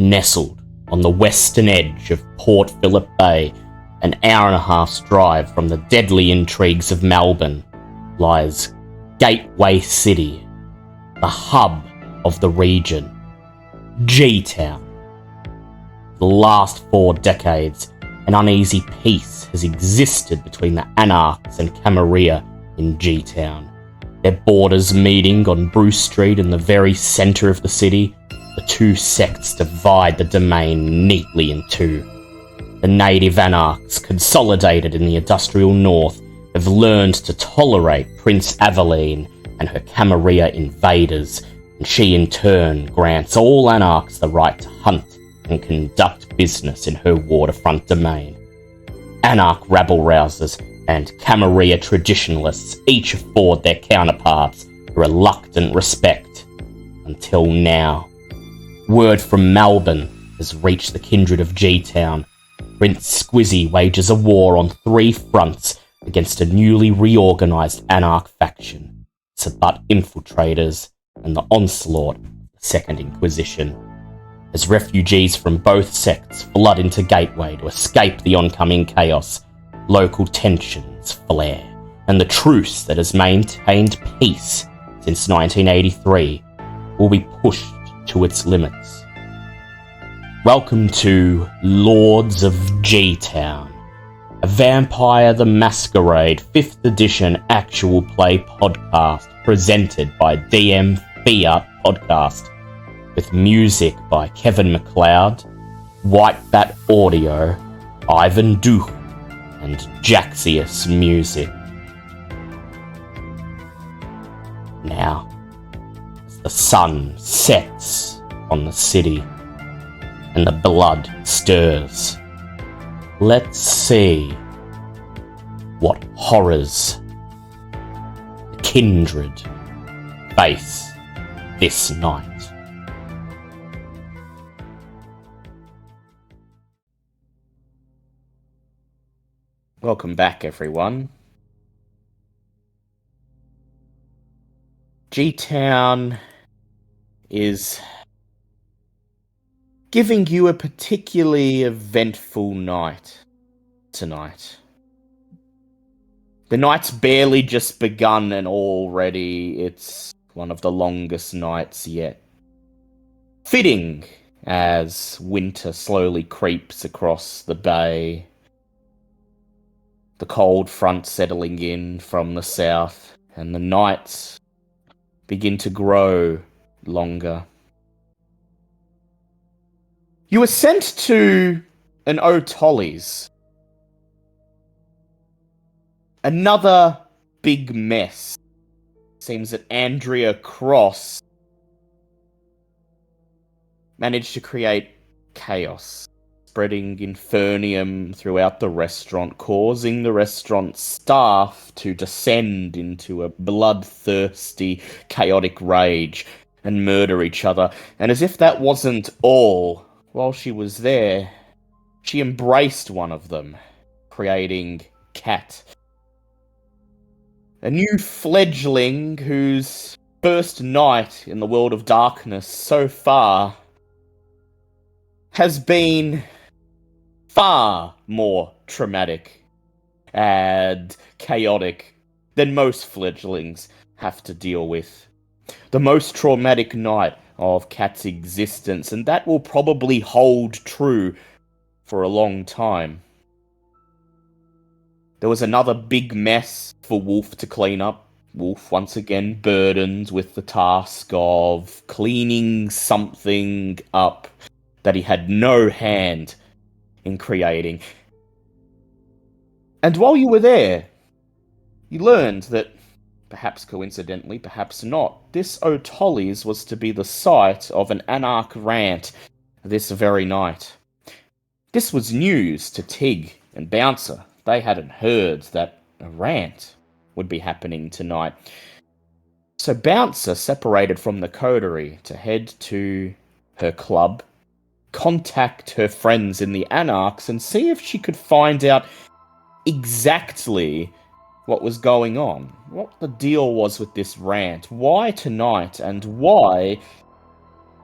Nestled on the western edge of Port Phillip Bay, an hour and a half's drive from the deadly intrigues of Melbourne, lies Gateway City, the hub of the region, G-Town. For the last 4 decades, an uneasy peace has existed between the Anarchs and Camarilla in G-Town, their borders meeting on Bruce Street in the very centre of the city. The two sects divide the domain neatly in two. The native Anarchs, consolidated in the industrial north, have learned to tolerate Prince Aveline and her Camarilla invaders, and she in turn grants all Anarchs the right to hunt and conduct business in her waterfront domain. Anarch rabble-rousers and Camarilla traditionalists each afford their counterparts a reluctant respect. Until now. Word from Melbourne has reached the kindred of G-Town. Prince Squizzy wages a war on 3 fronts against a newly reorganised Anarch faction, Sabbat infiltrators, and the onslaught of the Second Inquisition. As refugees from both sects flood into Gateway to escape the oncoming chaos, local tensions flare, and the truce that has maintained peace since 1983 will be pushed to its limits. Welcome to Lords of G-Town, a Vampire the Masquerade 5th edition actual play podcast presented by DM Fiat Podcast, with music by Kevin MacLeod, White Bat Audio, Ivan Duch, and Jaxius Music. Now, as the sun sets on the city and the blood stirs, let's see what horrors the kindred face this night. Welcome back, everyone. G-Town is giving you a particularly eventful night tonight. The night's barely just begun and already it's one of the longest nights yet. Fitting as winter slowly creeps across the bay, the cold front settling in from the south, and the nights begin to grow longer. You were sent to an O'Tolly's. Another big mess. Seems that Andrea Cross managed to create chaos, spreading infernium throughout the restaurant, causing the restaurant staff to descend into a bloodthirsty, chaotic rage and murder each other. And as if that wasn't all, while she was there, she embraced one of them, creating Cat. A new fledgling whose first night in the world of darkness so far has been far more traumatic and chaotic than most fledglings have to deal with. The most traumatic night of Cat's existence, and that will probably hold true for a long time. There was another big mess for Wolf to clean up. Wolf once again burdened with the task of cleaning something up that he had no hand in creating. And while you were there, you learned that, perhaps coincidentally, perhaps not, this O'Tolly's was to be the site of an Anarch rant this very night. This was news to Tig and Bouncer. They hadn't heard that a rant would be happening tonight. So Bouncer separated from the coterie to head to her club, contact her friends in the Anarchs, and see if she could find out exactly what was going on, what the deal was with this rant, why tonight, and why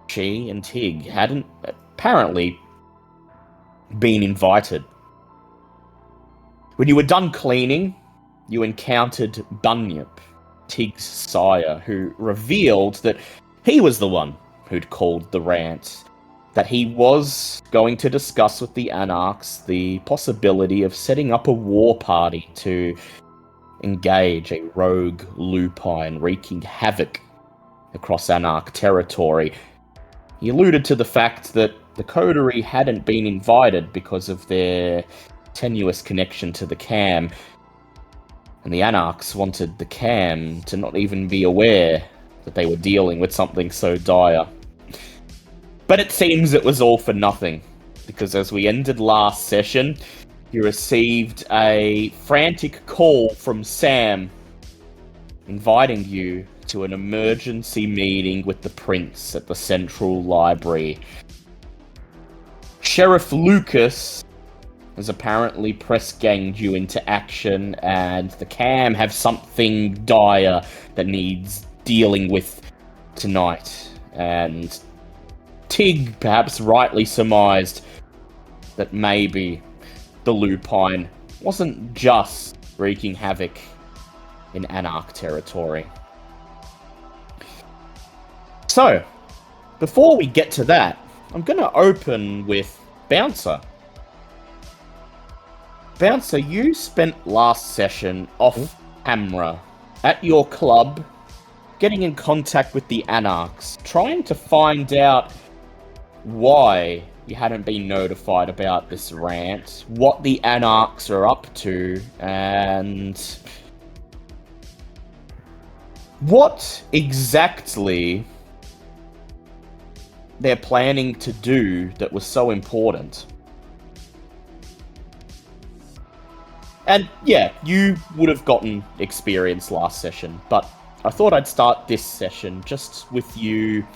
she and Tig hadn't apparently been invited. When you were done cleaning, you encountered Bunyip, Tig's sire, who revealed that he was the one who'd called the rant, that he was going to discuss with the Anarchs the possibility of setting up a war party to engage a rogue lupine wreaking havoc across Anarch territory. He alluded to the fact that the coterie hadn't been invited because of their tenuous connection to the Cam, and the Anarchs wanted the Cam to not even be aware that they were dealing with something so dire. But it seems it was all for nothing, because as we ended last session, you received a frantic call from Sam, inviting you to an emergency meeting with the Prince at the Central Library. Sheriff Lucas has apparently press-ganged you into action, and the Cam have something dire that needs dealing with tonight. And Tig perhaps rightly surmised that maybe the lupine wasn't just wreaking havoc in Anarch territory. So, before we get to that, I'm going to open with Bouncer. Bouncer, you spent last session off camera at your club, getting in contact with the Anarchs, trying to find out why you hadn't been notified about this rant, what the Anarchs are up to, and what exactly they're planning to do that was so important. And yeah, you would have gotten experience last session, but I thought I'd start this session just with you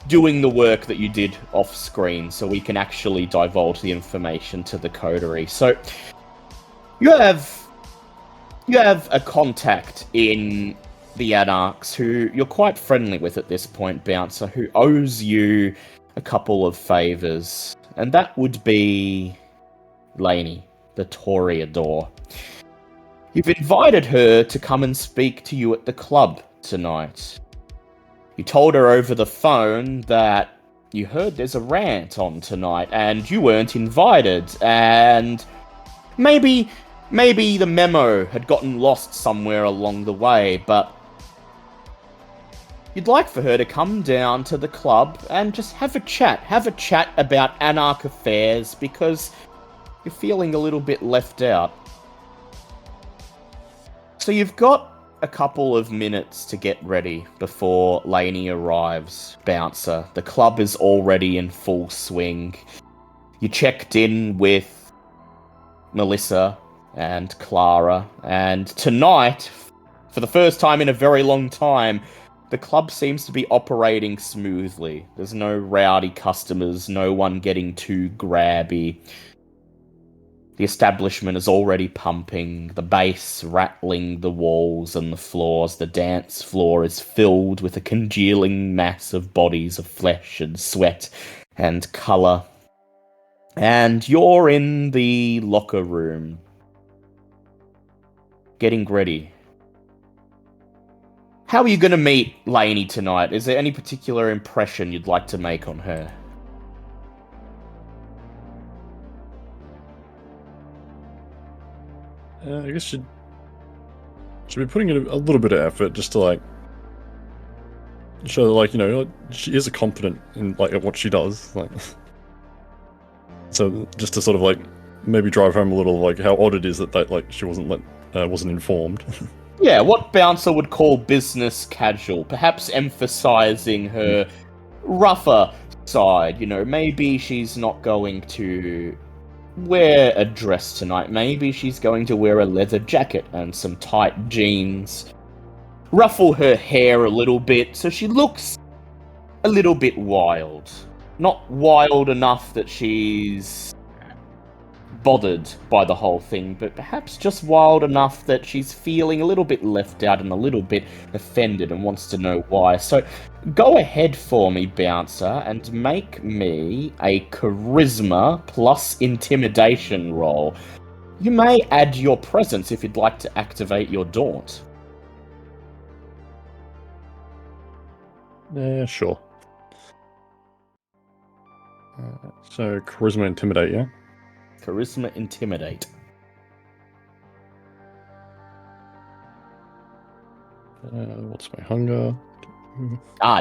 doing the work that you did off screen, so we can actually divulge the information to the coterie. So you have a contact in the Anarchs who you're quite friendly with at this point, Bouncer, who owes you a couple of favors, and that would be Lainey, the Toreador. You've invited her to come and speak to you at the club tonight. You told her over the phone that you heard there's a rant on tonight and you weren't invited, and maybe the memo had gotten lost somewhere along the way, but you'd like for her to come down to the club and just have a chat about Anarch affairs, because you're feeling a little bit left out. So you've got a couple of minutes to get ready before Lainey arrives, Bouncer. The club is already in full swing. You checked in with Melissa and Clara, and tonight, for the first time in a very long time, the club seems to be operating smoothly. There's no rowdy customers, no one getting too grabby. The establishment is already pumping, the bass rattling the walls and the floors. The dance floor is filled with a congealing mass of bodies of flesh and sweat and colour. And you're in the locker room, getting ready. How are you going to meet Lainey tonight? Is there any particular impression you'd like to make on her? I guess should be putting in a little bit of effort just to show that she is a competent in at what she does. So just to sort of maybe drive home a little how odd it is that she wasn't informed. Yeah, what Bouncer would call business casual, perhaps emphasizing her rougher side. Maybe she's not going to wear a dress tonight. Maybe she's going to wear a leather jacket and some tight jeans. Ruffle her hair a little bit so she looks a little bit wild. Not wild enough that she's bothered by the whole thing, but perhaps just wild enough that she's feeling a little bit left out and a little bit offended and wants to know why. So go ahead for me, Bouncer, and make me a charisma plus intimidation roll. You may add your presence if you'd like to activate your daunt. Yeah, sure. So charisma, intimidate, yeah. Charisma intimidate. What's my hunger?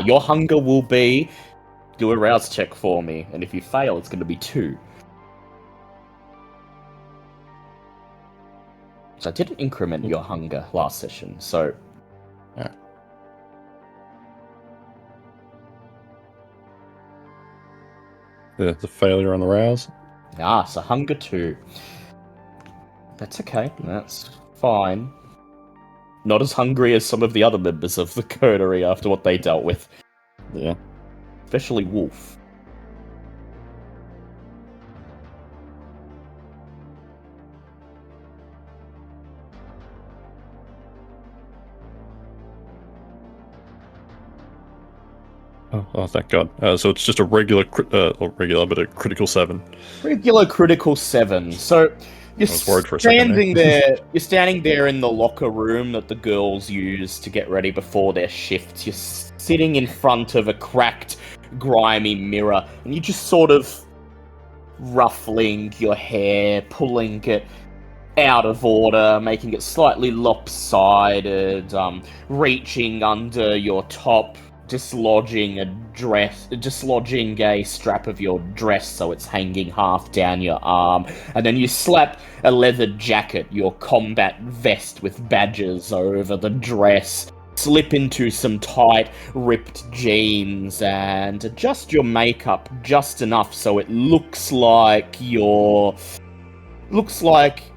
Your hunger will be... Do a rouse check for me, and if you fail, it's going to be 2. So I didn't increment your hunger last session, so... Yeah. The failure on the rouse. So hunger 2. That's okay, that's fine. Not as hungry as some of the other members of the coterie after what they dealt with. Yeah. Especially Wolf. Oh, thank God. So it's just a regular, but a critical 7. Regular critical 7. So you're I was worried for a second standing there. You're standing there in the locker room that the girls use to get ready before their shifts. You're sitting in front of a cracked, grimy mirror, and you're just sort of ruffling your hair, pulling it out of order, making it slightly lopsided, reaching under your top, dislodging a strap of your dress so it's hanging half down your arm, and then you slap a leather jacket, your combat vest with badges over the dress, slip into some tight, ripped jeans, and adjust your makeup just enough so it looks like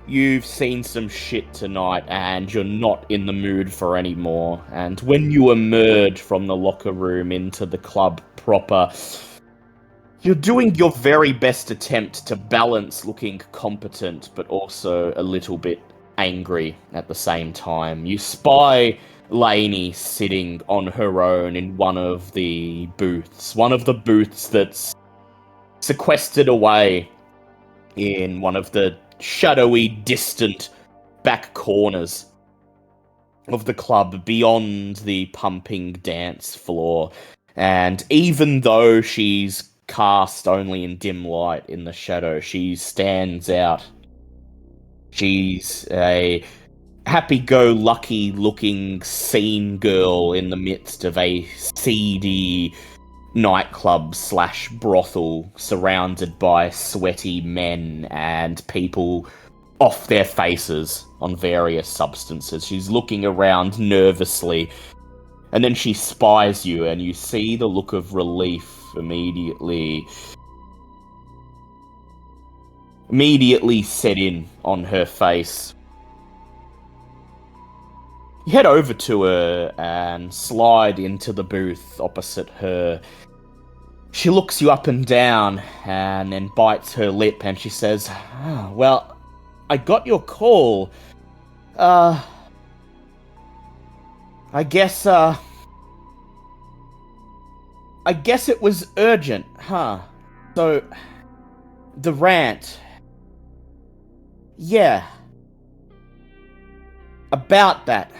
you've seen some shit tonight and you're not in the mood for any more. And when you emerge from the locker room into the club proper, you're doing your very best attempt to balance looking competent but also a little bit angry at the same time. You spy Lainey sitting on her own in one of the booths that's sequestered away in one of the shadowy, distant back corners of the club beyond the pumping dance floor. And even though she's cast only in dim light in the shadow, she stands out. She's a happy-go-lucky looking scene girl in the midst of a seedy nightclub / brothel surrounded by sweaty men and people off their faces on various substances. She's looking around nervously, and then she spies you, and you see the look of relief immediately set in on her face. You head over to her and slide into the booth opposite her. She looks you up and down and then bites her lip and she says, well, I got your call. I guess it was urgent, huh? So, the rant. Yeah. About that,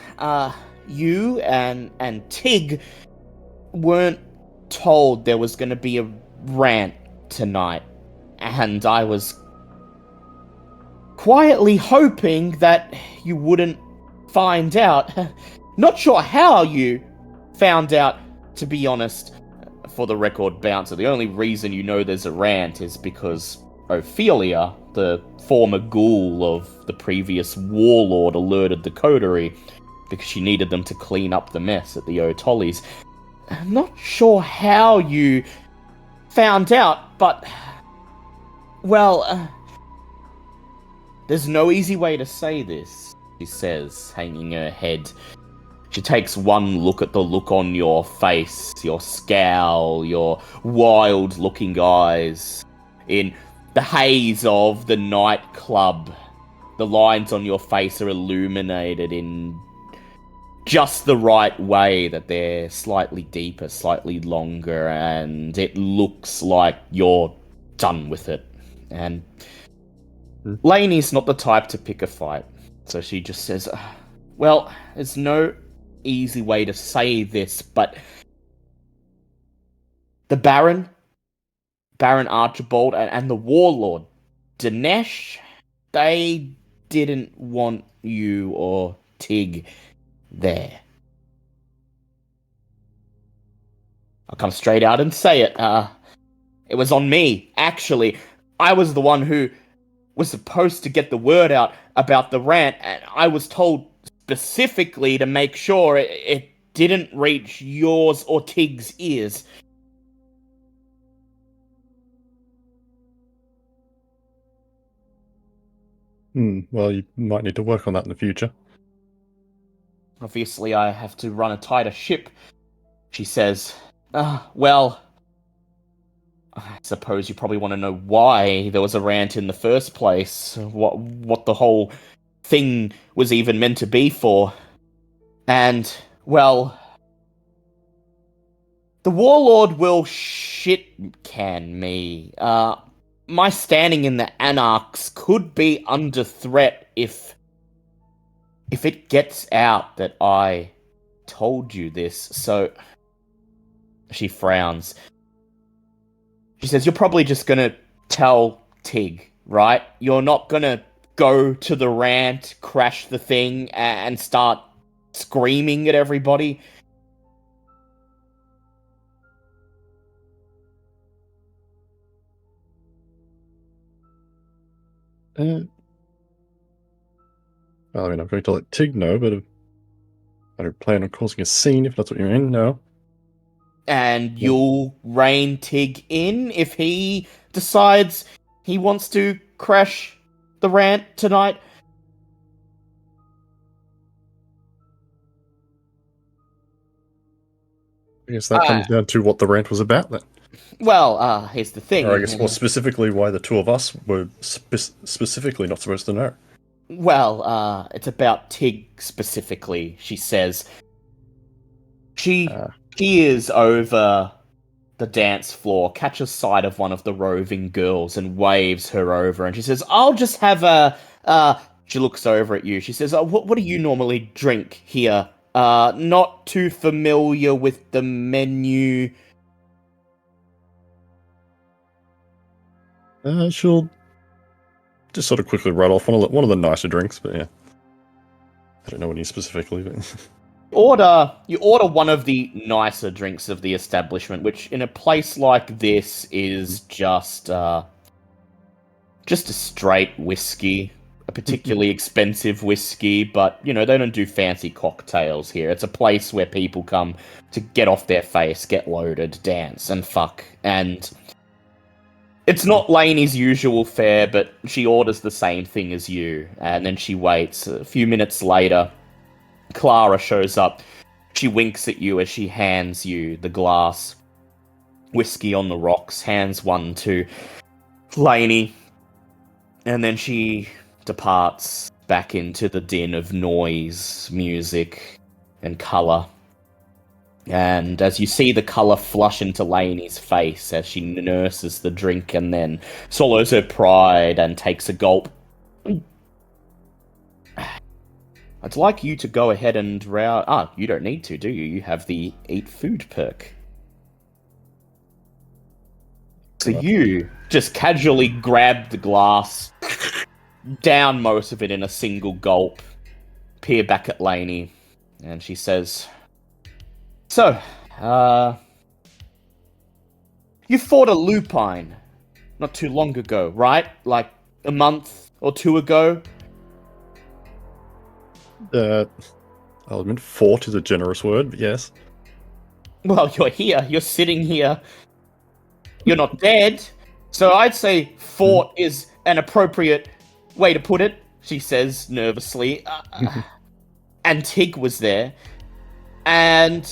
you and Tig weren't told there was going to be a rant tonight, and I was quietly hoping that you wouldn't find out. Not sure how you found out, to be honest. For the record, Bouncer, the only reason you know there's a rant is because Ophelia, the former ghoul of the previous warlord, alerted the coterie because she needed them to clean up the mess at the O'Tollies. I'm not sure how you found out, but... well, there's no easy way to say this, she says, hanging her head. She takes one look at the look on your face, your scowl, your wild-looking eyes, in the haze of the nightclub. The lines on your face are illuminated in just the right way, that they're slightly deeper, slightly longer, and it looks like you're done with it. And Lainey's not the type to pick a fight, so she just says, well, there's no easy way to say this, but the Baron Archibald, and the Warlord, Dinesh, they didn't want you or Tig there. I'll come straight out and say it. It was on me, actually. I was the one who was supposed to get the word out about the rant, and I was told specifically to make sure it didn't reach yours or Tig's ears. Well, you might need to work on that in the future. Obviously, I have to run a tighter ship, she says. Well, I suppose you probably want to know why there was a rant in the first place. What the whole thing was even meant to be for. And, well, the Warlord will shit-can me. My standing in the Anarchs could be under threat if it gets out that I told you this. So she frowns. She says, you're probably just gonna tell Tig, right? You're not gonna go to the rant, crash the thing, and start screaming at everybody. Well, I mean, I'm going to let Tig know, but I don't plan on causing a scene, if that's what you mean, no. And you'll rein Tig in if he decides he wants to crash the rant tonight? I guess that comes down to what the rant was about, then. Well, here's the thing. Or I guess more specifically why the two of us were specifically not supposed to know. Well, it's about Tig specifically, she says. She peers over the dance floor, catches sight of one of the roving girls and waves her over, and she says, I'll just have she looks over at you. She says, what do you normally drink here? Not too familiar with the menu. She'll just sort of quickly rattle off one of the nicer drinks, but yeah. I don't know any specifically, but... You order one of the nicer drinks of the establishment, which in a place like this is just a straight whiskey, a particularly expensive whiskey, but, you know, they don't do fancy cocktails here. It's a place where people come to get off their face, get loaded, dance, and fuck. And it's not Lainey's usual fare, but she orders the same thing as you, and then she waits. A few minutes later, Clara shows up. She winks at you as she hands you the glass. Whiskey on the rocks, hands one to Lainey, and then she departs back into the din of noise, music, and colour. And as you see the colour flush into Lainey's face as she nurses the drink and then swallows her pride and takes a gulp. I'd like you to go ahead and you don't need to, do you? You have the eat food perk. So you just casually grab the glass, down most of it in a single gulp, peer back at Lainey, and she says, so, you fought a lupine not too long ago, right? Like a month or two ago? I'll admit fought is a generous word, but yes. Well, you're here. You're sitting here. You're not dead. So I'd say fought is an appropriate way to put it, she says nervously. And Tig was there. And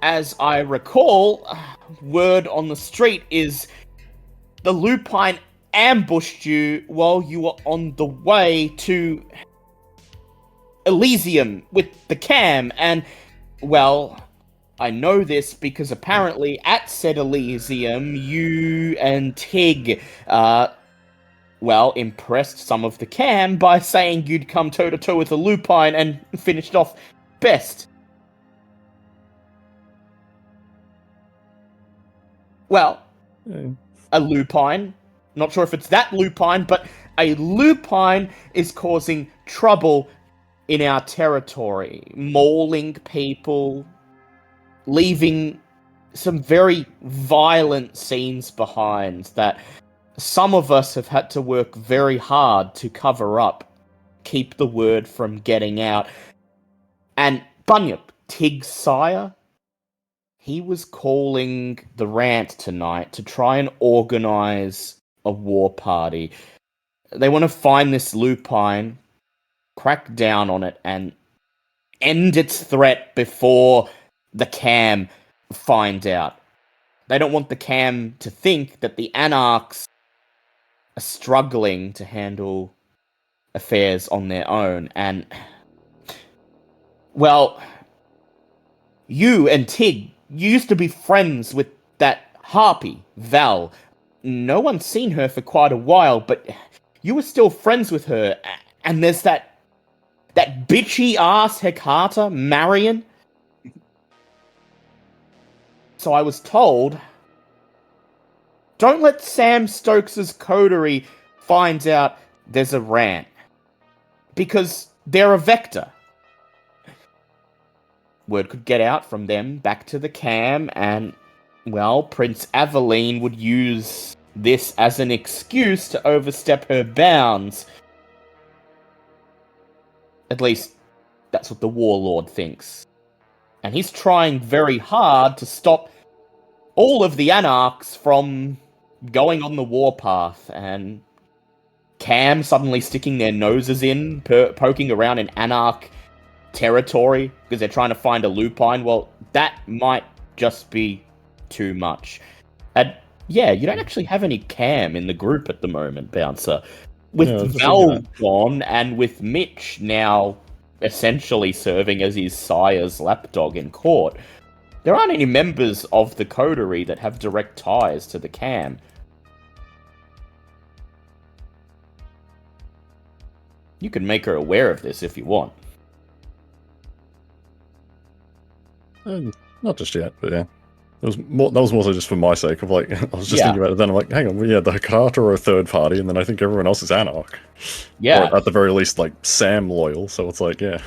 as I recall, word on the street is the lupine ambushed you while you were on the way to Elysium with the cam, and, well, I know this because apparently at said Elysium, you and Tig, impressed some of the cam by saying you'd come toe-to-toe with a lupine and finished off best. Well, a lupine. Not sure if it's that lupine, but a lupine is causing trouble in our territory, mauling people, leaving some very violent scenes behind that some of us have had to work very hard to cover up, keep the word from getting out. And Bunyip, Tig's sire, he was calling the rant tonight to try and organize a war party. They want to find this lupine, crack down on it, and end its threat before the cam find out. They don't want the cam to think that the anarchs are struggling to handle affairs on their own. And, well, you and Tig, you used to be friends with that harpy, Val. No one's seen her for quite a while, but you were still friends with her. And there's that bitchy-ass Hecata, Marion. So I was told, don't let Sam Stokes' coterie find out there's a rant. Because they're a vector. Word could get out from them back to the cam, and, well, Prince Aveline would use this as an excuse to overstep her bounds. At least, that's what the warlord thinks. And he's trying very hard to stop all of the anarchs from going on the warpath, and Cam suddenly sticking their noses in, poking around in anarch territory because they're trying to find a lupine. Well, that might just be too much. And yeah, you don't actually have any Cam in the group at the moment, Bouncer. With Val gone, and with Mitch now essentially serving as his sire's lapdog in court, there aren't any members of the coterie that have direct ties to the Cam. You can make her aware of this if you want. Not just yet, but yeah. That was more so just for my sake of like, I was just thinking about it then, I'm like, hang on, the Hecata are a third party, and then I think everyone else is Anarch. Yeah. Or at the very least, like, Sam loyal, so it's like, yeah.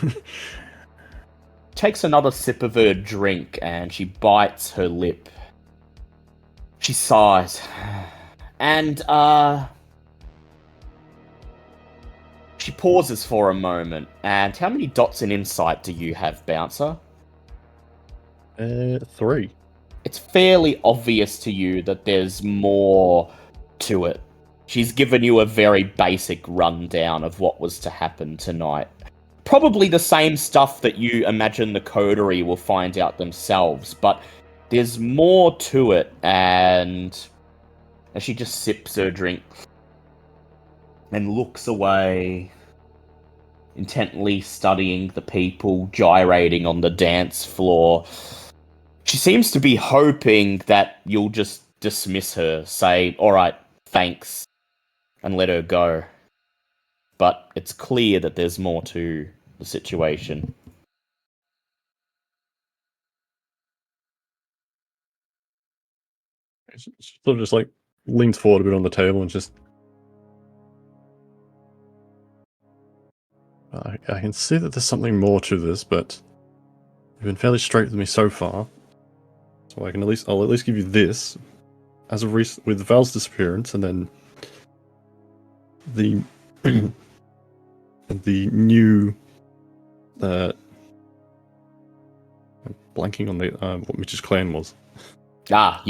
Takes another sip of her drink, and she bites her lip. She sighs. And, she pauses for a moment. And how many dots in insight do you have, Bouncer? 3. It's fairly obvious to you that there's more to it. She's given you a very basic rundown of what was to happen tonight. Probably the same stuff that you imagine the coterie will find out themselves, but there's more to it, and as she just sips her drink and looks away, intently studying the people gyrating on the dance floor, she seems to be hoping that you'll just dismiss her, say, alright, thanks, and let her go. But it's clear that there's more to the situation. She sort of just like leans forward a bit on the table and just... I can see that there's something more to this, but you've been fairly straight with me so far. So I'll at least give you this as with Val's disappearance, and then the the new I'm blanking on the what Mitch's clan was. Yeah.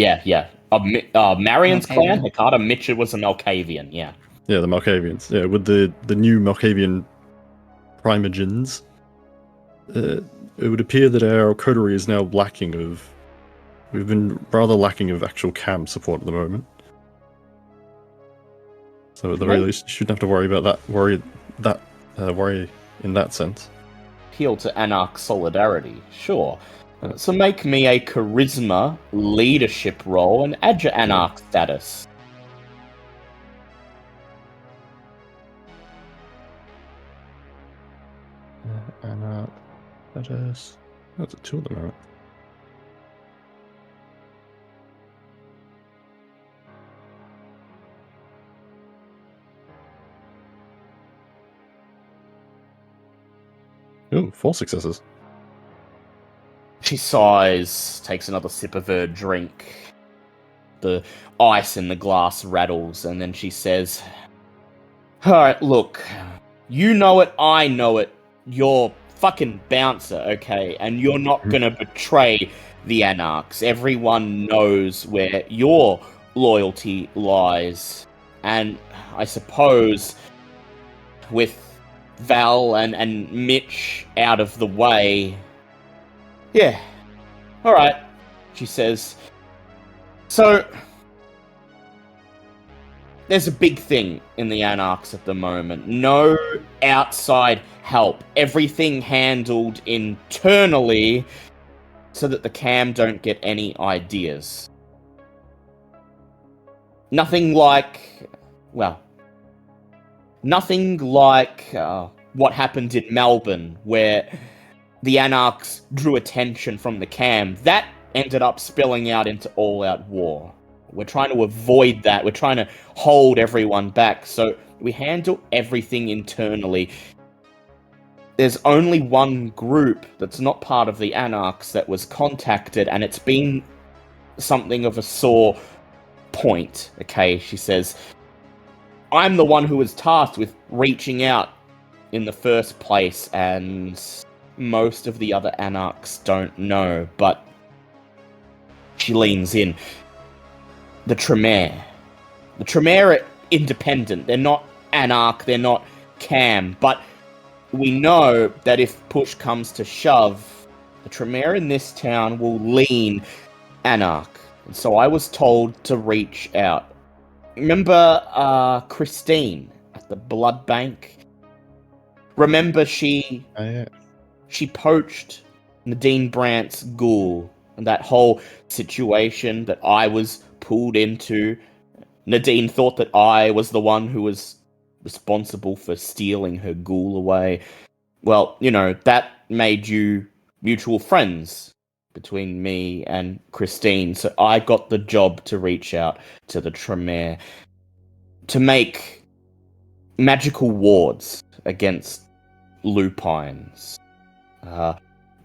Marion's clan, Hecata, Mitch was a Malkavian, yeah. Yeah, the Malkavians. Yeah, with the new Malkavian primogens, it would appear that our coterie is now lacking of... We've been rather lacking of actual cam support at the moment. So at the very least, you shouldn't have to worry about that. Worry in that sense. Appeal to Anarch solidarity, sure. So make me a charisma leadership role and add your Anarch status. Anarch status. That's a 2 at the moment. Ooh, 4 successes. She sighs, takes another sip of her drink. The ice in the glass rattles, and then she says, "Alright, look. You know it, I know it. You're fucking bouncer, okay? And you're not gonna betray the Anarchs. Everyone knows where your loyalty lies. And I suppose with Val and Mitch out of the way... Yeah. Alright," she says. "So, there's a big thing in the Anarchs at the moment. No outside help. Everything handled internally so that the Cam don't get any ideas. Nothing like... well... nothing like what happened in Melbourne, where the Anarchs drew attention from the Cam. That ended up spilling out into all-out war. We're trying to avoid that. We're trying to hold everyone back. So we handle everything internally. There's only one group that's not part of the Anarchs that was contacted, and it's been something of a sore point." Okay, she says, "I'm the one who was tasked with reaching out in the first place, and most of the other Anarchs don't know, but..." She leans in. The Tremere. The Tremere are independent. They're not Anarch, they're not Cam, but we know that if push comes to shove, the Tremere in this town will lean Anarch. And so I was told to reach out. Remember Christine at the blood bank? Remember she poached Nadine Brandt's ghoul, and that whole situation that I was pulled into? Nadine thought that I was the one who was responsible for stealing her ghoul away. Well, you know, that made you mutual friends between me and Christine, so I got the job to reach out to the Tremere to make magical wards against lupines.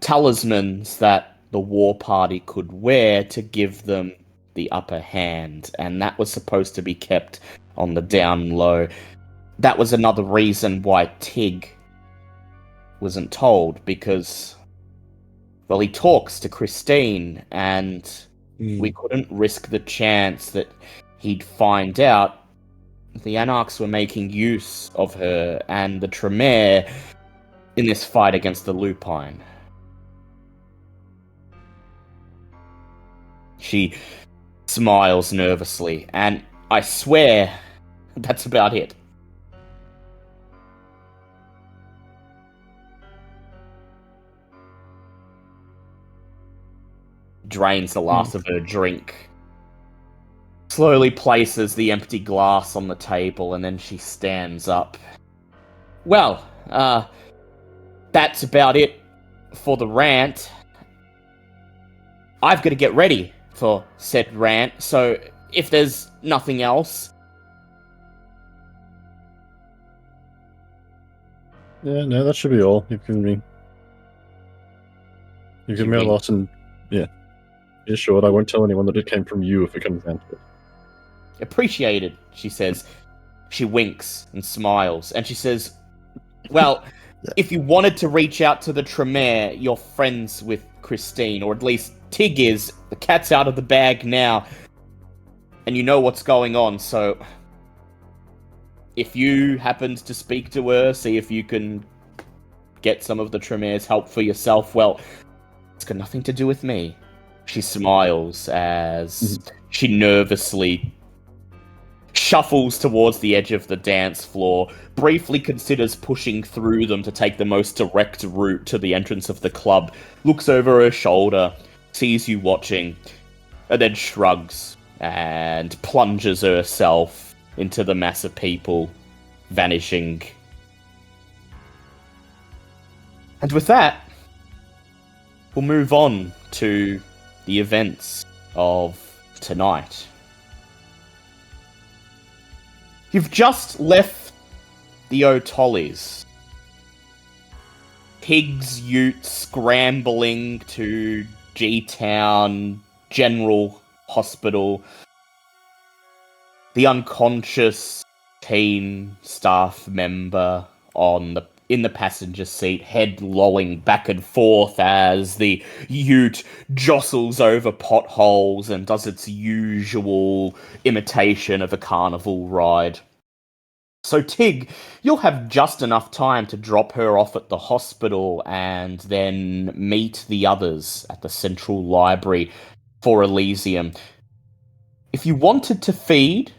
Talismans that the war party could wear to give them the upper hand, and that was supposed to be kept on the down low. That was another reason why Tig wasn't told, because, well, he talks to Christine, and we couldn't risk the chance that he'd find out the Anarchs were making use of her and the Tremere in this fight against the lupine. She smiles nervously, and I swear that's about it. Drains the last of her drink. Slowly places the empty glass on the table, and then she stands up. Well, that's about it for the rant. I've got to get ready for said rant, so if there's nothing else... Yeah, no, that should be all. You've given me a lot, and yeah, sure. I won't tell anyone that it came from you if it comes down to it. Appreciated, she says. She winks and smiles, and she says, well, if you wanted to reach out to the Tremere, you're friends with Christine, or at least Tig is. The cat's out of the bag now, and you know what's going on, so if you happened to speak to her, see if you can get some of the Tremere's help for yourself, well, it's got nothing to do with me. She smiles as she nervously shuffles towards the edge of the dance floor, briefly considers pushing through them to take the most direct route to the entrance of the club, looks over her shoulder, sees you watching, and then shrugs and plunges herself into the mass of people, vanishing. And with that, we'll move on to the events of tonight. You've just left the O'Tollies. Higgs Ute scrambling to G-Town General Hospital. The unconscious teen staff member in the passenger seat, head lolling back and forth as the ute jostles over potholes and does its usual imitation of a carnival ride. So Tig, you'll have just enough time to drop her off at the hospital and then meet the others at the Central Library for Elysium. If you wanted to feed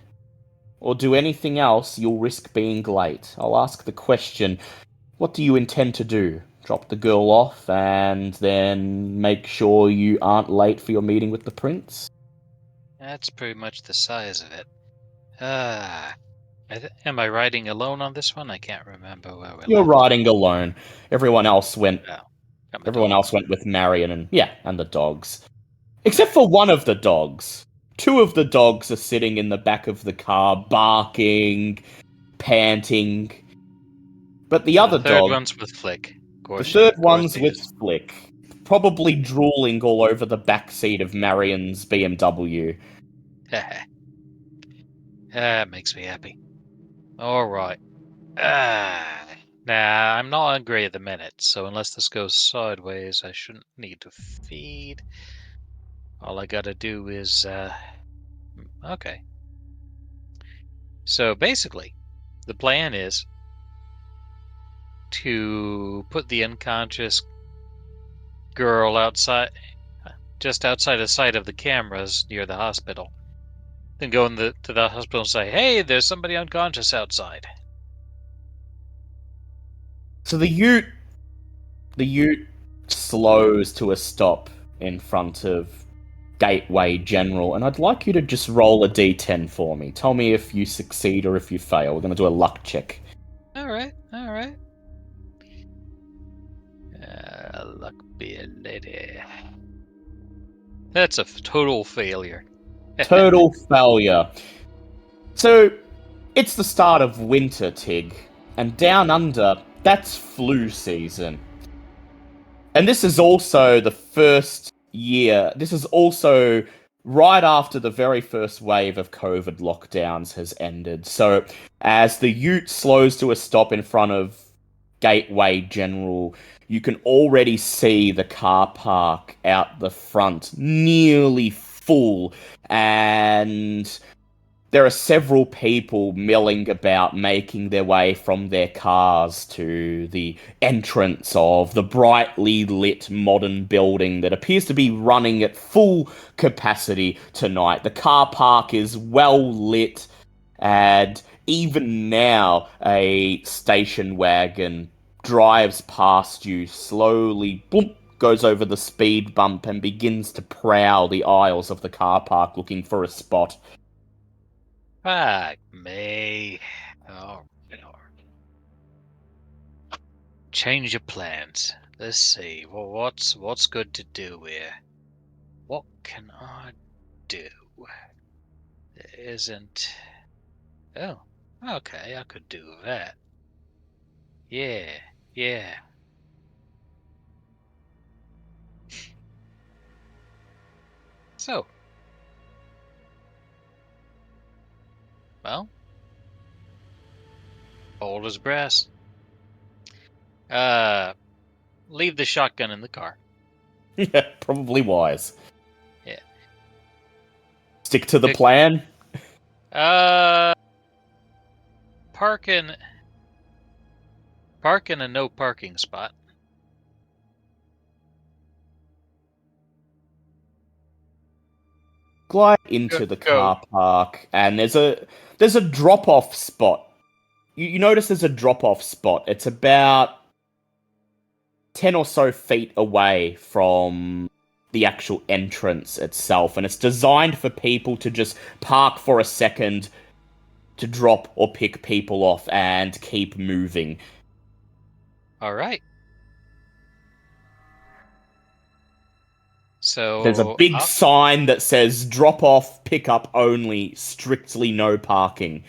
or do anything else, you'll risk being late. I'll ask the question, what do you intend to do? Drop the girl off and then make sure you aren't late for your meeting with the prince? That's pretty much the size of it. Am I riding alone on this one? I can't remember where we You're left. riding alone. Everyone else went. Oh, Everyone else went with Marion and the dogs, except for one of the dogs. Two of the dogs are sitting in the back of the car, barking, panting. But the other third dog, one's with Flick. the third one's with Flick, probably drooling all over the backseat of Marion's BMW. That makes me happy. Alright. Nah, I'm not hungry at the minute, so unless this goes sideways, I shouldn't need to feed. All I gotta do is, okay. So basically, the plan is to put the unconscious girl just outside the sight of the cameras near the hospital. Then go to the hospital and say, hey, there's somebody unconscious outside. So the ute slows to a stop in front of Gateway General, and I'd like you to just roll a d10 for me. Tell me if you succeed or if you fail. We're going to do a luck check. Alright. Luck be a lady. That's a total failure. Total failure. So, it's the start of winter, Tig, and down under, that's flu season. And this is also the first year, this is also right after the very first wave of COVID lockdowns has ended. So, as the ute slows to a stop in front of Gateway General, you can already see the car park out the front nearly full, and there are several people milling about, making their way from their cars to the entrance of the brightly lit modern building that appears to be running at full capacity tonight. The car park is well lit, and even now a station wagon drives past you slowly, boom, goes over the speed bump and begins to prowl the aisles of the car park looking for a spot. Fuck me. Oh, change your plans. Let's see. Well, what's good to do here? What can I do? There isn't. Oh, okay. I could do that. Yeah. So, well, bold as brass. Leave the shotgun in the car. Yeah, probably wise. Yeah. Stick to the plan. Park in a no parking spot. glide into the car park, and there's a drop-off spot. You notice there's a drop-off spot. It's about 10 or so feet away from the actual entrance itself, and it's designed for people to just park for a second to drop or pick people off and keep moving. All right. So There's a big sign that says drop off, pick up only, strictly no parking.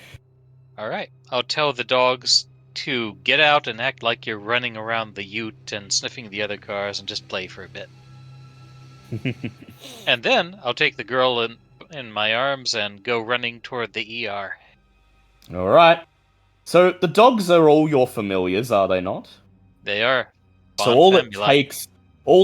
All right. I'll tell the dogs to get out and act like you're running around the ute and sniffing the other cars and just play for a bit. And then I'll take the girl in my arms and go running toward the ER. All right. So the dogs are all your familiars, are they not? They are. So all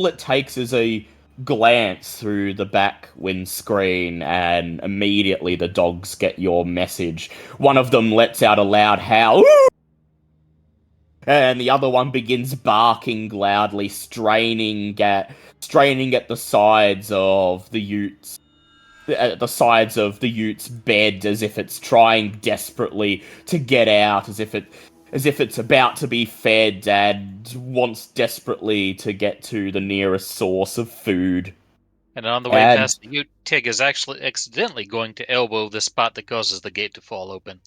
it takes is a glance through the back windscreen, and immediately the dogs get your message. One of them lets out a loud howl, and the other one begins barking loudly, straining at the sides of the ute's bed, as if it's trying desperately to get out, as if it's about to be fed and wants desperately to get to the nearest source of food. And on the way past the ute, Tig is actually accidentally going to elbow the spot that causes the gate to fall open.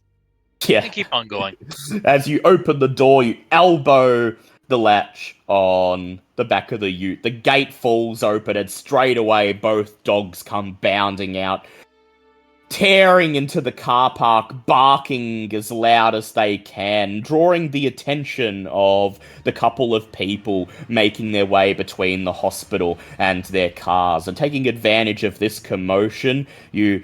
Yeah. And keep on going. As you open the door, you elbow the latch on the back of the ute. The gate falls open, and straight away both dogs come bounding out, tearing into the car park, barking as loud as they can, drawing the attention of the couple of people making their way between the hospital and their cars. And taking advantage of this commotion, you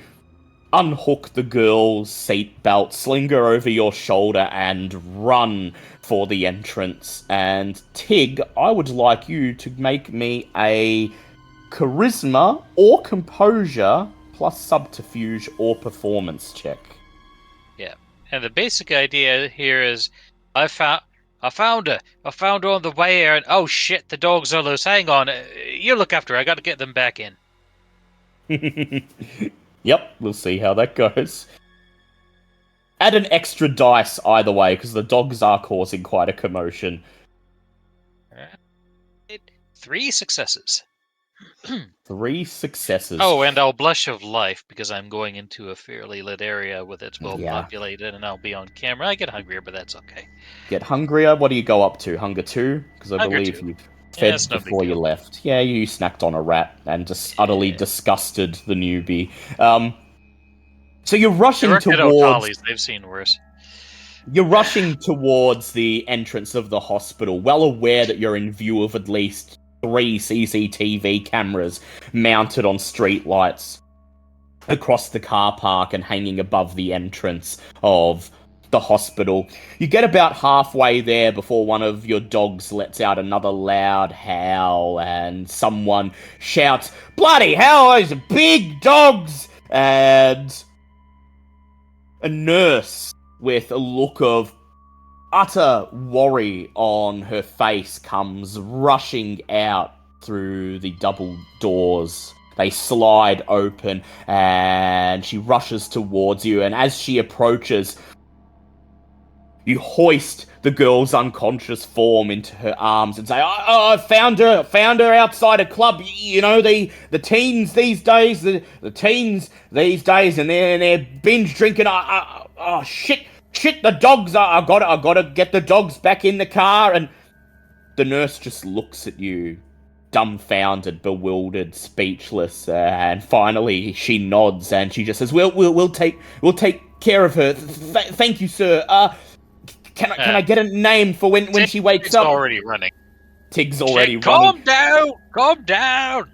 unhook the girl's seatbelt, sling her over your shoulder, and run for the entrance. And Tig, I would like you to make me a charisma or composure plus subterfuge or performance check. Yeah. And the basic idea here is I found her. I found her on the way here, and oh shit, the dogs are loose. Hang on. You look after her. I got to get them back in. Yep, we'll see how that goes. Add an extra dice either way, because the dogs are causing quite a commotion. 3 successes. 3 successes. Oh, and I'll blush of life because I'm going into a fairly lit area with it's well populated, and I'll be on camera. I get hungrier, but that's okay. Get hungrier? What do you go up to? Hunger 2? Because I believe you fed before you left. Yeah, you snacked on a rat and just utterly disgusted the newbie. So you're rushing towards... They've seen worse. You're rushing towards the entrance of the hospital, well aware that you're in view of at least 3 CCTV cameras mounted on streetlights across the car park and hanging above the entrance of the hospital. You get about halfway there before one of your dogs lets out another loud howl, and someone shouts, "Bloody hell, those big dogs!" And a nurse with a look of utter worry on her face comes rushing out through the double doors. They slide open, and she rushes towards you, and as she approaches, you hoist the girl's unconscious form into her arms and say, I found her outside a club. You know, the teens these days, and they're binge drinking. Shit, the dogs I gotta get the dogs back in the car. And the nurse just looks at you, dumbfounded, bewildered, speechless, and finally she nods and she just says, We'll take care of her. Thank you, sir. Can I get a name for when she wakes up? Tig's already running. Tig's already running. Calm down!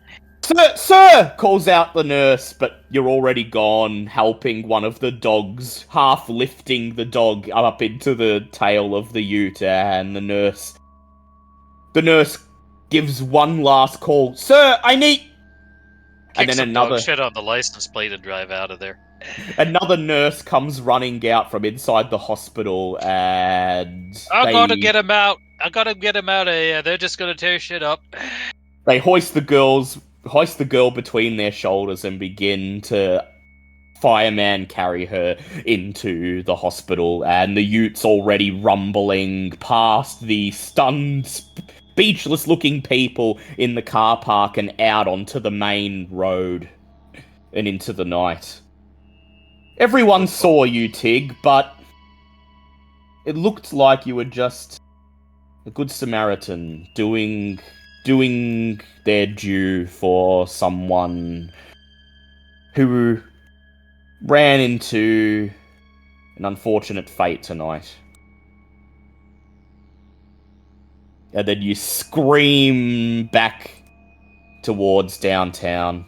Sir, calls out the nurse, but you're already gone, helping one of the dogs, half lifting the dog up into the tail of the ute, and the nurse gives one last call. Sir, I need... And then another dog shit on the license plate and drive out of there. Another nurse comes running out from inside the hospital, and I gotta get him out of here. They're just gonna tear shit up. They hoist the girl's hoist the girl between their shoulders and begin to fireman carry her into the hospital, and the Utes already rumbling past the stunned, speechless-looking people in the car park and out onto the main road and into the night. Everyone saw you, Tig, but it looked like you were just a good Samaritan doing their due for someone who ran into an unfortunate fate tonight. And then you scream back towards downtown,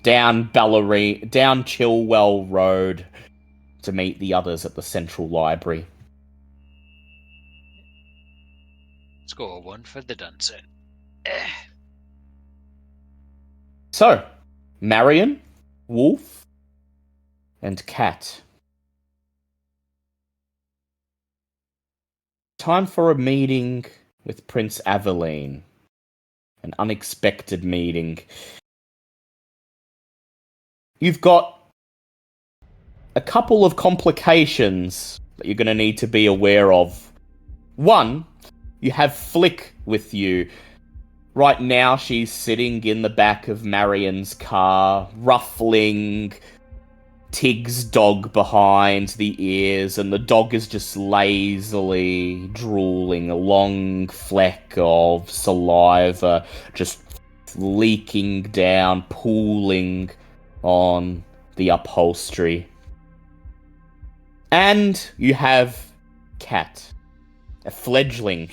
down Chilwell Road, to meet the others at the Central Library. Score 1 for the Dunson. So, Marion, Wolf, and Cat. Time for a meeting with Prince Aveline. An unexpected meeting. You've got a couple of complications that you're going to need to be aware of. One, you have Flick with you. Right now, she's sitting in the back of Marion's car, ruffling Tig's dog behind the ears, and the dog is just lazily drooling, a long fleck of saliva just leaking down, pooling on the upholstery. And you have Cat, a fledgling,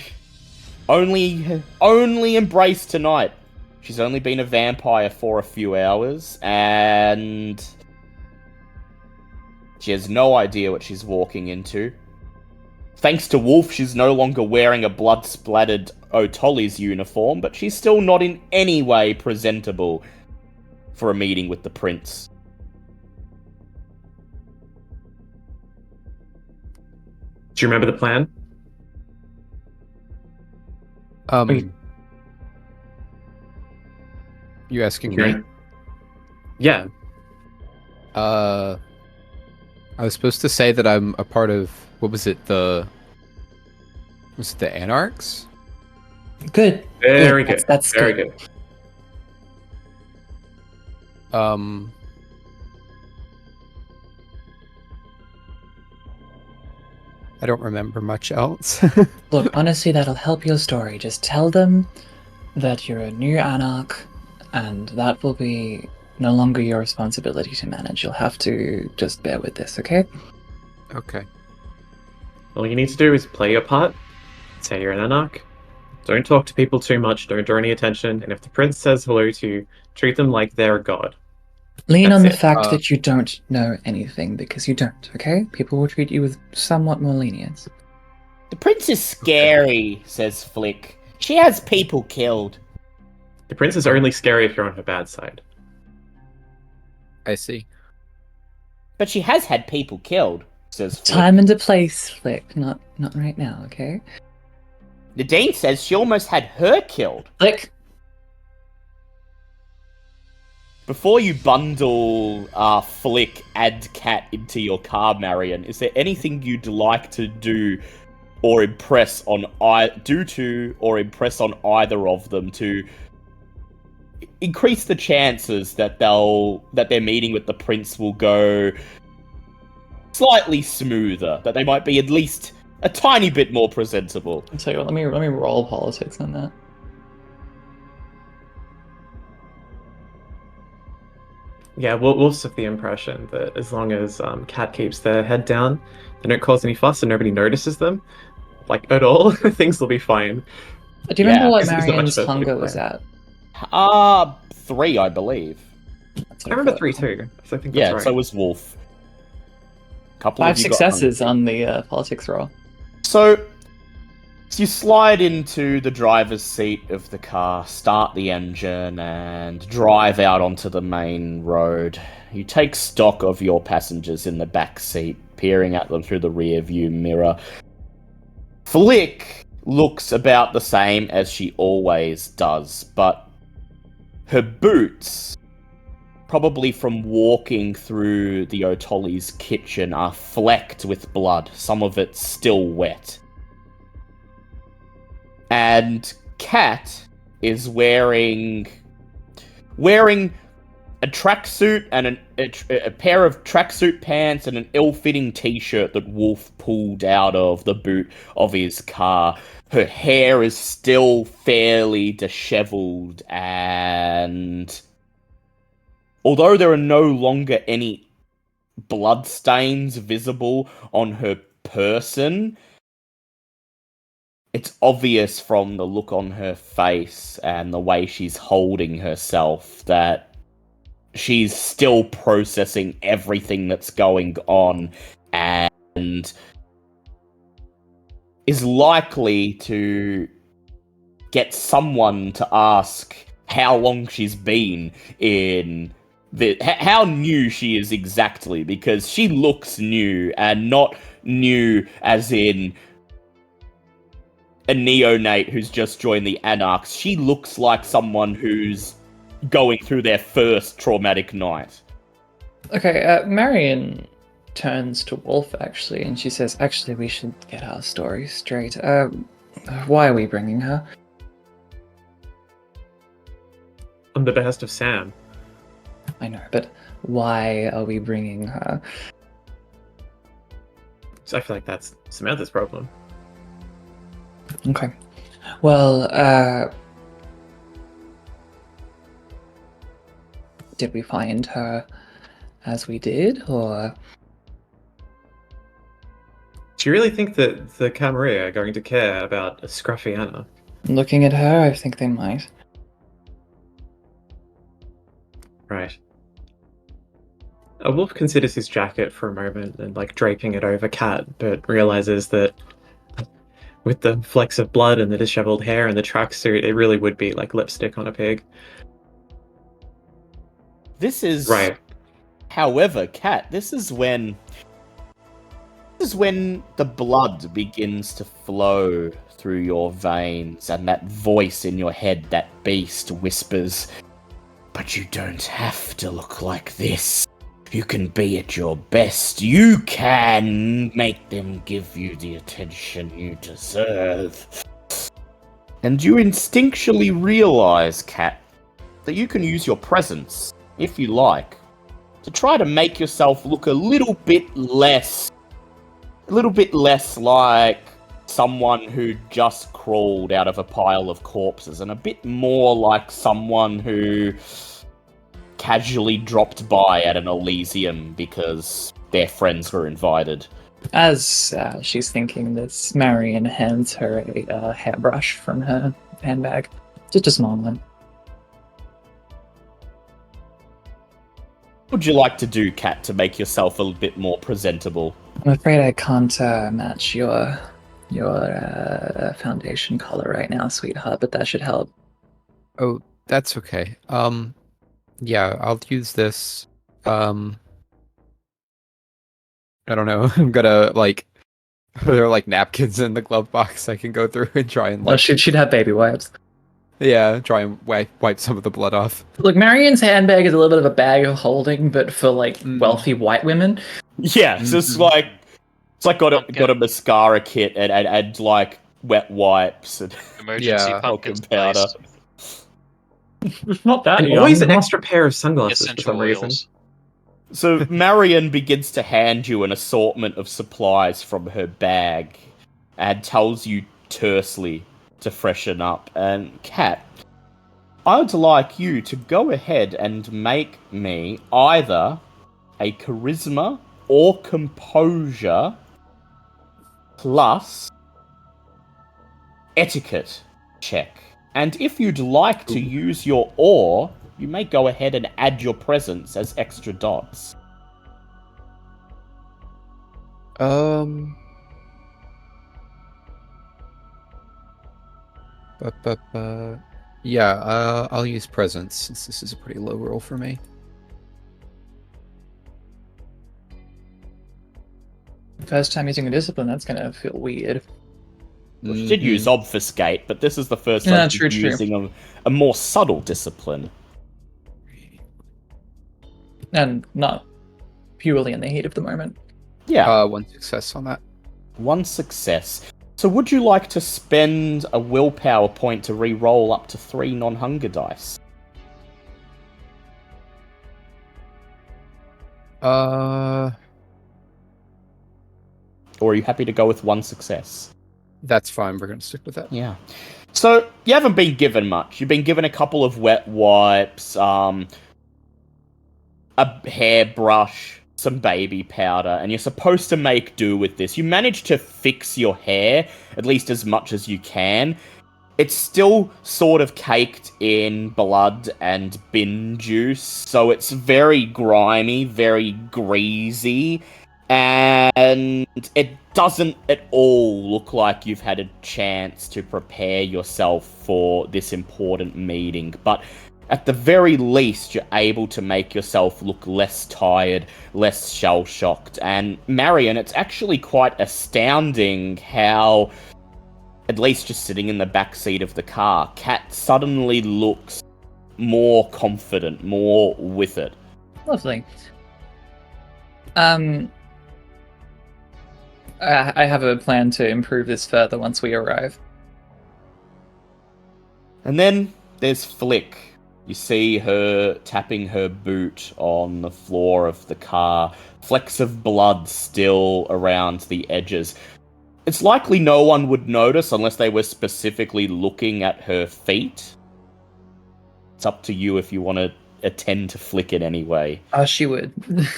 only embraced tonight. She's only been a vampire for a few hours, and she has no idea what she's walking into. Thanks to Wolf, she's no longer wearing a blood-splattered Otolli's uniform, but she's still not in any way presentable for a meeting with the prince. Do you remember the plan? You asking Okay. me? Yeah. I was supposed to say that I'm a part of, what was it, the Anarchs? Good. Very Yeah, good. That's Very good. Um, I don't remember much else. Look, honestly, that'll help your story. Just tell them that you're a new anarch, and that will be no longer your responsibility to manage. You'll have to just bear with this, okay? Okay. All you need to do is play your part. Say you're an anarch. Don't talk to people too much. Don't draw any attention. And if the prince says hello to you, treat them like they're a god. Lean That's on the it. fact that you don't know anything, because you don't, okay? People will treat you with somewhat more lenience. The prince is scary, says Flick. She has people killed. The prince is only scary if you're on her bad side. I see. But she has had people killed, says Flick. Time and a place, Flick. Not right now, okay? Nadine says she almost had her killed. Flick! Before you bundle Flick and Cat into your car, Marion, is there anything you'd like to do or impress on either of them to increase the chances that their meeting with the prince will go slightly smoother, that they might be at least a tiny bit more presentable? I'll tell you what, let me roll politics on that. Yeah, Wolf's of the impression that as long as Cat keeps their head down, they don't cause any fuss and nobody notices them, like at all, things will be fine. Do you remember what it's not much Marion's of a hunger big was plan. at? 3, I believe. That's what I remember thought. 3 too, so I think that's Yeah, right. so was Wolf. Couple 5 of you got successes hungry. on the politics roll. So you slide into the driver's seat of the car, start the engine, and drive out onto the main road. You take stock of your passengers in the back seat, peering at them through the rear view mirror. Flick looks about the same as she always does, but her boots, probably from walking through the Otoli's kitchen, are flecked with blood, some of it still wet. And Kat is wearing a tracksuit and a pair of tracksuit pants and an ill-fitting t-shirt that Wolf pulled out of the boot of his car. Her hair is still fairly disheveled, and although there are no longer any bloodstains visible on her person, it's obvious from the look on her face and the way she's holding herself that she's still processing everything that's going on and is likely to get someone to ask how long she's been in how new she is exactly, because she looks new, and not new as in a neonate who's just joined the Anarchs. She looks like someone who's going through their first traumatic night. Okay, Marion turns to Wolf, actually, and she says, actually, we should get our story straight. Why are we bringing her? On the behest of Sam. I know, but why are we bringing her? So I feel like that's Samantha's problem. Okay. Well, did we find her as we did, or... Do you really think that the Camarilla are going to care about a scruffy Anna? Looking at her, I think they might. Right. Wolf considers his jacket for a moment and draping it over Kat, but realizes that with the flecks of blood and the disheveled hair and the tracksuit, it really would be like lipstick on a pig. This is right. However, Kat, this is when the blood begins to flow through your veins, and that voice in your head, that beast, whispers, "But you don't have to look like this. You can be at your best. You can make them give you the attention you deserve." And you instinctually realize, Kat, that you can use your presence, if you like, to try to make yourself look a little bit less like someone who just crawled out of a pile of corpses, and a bit more like someone who casually dropped by at an Elysium because their friends were invited. As she's thinking this, Marion hands her a hairbrush from her handbag. Just a small one. What would you like to do, Kat, to make yourself a little bit more presentable? I'm afraid I can't match your foundation color right now, sweetheart, but that should help. Oh, that's okay. Yeah, I'll use this. I don't know. I'm gonna there are napkins in the glove box I can go through and try and Well, she'd have baby wipes. yeah, try and wipe some of the blood off. Look, Marion's handbag is a little bit of a bag of holding, but for wealthy white women. Yeah, so it's got a mascara kit and wet wipes and Emergency Yeah, pumpkin talcum powder. spice. Not that And always an extra pair of sunglasses for Essential some reason. oils. So Marion begins to hand you an assortment of supplies from her bag and tells you tersely to freshen up. And Kat, I would like you to go ahead and make me either a charisma or composure plus etiquette check. And if you'd like to use your ore, you may go ahead and add your presence as extra dots. Yeah, I'll use presence since this is a pretty low roll for me. First time using a discipline, that's gonna feel weird. We did use obfuscate, but this is the first Yeah, time true. using a more subtle discipline. And not purely in the heat of the moment. Yeah, 1 success on that. 1 success. So would you like to spend a willpower point to re-roll up to 3 non-hunger dice? Uh, Or are you happy to go with 1 success? that's fine. We're gonna stick with that. Yeah. So you haven't been given much. You've been given a couple of wet wipes, a hairbrush, some baby powder, and you're supposed to make do with this. You manage to fix your hair, at least as much as you can. It's still sort of caked in blood and bin juice, so it's very grimy, very greasy, and it doesn't at all look like you've had a chance to prepare yourself for this important meeting. But at the very least, you're able to make yourself look less tired, less shell-shocked. And Marion, it's actually quite astounding how, at least just sitting in the back seat of the car, Kat suddenly looks more confident, more with it. Lovely. I have a plan to improve this further once we arrive. And then there's Flick. You see her tapping her boot on the floor of the car, flecks of blood still around the edges. It's likely no one would notice unless they were specifically looking at her feet. It's up to you if you want to attend to Flick in any way. She would.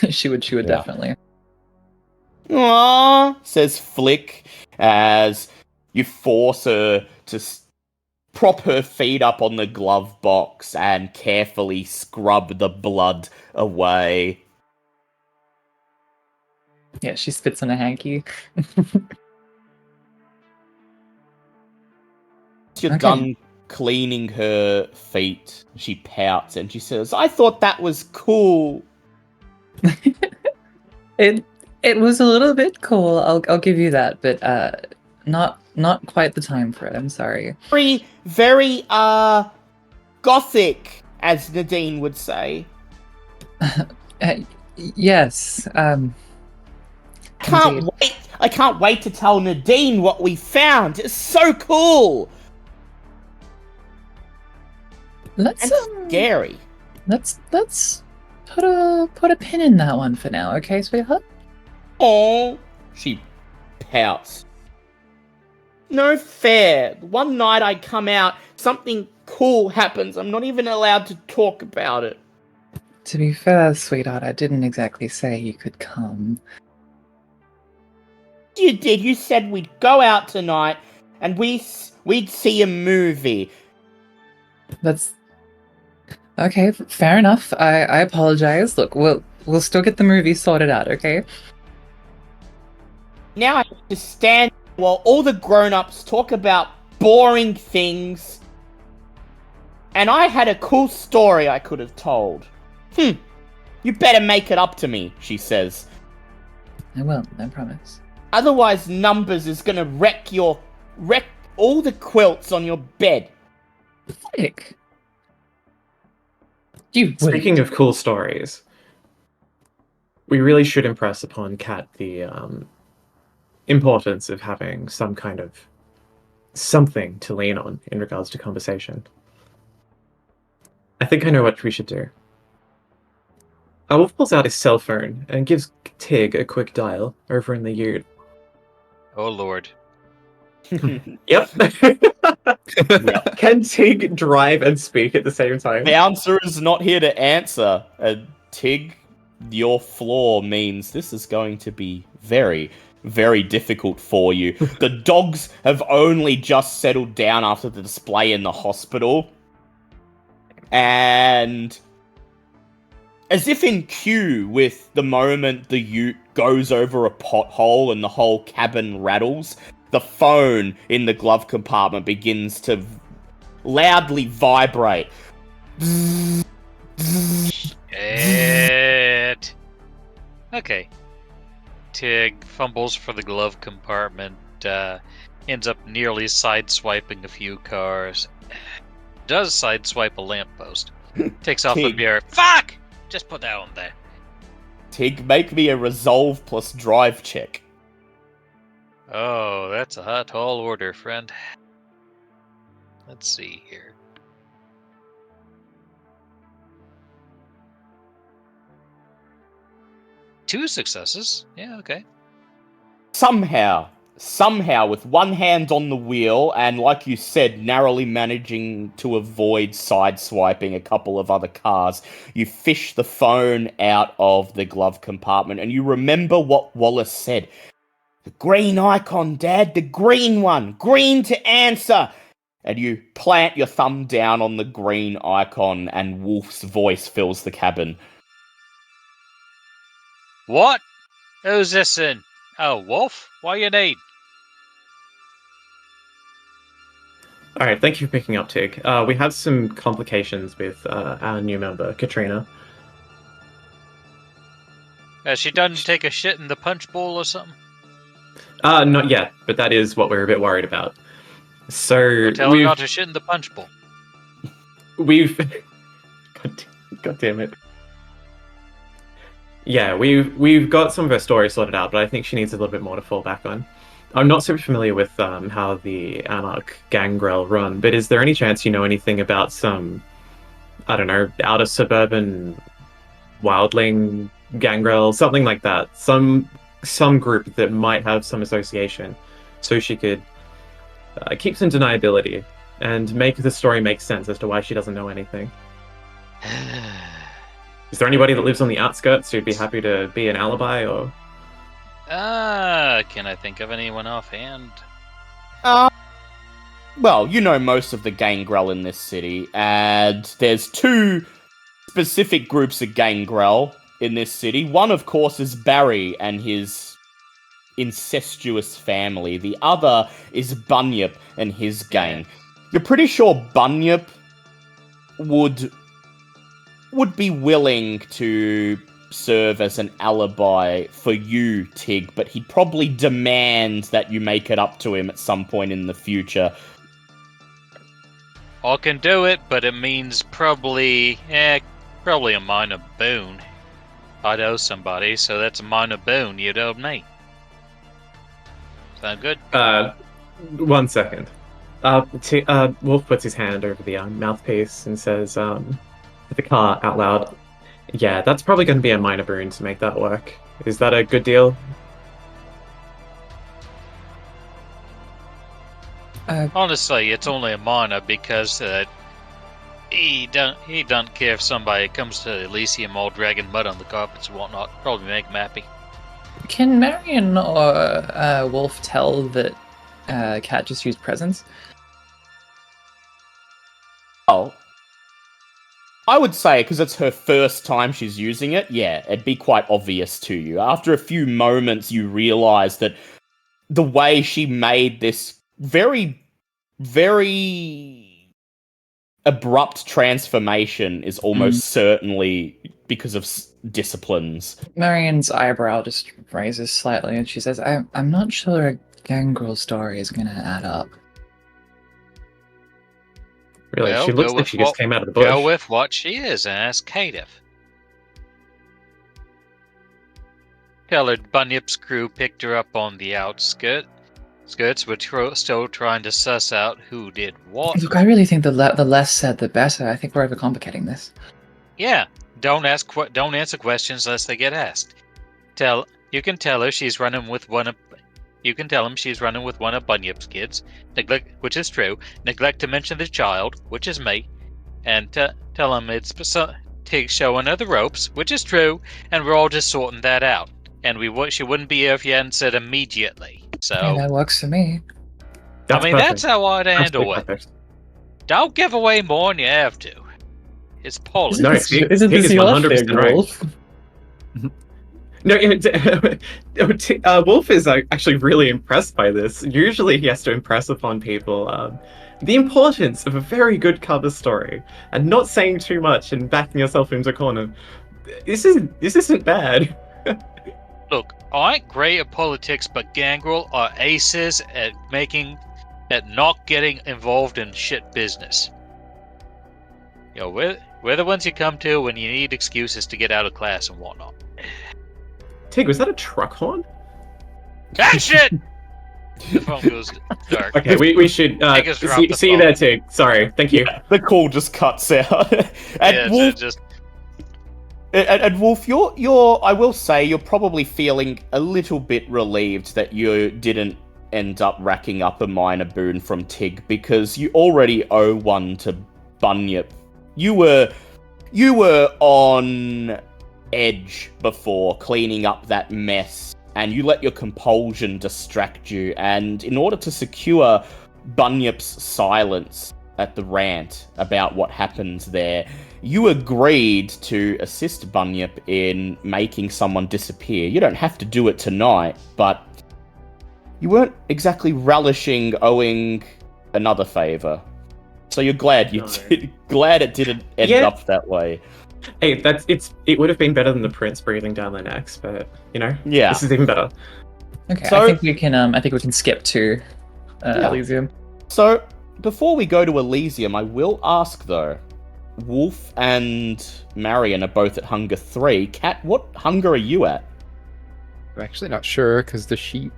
she would Yeah. definitely. Aww, says Flick, as you force her to prop her feet up on the glove box and carefully scrub the blood away. Yeah, she spits in a hanky. You're Okay. done cleaning her feet. She pouts and she says, "I thought that was cool." It was a little bit cool. I'll give you that, but not quite the time for it. I'm sorry. Very gothic, as Nadine would say. Yes. Can't Indeed. wait. I can't wait to tell Nadine what we found. It's so cool Let's and scary. let's put a pin in that one for now, okay, sweetheart? Oh, she pouts. No fair. One night I come out, something cool happens. I'm not even allowed to talk about it. To be fair, sweetheart, I didn't exactly say you could come. You did. You said we'd go out tonight and we'd see a movie. That's okay. Fair enough. I apologize. Look, we'll still get the movie sorted out, okay? Now I have to stand while all the grown-ups talk about boring things. And I had a cool story I could have told. You better make it up to me, she says. I will. I promise. Otherwise Numbers is gonna wreck all the quilts on your bed. Flick. You Speaking of cool stories, we really should impress upon Kat the importance of having some kind of something to lean on in regards to conversation. I think I know what we should do. Wolf pulls out his cell phone and gives Tig a quick dial over in the yurt. Oh lord. Yep. Can Tig drive and speak at the same time? The answer is not here to answer. Tig, your flaw means this is going to be very, very difficult for you. The dogs have only just settled down after the display in the hospital. And as if in cue with the moment the ute goes over a pothole and the whole cabin rattles, the phone in the glove compartment begins to loudly vibrate. Shit. Okay. Tig fumbles for the glove compartment, ends up nearly sideswiping a few cars, does sideswipe a lamppost, takes off a Tig. mirror. Fuck! Just put that on there. Tig, make me a resolve plus drive check. Oh, that's a tall order, friend. Let's see here. Two successes. Yeah, okay. Somehow, with one hand on the wheel, and like you said, narrowly managing to avoid sideswiping a couple of other cars, you fish the phone out of the glove compartment, and you remember what Wallace said. The green icon, Dad, the green one, green to answer. And you plant your thumb down on the green icon, and Wolf's voice fills the cabin. What? Who's this in? Oh, Wolf? What you need? All right, thank you for picking up, Tig. We have some complications with our new member, Katrina. Has she done take a shit in the punch bowl or something? Not yet, but that is what we're a bit worried about. So Go tell her not to shit in the punch bowl. we've God damn it. Yeah, we've got some of her stories sorted out, but I think she needs a little bit more to fall back on. I'm not super familiar with how the Anarch gangrel run, but is there any chance you know anything about some, I don't know, outer suburban wildling gangrel, something like that? Some group that might have some association, so she could keep some deniability and make the story make sense as to why she doesn't know anything. Is there anybody that lives on the outskirts who'd be happy to be an alibi, or? Can I think of anyone offhand? Well, you know most of the gangrel in this city, and there's two specific groups of gangrel in this city. One, of course, is Barry and his incestuous family. The other is Bunyip and his gang. You're pretty sure Bunyip would be willing to serve as an alibi for you, Tig, but he'd probably demand that you make it up to him at some point in the future. I can do it, but it means probably a minor boon. I'd owe somebody, so that's a minor boon you'd owe me. Sound good? 1 second. Wolf puts his hand over the mouthpiece and says, to the car out loud, yeah, that's probably going to be a minor boon to make that work. Is that a good deal? Honestly, it's only a minor because he don't care if somebody comes to Elysium all dragging mud on the carpets and whatnot. Probably make him happy. Can Marion or Wolf tell that Cat just used presents? Oh. I would say, because it's her first time she's using it, yeah, it'd be quite obvious to you. After a few moments, you realise that the way she made this very, very abrupt transformation is almost certainly because of disciplines. Marion's eyebrow just raises slightly, and she says, I'm not sure a gangrel story is going to add up. Really, Well, she looks like she just came out of the bush. Go with what she is and ask Caitiff. Tell her Bunyip's crew picked her up on the outskirts. We're still trying to suss out who did what. Look, I really think the less said, the better. I think we're overcomplicating this. Yeah, don't answer questions unless they get asked. You can tell her she's running with one of. You can tell him she's running with one of Bunyip's kids, which is true. Neglect to mention the child, which is me, and tell him it's Tig showing her the ropes, which is true, and we're all just sorting that out. And she wouldn't be here if you hadn't said immediately. So Yeah, that works for me. that's how I'd handle Absolutely it. perfect. Don't give away more than you have to. It's politics. No, Tig is 100% right. No, Wolf is actually really impressed by this. Usually he has to impress upon people the importance of a very good cover story and not saying too much and backing yourself into a corner. This isn't bad. Look, I ain't great at politics, but Gangrel are aces at not getting involved in shit business. You know, we're the ones you come to when you need excuses to get out of class and whatnot. Tig, was that a truck horn? Ah, shit! The phone goes dark. Okay, we should Tig has dropped the see you phone. there, Tig. Sorry, thank you. The call just cuts out. and Yeah, Wolf, just and Wolf, you're I will say you're probably feeling a little bit relieved that you didn't end up racking up a minor boon from Tig, because you already owe one to Bunyip. You were on edge before cleaning up that mess, and you let your compulsion distract you, and in order to secure Bunyip's silence at the rant about what happens there, you agreed to assist Bunyip in making someone disappear. You don't have to do it tonight, but you weren't exactly relishing owing another favor. So you're glad you No. glad it didn't end Yeah. up that way. Hey, it would have been better than the prince breathing down their necks, but Yeah. this is even better. Okay, So- I think we can skip to Yeah. Elysium. So before we go to Elysium, I will ask though, Wolf and Marion are both at hunger 3. Kat, what hunger are you at? I'm actually not sure because the sheet.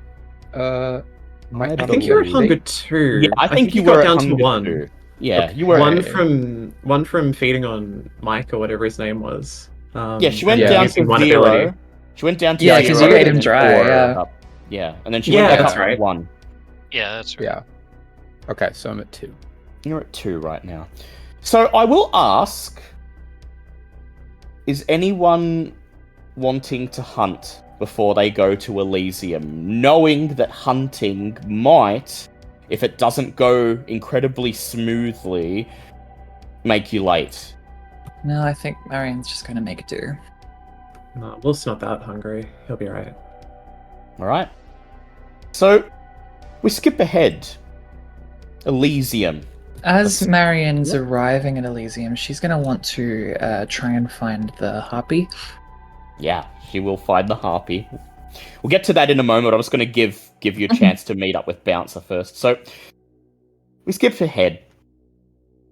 Might I I not think you're at illuminate. hunger 2. Yeah, I think you got were down at to hunger 1. 2. Yeah, you were. One Okay. from feeding on Mike or whatever his name was. Yeah, she went Yeah. down using to one 0. ability. She went down to Yeah, 0. 'cause you ate him and dry, 4 yeah. up. Yeah, and then she Yeah, went back that's up to right. 1. yeah, that's right. Yeah. Okay, so I'm at 2. You're at 2 right now. So I will ask, is anyone wanting to hunt before they go to Elysium, knowing that hunting might, if it doesn't go incredibly smoothly, make you late? No, I think Marion's just gonna make it do. No, Wolf's not that hungry. He'll be right. Alright. So, we skip ahead. Elysium. As Let's- Marion's Yep. arriving at Elysium, she's gonna want to try and find the harpy. Yeah, she will find the harpy. We'll get to that in a moment. I'm just going to give you a chance to meet up with Bouncer first. So, we skip ahead.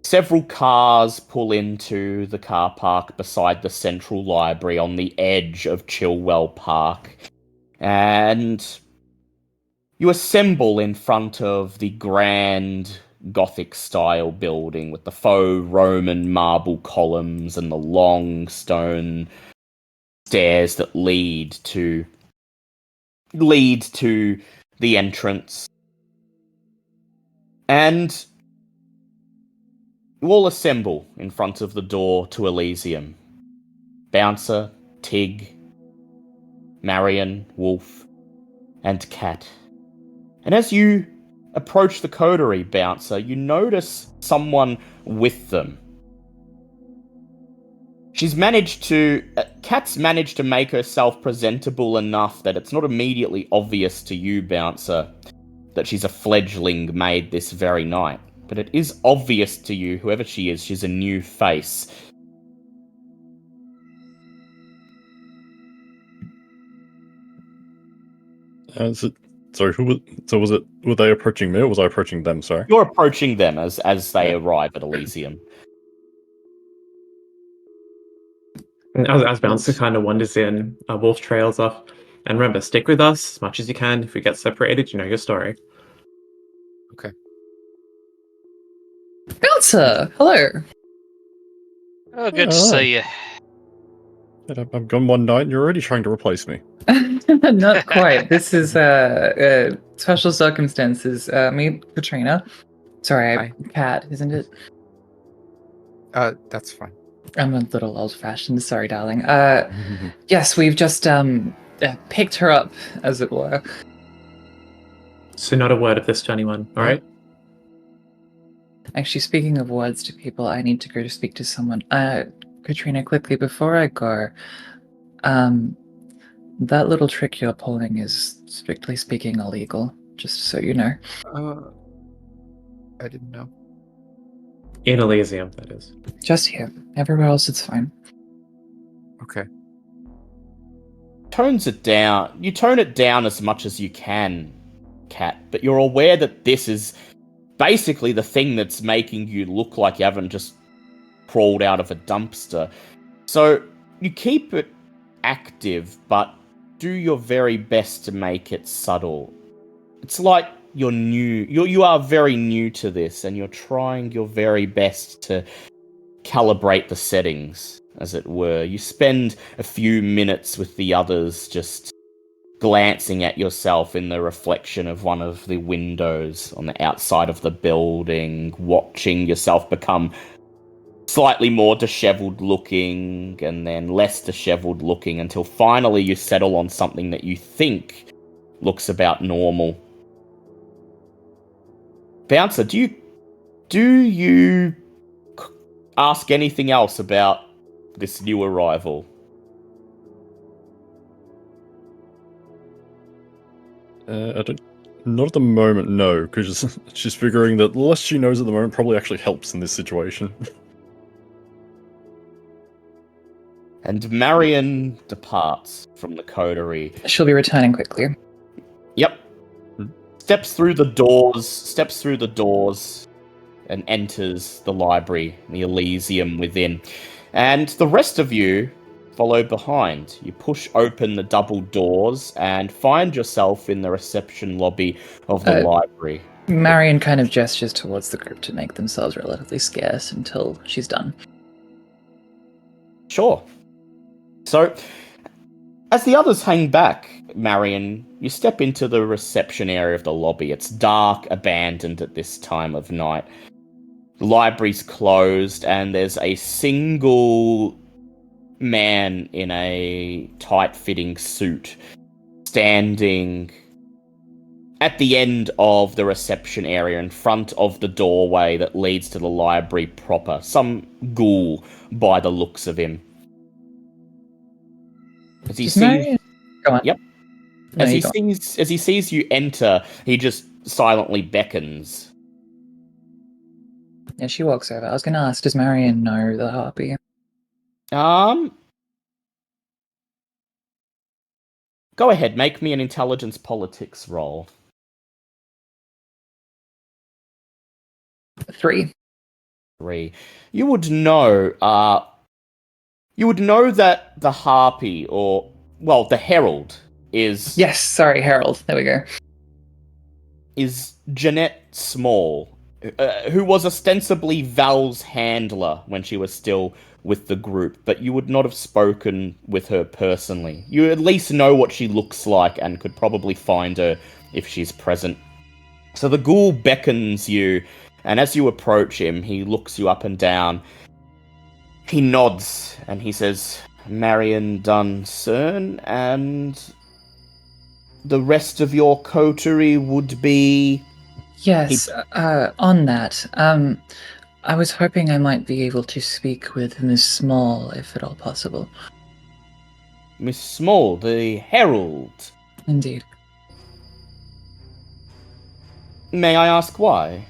Several cars pull into the car park beside the Central Library on the edge of Chilwell Park. And you assemble in front of the grand Gothic-style building with the faux Roman marble columns and the long stone stairs that lead to the entrance. And you all assemble in front of the door to Elysium. Bouncer, Tig, Marion, Wolf, and Cat. And as you approach the coterie, Bouncer, you notice someone with them. Kat's managed to make herself presentable enough that it's not immediately obvious to you, Bouncer, that she's a fledgling made this very night. But it is obvious to you, whoever she is, she's a new face. Sorry, were they approaching me or was I approaching them? Sorry. You're approaching them as they arrive at Elysium. And as Bouncer kind of wanders in, Wolf trails off. And remember, stick with us as much as you can. If we get separated, you know your story. Okay. Bouncer, hello. Oh, good to Oh. see you. I'm gone one night and you're already trying to replace me. Not quite. This is special circumstances. Meet Katrina. Sorry, Hi. Cat, isn't it? That's fine. I'm a little old-fashioned. Sorry, darling. Yes, we've just picked her up, as it were. So not a word of this to anyone, alright? Actually, speaking of words to people, I need to go to speak to someone. Katrina, quickly, before I go, that little trick you're pulling is, strictly speaking, illegal, just so you know. I didn't know. In Elysium, that is. Just here. Everywhere else, it's fine. Okay. You tone it down as much as you can, Kat, but you're aware that this is basically the thing that's making you look like you haven't just crawled out of a dumpster. So you keep it active, but do your very best to make it subtle. It's like you're new. You are very new to this, and you're trying your very best to calibrate the settings, as it were. You spend a few minutes with the others just glancing at yourself in the reflection of one of the windows on the outside of the building, watching yourself become slightly more disheveled looking and then less disheveled looking until finally you settle on something that you think looks about normal. Bouncer, do you ask anything else about this new arrival? I don't. Not at the moment, no, because she's figuring that the less she knows at the moment probably actually helps in this situation. And Marion departs from the coterie. She'll be returning quickly. Yep. Steps through the doors, and enters the library, the Elysium within. And the rest of you follow behind. You push open the double doors and find yourself in the reception lobby of the library. Marion kind of gestures towards the group to make themselves relatively scarce until she's done. Sure. So, as the others hang back, Marion, you step into the reception area of the lobby. It's dark, abandoned at this time of night. The library's closed, and there's a single man in a tight-fitting suit standing at the end of the reception area in front of the doorway that leads to the library proper. Some ghoul, by the looks of him. As he sees, Go on. Yep. No, As you go. he sees you enter, he just silently beckons. Yeah, she walks over. I was going to ask, does Marion know the harpy? Go ahead, make me an intelligence politics roll. 3. 3. You would know that the harpy, or, well, the herald, is... Yes, sorry, Harold. There we go. Is Jeanette Small, who was ostensibly Val's handler when she was still with the group, but you would not have spoken with her personally. You at least know what she looks like and could probably find her if she's present. So the ghoul beckons you, and as you approach him, he looks you up and down. He nods, and he says, Marion Duncern, and the rest of your coterie would be... Yes, on that, I was hoping I might be able to speak with Miss Small, if at all possible. Miss Small, the herald. Indeed. May I ask why?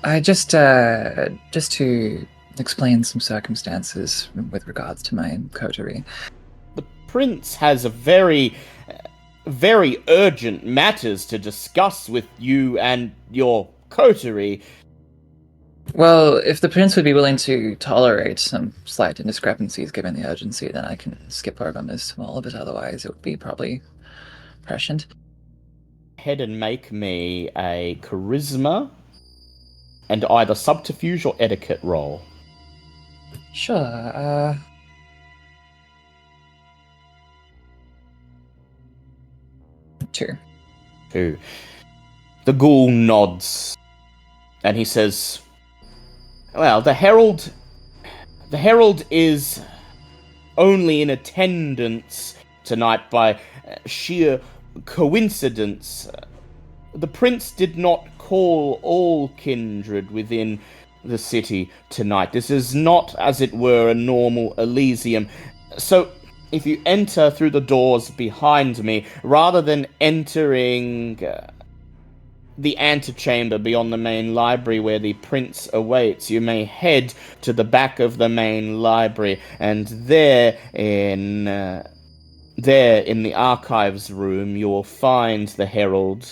I just to explain some circumstances with regards to my coterie. The prince has a very urgent matters to discuss with you and your coterie. Well, if the prince would be willing to tolerate some slight indiscrepancies given the urgency, then I can skip over Miss Small, but otherwise it would be probably prescient. Head and make me a charisma and either subterfuge or etiquette roll. Sure, 2. 2. The ghoul nods, and he says, well, the herald is only in attendance tonight by sheer coincidence. The prince did not call all kindred within the city tonight. This is not, as it were, a normal Elysium. So, if you enter through the doors behind me, rather than entering the antechamber beyond the main library where the prince awaits, you may head to the back of the main library, and there in the archives room you will find the herald.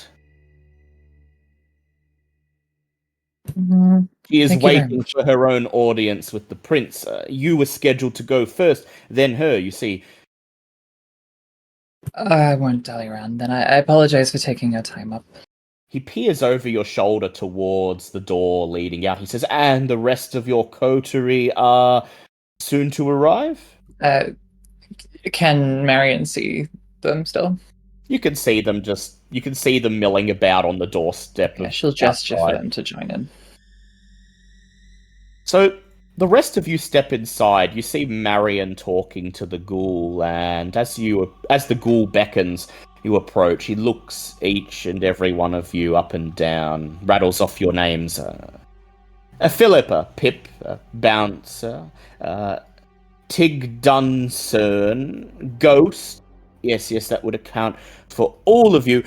She is waiting for her own audience with the prince. You were scheduled to go first, then her, you see. I won't dally around then. I apologize for taking your time up. He peers over your shoulder towards the door leading out. He says, and the rest of your coterie are soon to arrive? Can Marion see them still? You can see them milling about on the doorstep Yeah, of she'll gesture for outside. them to join in. So the rest of you step inside. You see Marion talking to the ghoul, and as the ghoul beckons, you approach. He looks each and every one of you up and down, rattles off your names. Philippa, Pip, Bouncer, Tig Duncern, Ghost. Yes, that would account for all of you.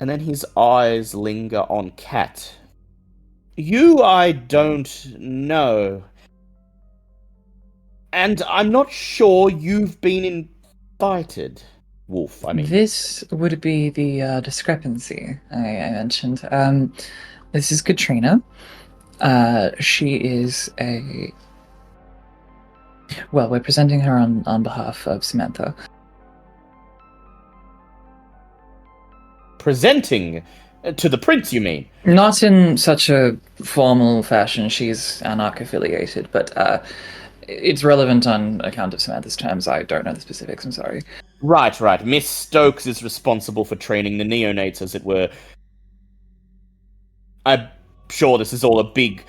And then his eyes linger on Cat. You I don't know. And I'm not sure you've been invited. Wolf, I mean. This would be the discrepancy I mentioned. This is Katrina. She is a... Well, we're presenting her on behalf of Samantha. Presenting to the prince, you mean? Not in such a formal fashion. She's Anarch-affiliated, but it's relevant on account of Samantha's terms. I don't know the specifics, I'm sorry. Right. Miss Stokes is responsible for training the neonates, as it were. I'm sure this is all a big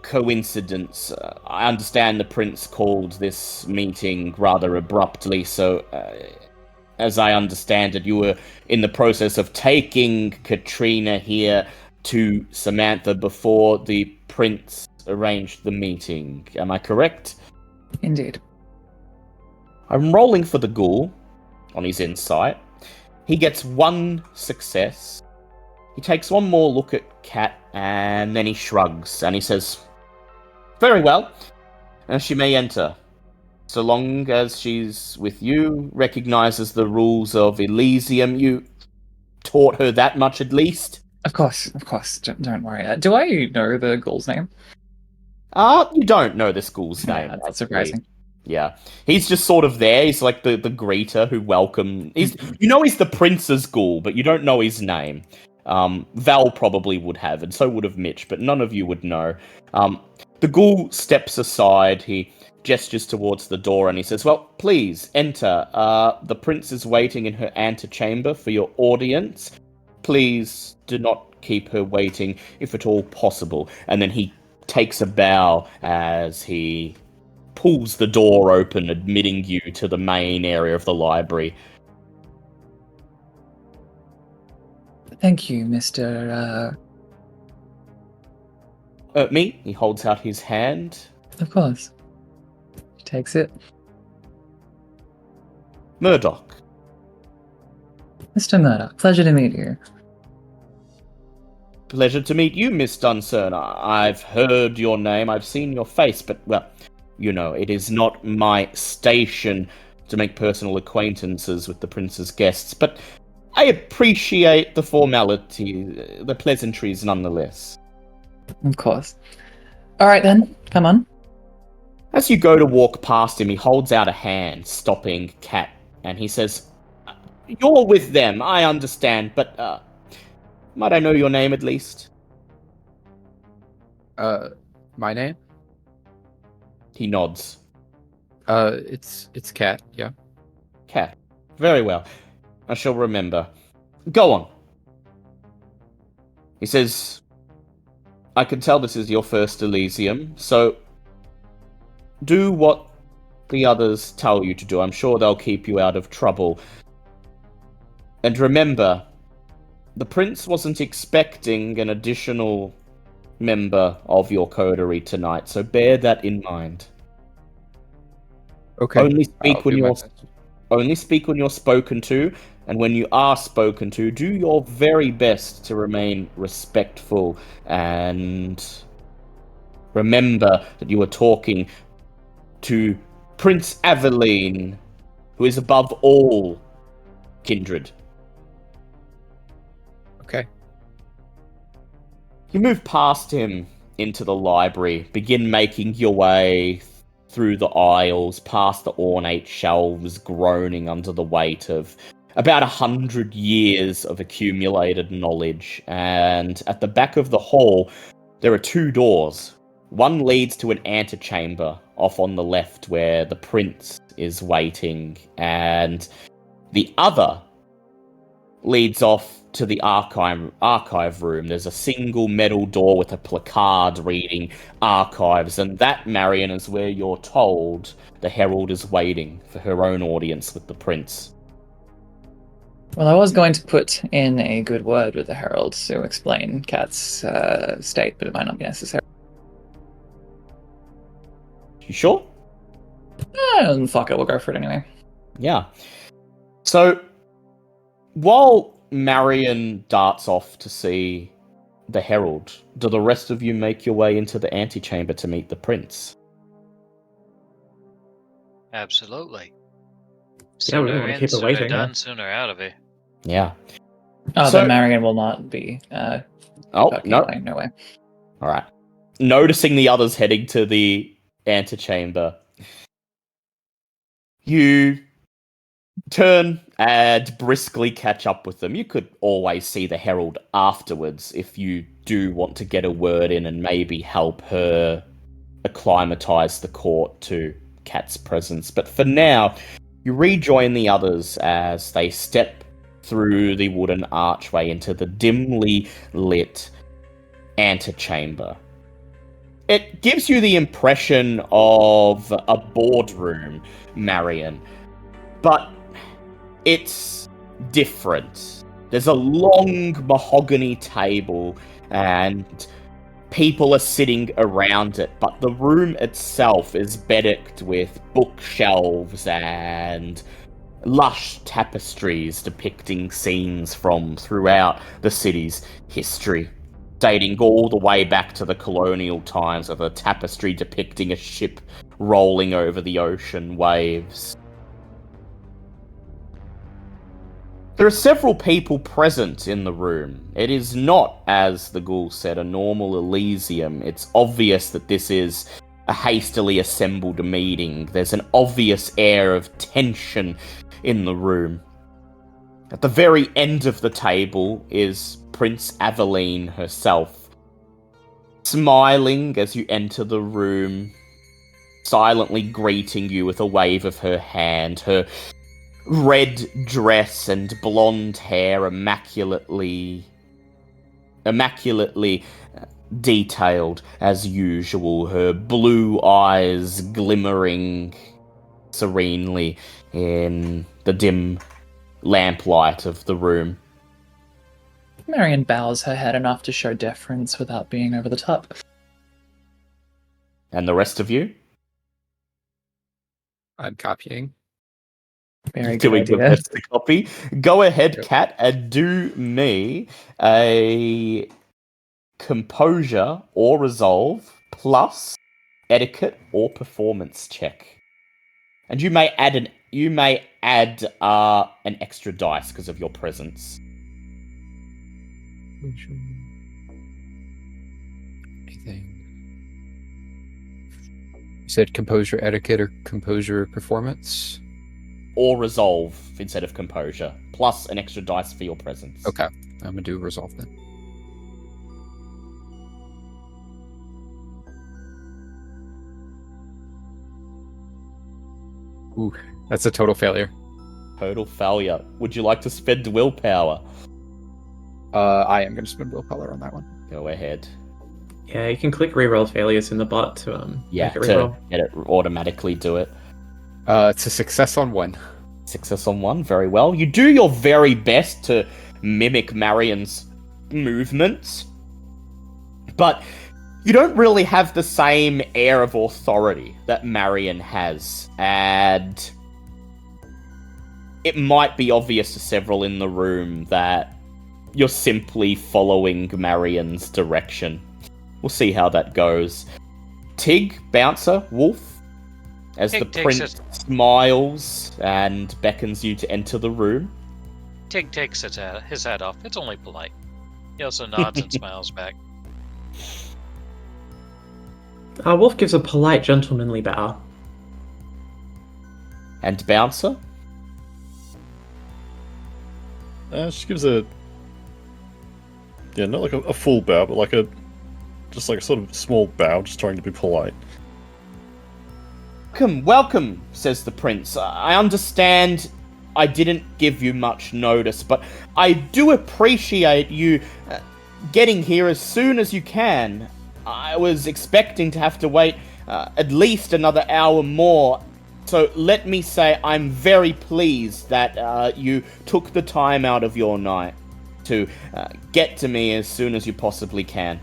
coincidence. I understand the prince called this meeting rather abruptly, so as I understand it, you were in the process of taking Katrina here to Samantha before the prince arranged the meeting. Am I correct? Indeed. I'm rolling for the ghoul on his insight. He gets one success. He takes one more look at Cat, and then he shrugs, and he says, very well, she may enter, so long as she's with you, recognizes the rules of Elysium. You taught her that much at least? Of course. Don't worry. Do I know the ghoul's name? You don't know this ghoul's name. Yeah, that's surprising. Yeah. He's just sort of there. He's like the greeter who welcome. He's the prince's ghoul, but you don't know his name. Val probably would have, and so would have Mitch, but none of you would know. The ghoul steps aside. He gestures towards the door and he says, well, please enter. The prince is waiting in her antechamber for your audience. Please do not keep her waiting, if at all possible. And then he takes a bow as he pulls the door open, admitting you to the main area of the library. Thank you, Mr. Me? He holds out his hand. Of course. He takes it. Murdoch. Mr. Murdoch, pleasure to meet you. Pleasure to meet you, Miss Duncern. I've heard your name, I've seen your face, but, well, you know, it is not my station to make personal acquaintances with the prince's guests, but I appreciate the formality, the pleasantries nonetheless. Of course. Alright then, come on. As you go to walk past him, he holds out a hand, stopping Cat, and he says, you're with them, I understand, but, might I know your name at least? My name? He nods. It's Cat, yeah. Cat. Very well. I shall remember. Go on. He says, I can tell this is your first Elysium, so do what the others tell you to do. I'm sure they'll keep you out of trouble. And remember, the prince wasn't expecting an additional member of your coterie tonight, so bear that in mind. Okay. Only speak when you're spoken to, and when you are spoken to, do your very best to remain respectful, and remember that you are talking to Prince Aveline, who is above all kindred. Okay. You move past him into the library, begin making your way through the aisles, past the ornate shelves groaning under the weight of about 100 years of accumulated knowledge. And at the back of the hall, there are 2 doors. One leads to an antechamber off on the left where the prince is waiting, and the other leads off to the archive room. There's a single metal door with a placard reading archives, and that, Marion, is where you're told the herald is waiting for her own audience with the prince. Well, I was going to put in a good word with the herald to explain Kat's state, but it might not be necessary. You sure? Fuck it, we'll go for it anyway. Yeah. So, while Marion darts off to see the herald, do the rest of you make your way into the antechamber to meet the prince? Absolutely. Yeah, we don't Sooner wanna in, keep her sooner waiting, done, yeah. sooner out of here. Yeah. Oh, So- then Marion will not be Oh, backing no. away. No way. All right. Noticing the others heading to the antechamber, you turn and briskly catch up with them. You could always see the herald afterwards if you do want to get a word in and maybe help her acclimatize the court to Kat's presence. But for now, you rejoin the others as they step through the wooden archway into the dimly lit antechamber. It gives you the impression of a boardroom, Marion, but it's different. There's a long mahogany table and people are sitting around it, but the room itself is bedecked with bookshelves and lush tapestries depicting scenes from throughout the city's history, dating all the way back to the colonial times, of a tapestry depicting a ship rolling over the ocean waves. There are several people present in the room. It is not, as the ghoul said, a normal Elysium. It's obvious that this is a hastily assembled meeting. There's an obvious air of tension in the room. At the very end of the table is Prince Aveline herself, smiling as you enter the room, silently greeting you with a wave of her hand, her red dress and blonde hair immaculately detailed as usual, her blue eyes glimmering serenely in the dim lamplight of the room. Marion bows her head enough to show deference without being over the top. And the rest of you? I'm copying. Very good Doing the idea. best to copy. Go ahead, Yep. Kat, and do me a composure or resolve plus etiquette or performance check. And you may add an extra dice because of your presence. Anything. You said composure etiquette or composure performance? Or resolve instead of composure, plus an extra dice for your presence. Okay, I'm gonna do resolve then. Ooh, that's a total failure. Total failure. Would you like to spend willpower? I am gonna spend willpower on that one. Go ahead. Yeah, you can click reroll failures in the bot to Yeah, make it to reroll. get it automatically do it. It's a success on 1. Success on 1, very well. You do your very best to mimic Marion's movements, but you don't really have the same air of authority that Marion has, and it might be obvious to several in the room that you're simply following Marion's direction. We'll see how that goes. Tig, Bouncer, Wolf, as Tig the takes prince smiles and beckons you to enter the room. Tig takes his hat off. It's only polite. He also nods and smiles back. Wolf gives a polite, gentlemanly bow. And Bouncer? She gives a not like a full bow, but like just like a sort of small bow, just trying to be polite. Welcome, welcome, says the prince. I understand I didn't give you much notice, but I do appreciate you getting here as soon as you can. I was expecting to have to wait at least another hour more, so let me say I'm very pleased that you took the time out of your night to get to me as soon as you possibly can.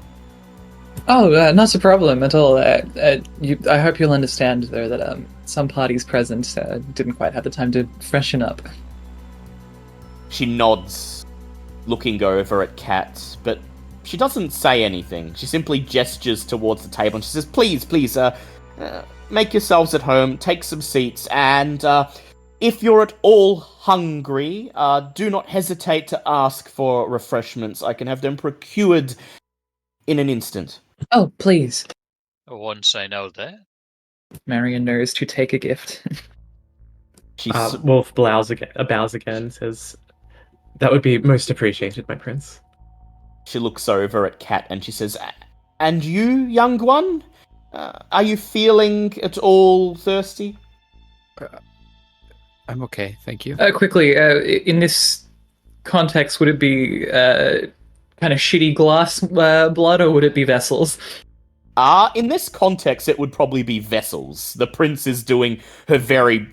Oh, not a problem at all. I hope you'll understand, though, that some parties present didn't quite have the time to freshen up. She nods, looking over at Kat, but she doesn't say anything. She simply gestures towards the table and she says, please, make yourselves at home, take some seats, and if you're at all hungry, do not hesitate to ask for refreshments. I can have them procured in an instant. Oh, please. Once I know that. Marion knows to take a gift. Wolf bows again, says, "That would be most appreciated, my prince." She looks over at Kat and she says, and you, young one? Are you feeling at all thirsty? I'm okay, thank you. Quickly, in this context, would it be kind of shitty glass blood, or would it be vessels? In this context, it would probably be vessels. The prince is doing her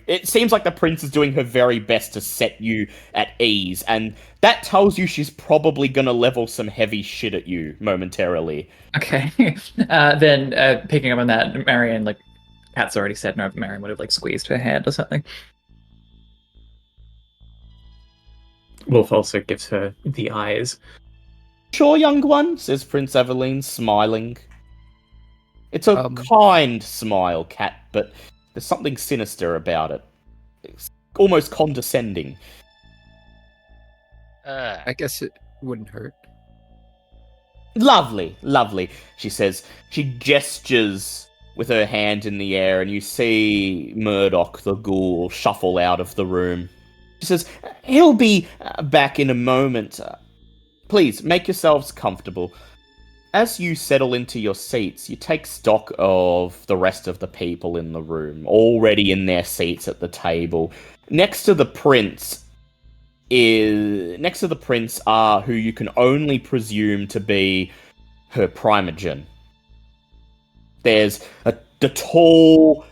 it seems like the prince is doing her very best to set you at ease, and that tells you she's probably gonna level some heavy shit at you momentarily. Okay. Then, picking up on that, Marion, like, Kat's already said no, Marion would have, like, squeezed her hand or something. Wolf also gives her the eyes. Sure, young one, says Prince Aveline, smiling. It's a kind smile, Kat, but there's something sinister about it. It's almost condescending. I guess it wouldn't hurt. Lovely, lovely, she says. She gestures with her hand in the air, and you see Murdoch the ghoul shuffle out of the room. She says, he'll be back in a moment. Please, make yourselves comfortable. As you settle into your seats, you take stock of the rest of the people in the room, already in their seats at the table. Next to the prince are who you can only presume to be her primogen. There's the tall,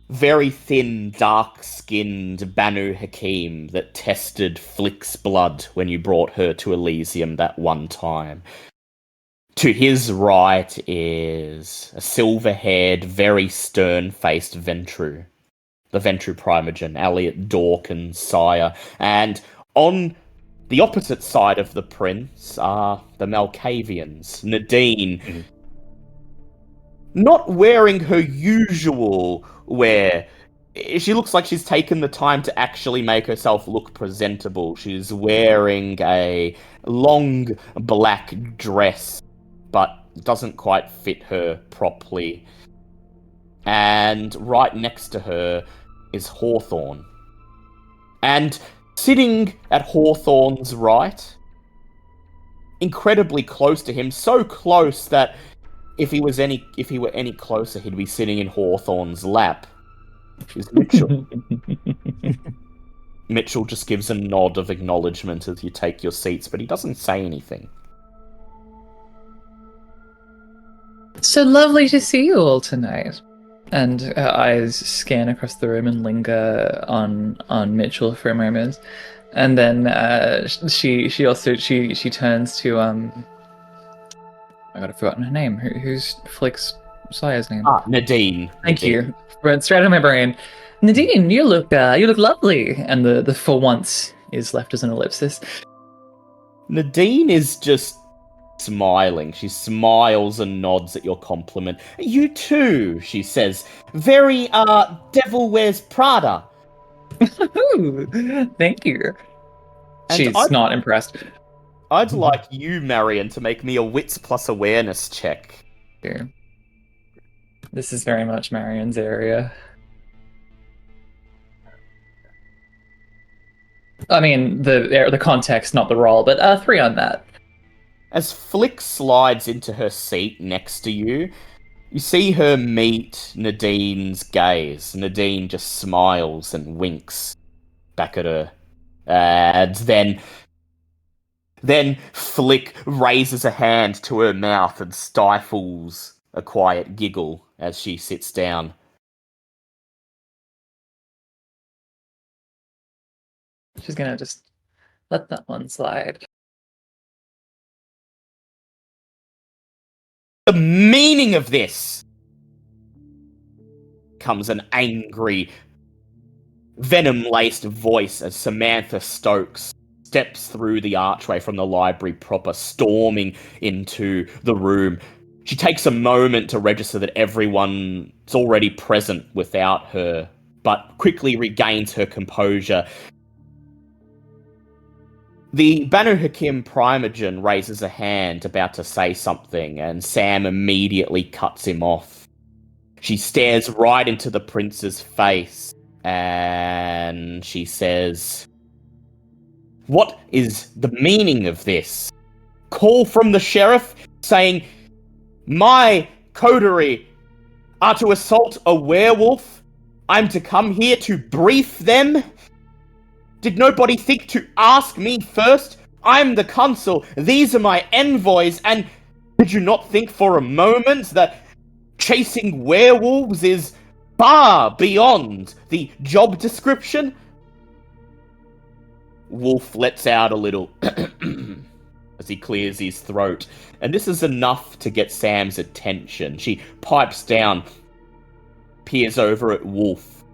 very thin, dark-skinned Banu Hakim that tested Flick's blood when you brought her to Elysium that one time. To his right is a silver-haired, very stern-faced Ventru. The Ventru primogen, Elliot Dawkins' sire. And on the opposite side of the prince are the Malkavians. Nadine, not wearing her usual wear. She looks like she's taken the time to actually make herself look presentable. She's wearing a long black dress, but doesn't quite fit her properly. And right next to her is Hawthorne. And sitting at Hawthorne's right, incredibly close to him, so close that if he were any closer, he'd be sitting in Hawthorne's lap, is Mitchell. Mitchell just gives a nod of acknowledgement as you take your seats, but he doesn't say anything. So lovely to see you all tonight. And her eyes scan across the room and linger on Mitchell for a moment, and then she turns to I got forgotten her name. Who's Flick's sire's name? Nadine. Thank you. Right straight out of my brain. Nadine, you look lovely, and the for once is left as an ellipsis. Nadine is just smiling. She smiles and nods at your compliment. You too, she says. Very, Devil Wears Prada. Ooh, thank you. And She's not impressed. I'd like you, Marion, to make me a wits plus awareness check. Here. This is very much Marion's area. I mean, the context, not the role, but 3 on that. As Flick slides into her seat next to you, you see her meet Nadine's gaze. Nadine just smiles and winks back at her. And then Flick raises a hand to her mouth and stifles a quiet giggle as she sits down. She's gonna just let that one slide. The meaning of this comes an angry, venom-laced voice as Samantha Stokes steps through the archway from the library proper, storming into the room. She takes a moment to register that everyone's already present without her, but quickly regains her composure. The Banu Hakim Primogen raises a hand, about to say something, and Sam immediately cuts him off. She stares right into the prince's face, and she says, "What is the meaning of this? Call from the sheriff saying my coterie are to assault a werewolf? I'm to come here to brief them? Did nobody think to ask me first? I'm the consul, these are my envoys, and did you not think for a moment that chasing werewolves is far beyond the job description?" Wolf lets out a little as he clears his throat, and this is enough to get Sam's attention. She pipes down, peers over at Wolf,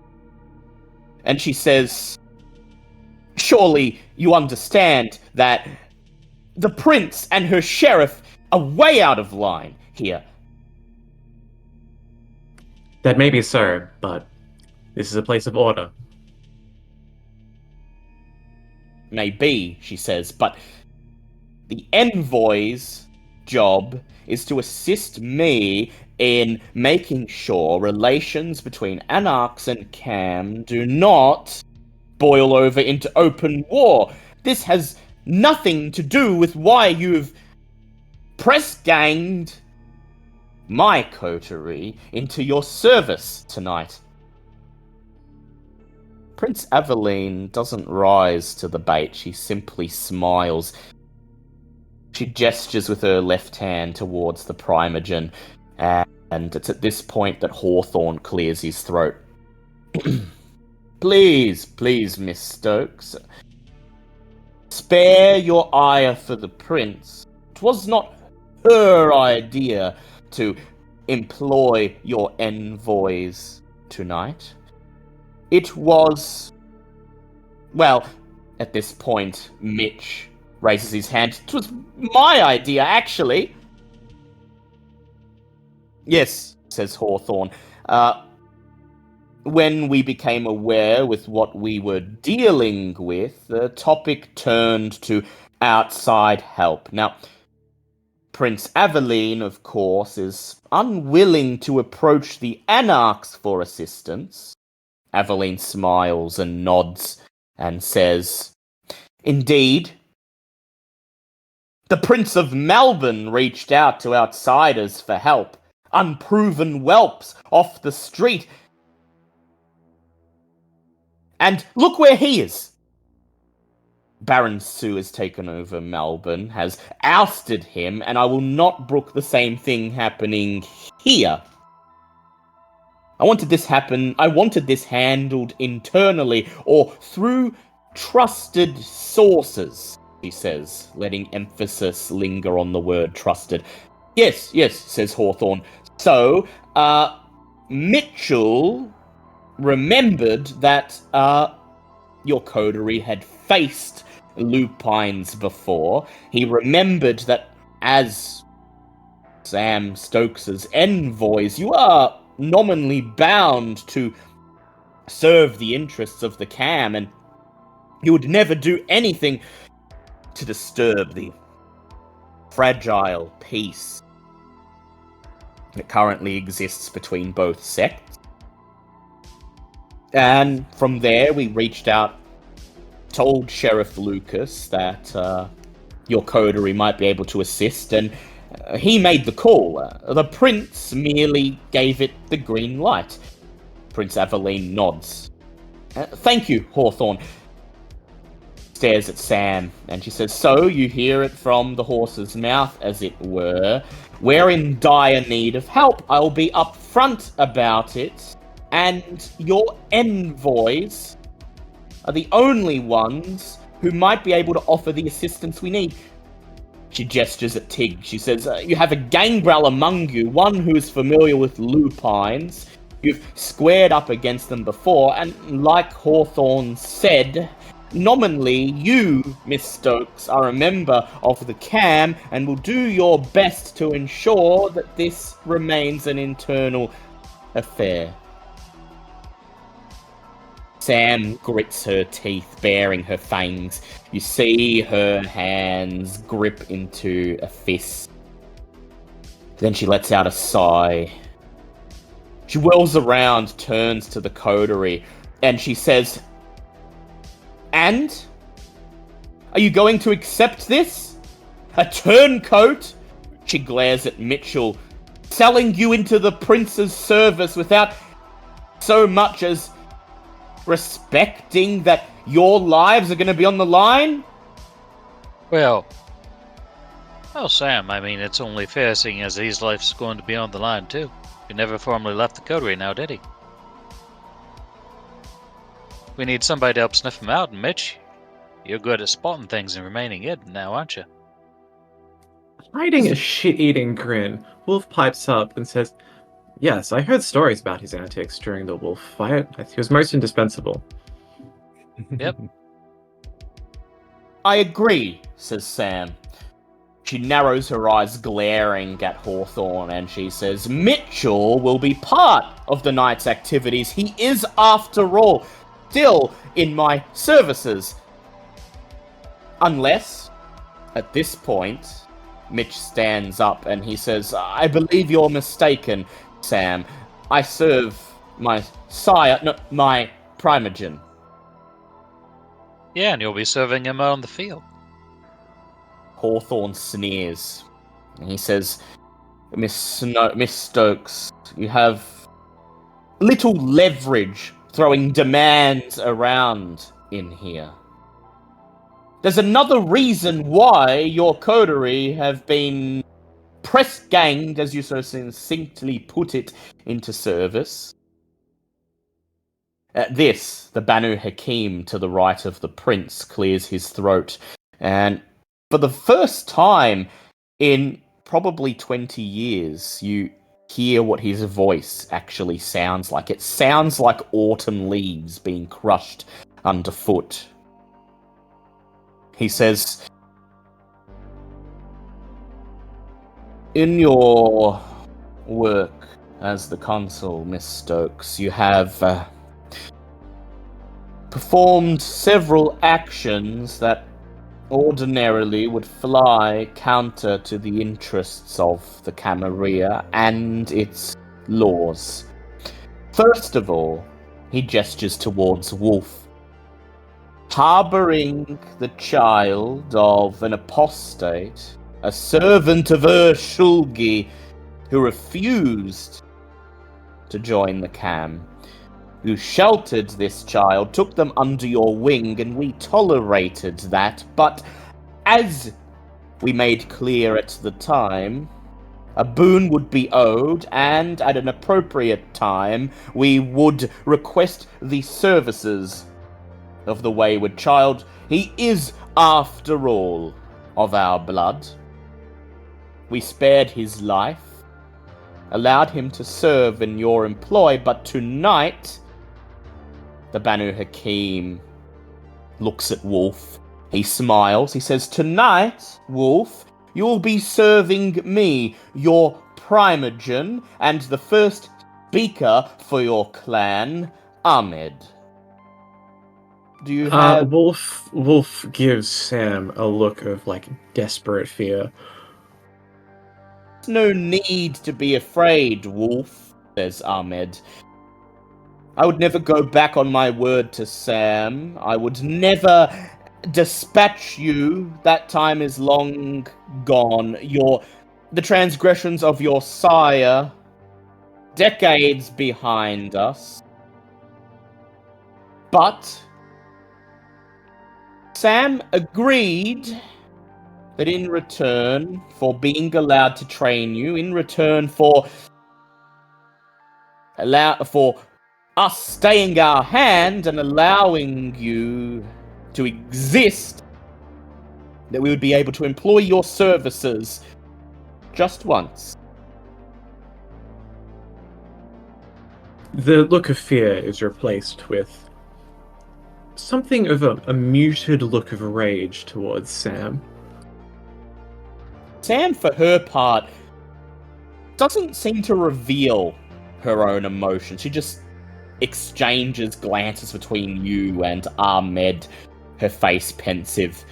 and she says, "Surely you understand that the prince and her sheriff are way out of line here." That may be so, but this is a place of order. "Maybe," she says, "but the envoy's job is to assist me in making sure relations between Anarchs and Cam do not boil over into open war. This has nothing to do with why you've press-ganged my coterie into your service tonight." Prince Aveline doesn't rise to the bait. She simply smiles. She gestures with her left hand towards the Primogen, and it's at this point that Hawthorne clears his throat. Please, Miss Stokes. Spare your ire for the prince. 'Twas not her idea to employ your envoys tonight. It was... Well, at this point, Mitch raises his hand. "It was my idea, actually." "Yes," says Hawthorne. When we became aware with what we were dealing with, the topic turned to outside help. Now, Prince Aveline, of course, is unwilling to approach the Anarchs for assistance." Aveline smiles and nods and says, "Indeed, the Prince of Melbourne reached out to outsiders for help, unproven whelps off the street. And look where he is. Baron Sue has taken over Melbourne, has ousted him, and I will not brook the same thing happening here. I wanted this handled internally or through trusted sources," he says, letting emphasis linger on the word trusted. Yes, says Hawthorne. "So, Mitchell remembered that, your coterie had faced lupines before. He remembered that as Sam Stokes's envoys, you are nominally bound to serve the interests of the Cam, and you would never do anything to disturb the fragile peace that currently exists between both sects. And from there, we reached out told Sheriff Lucas that your coterie might be able to assist, and he made the call. The prince merely gave it the green light. Prince Aveline nods. Thank you, Hawthorne. Stares at Sam, and she says, so you hear it from the horse's mouth, as it were. We're in dire need of help. I'll be upfront about it, and your envoys are the only ones who might be able to offer the assistance we need. She gestures at Tig. She says, you have a gangrel among you, one who is familiar with lupines. You've squared up against them before, and like Hawthorne said, nominally, you, Miss Stokes, are a member of the CAM and will do your best to ensure that this remains an internal affair. Sam grits her teeth, baring her fangs. You see her hands grip into a fist. Then she lets out a sigh. She whirls around, turns to the coterie, and she says, and? Are you going to accept this? A turncoat? She glares at Mitchell, selling you into the prince's service without so much as respecting that your lives are going to be on the line? Well, Sam, I mean, it's only fair seeing as his life's going to be on the line too. He never formally left the coterie now, did he? We need somebody to help sniff him out, and Mitch, you're good at spotting things and remaining hidden now, aren't you? Hiding a shit-eating grin, Wolf pipes up and says, yes, I heard stories about his antics during the wolf fight. He was most indispensable. Yep. I agree, says Sam. She narrows her eyes, glaring at Hawthorne, and she says, Mitchell will be part of the night's activities. He is, after all, still in my services. Unless, at this point, Mitch stands up and he says, I believe you're mistaken, Sam. I serve my sire, no, my primogen. Yeah, and you'll be serving him on the field. Hawthorne sneers. And he says, Miss Stokes, you have little leverage throwing demands around in here. There's another reason why your coterie have been press-ganged, as you so succinctly put it, into service. At this, the Banu Hakim to the right of the prince clears his throat, and for the first time in probably 20 years, you hear what his voice actually sounds like. It sounds like autumn leaves being crushed underfoot. He says, in your work as the consul, Miss Stokes, you have performed several actions that ordinarily would fly counter to the interests of the Camarilla and its laws. First of all, he gestures towards Wolf. Harboring the child of an apostate, a servant of Shulgi, who refused to join the Cam. You sheltered this child, took them under your wing, and we tolerated that, but as we made clear at the time, a boon would be owed, and at an appropriate time, we would request the services of the wayward child. He is, after all, of our blood. We spared his life, allowed him to serve in your employ, but tonight, the Banu Hakim looks at Wolf. He smiles. He says, tonight, Wolf, you'll be serving me, your primogen, and the first speaker for your clan, Ahmed. Do you have... Wolf gives Sam a look of, desperate fear. No need to be afraid, Wolf, says Ahmed. I would never go back on my word to Sam. I would never dispatch you. That time is long gone. The transgressions of your sire, decades behind us. But Sam agreed that in return for being allowed to train you, in return for us staying our hand and allowing you to exist, that we would be able to employ your services just once. The look of fear is replaced with something of a muted look of rage towards Sam. Sam, for her part, doesn't seem to reveal her own emotions. She just exchanges glances between you and Ahmed, her face pensive.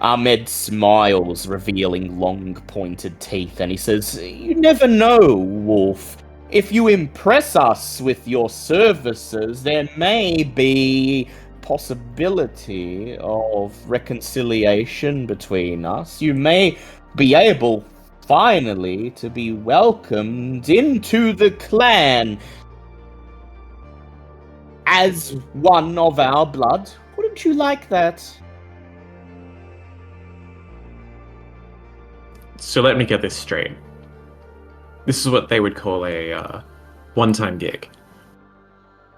Ahmed smiles, revealing long pointed teeth, and he says, "You never know, Wolf. If you impress us with your services, there may be possibility of reconciliation between us. You may be able, finally, to be welcomed into the clan as one of our blood. Wouldn't you like that?" So let me get this straight. This is what they would call a one-time gig.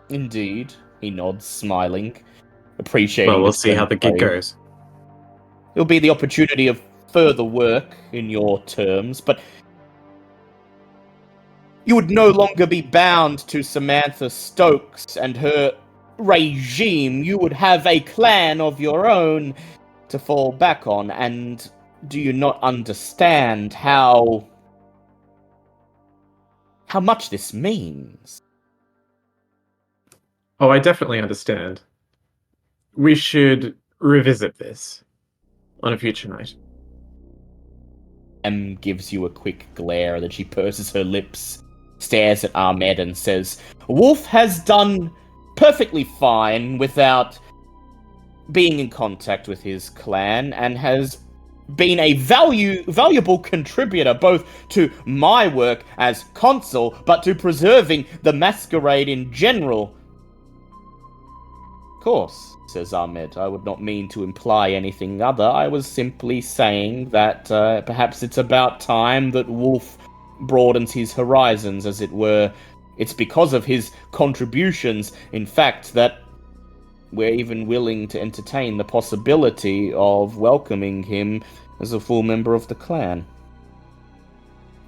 Indeed, he nods, smiling, appreciating. Well, we'll the see how the gig play. goes. There'll be the opportunity of further work in your terms, but you would no longer be bound to Samantha Stokes and her regime. You would have a clan of your own to fall back on, and do you not understand how much this means? Oh, I definitely understand. We should revisit this on a future night. Em gives you a quick glare, then she purses her lips, stares at Ahmed, and says, "Wolf has done perfectly fine without being in contact with his clan, and has been a valuable contributor both to my work as consul, but to preserving the Masquerade in general." "Of course," says Ahmed. "I would not mean to imply anything other. I was simply saying that perhaps it's about time that Wolf broadens his horizons, as it were. It's because of his contributions, in fact, that we're even willing to entertain the possibility of welcoming him as a full member of the clan.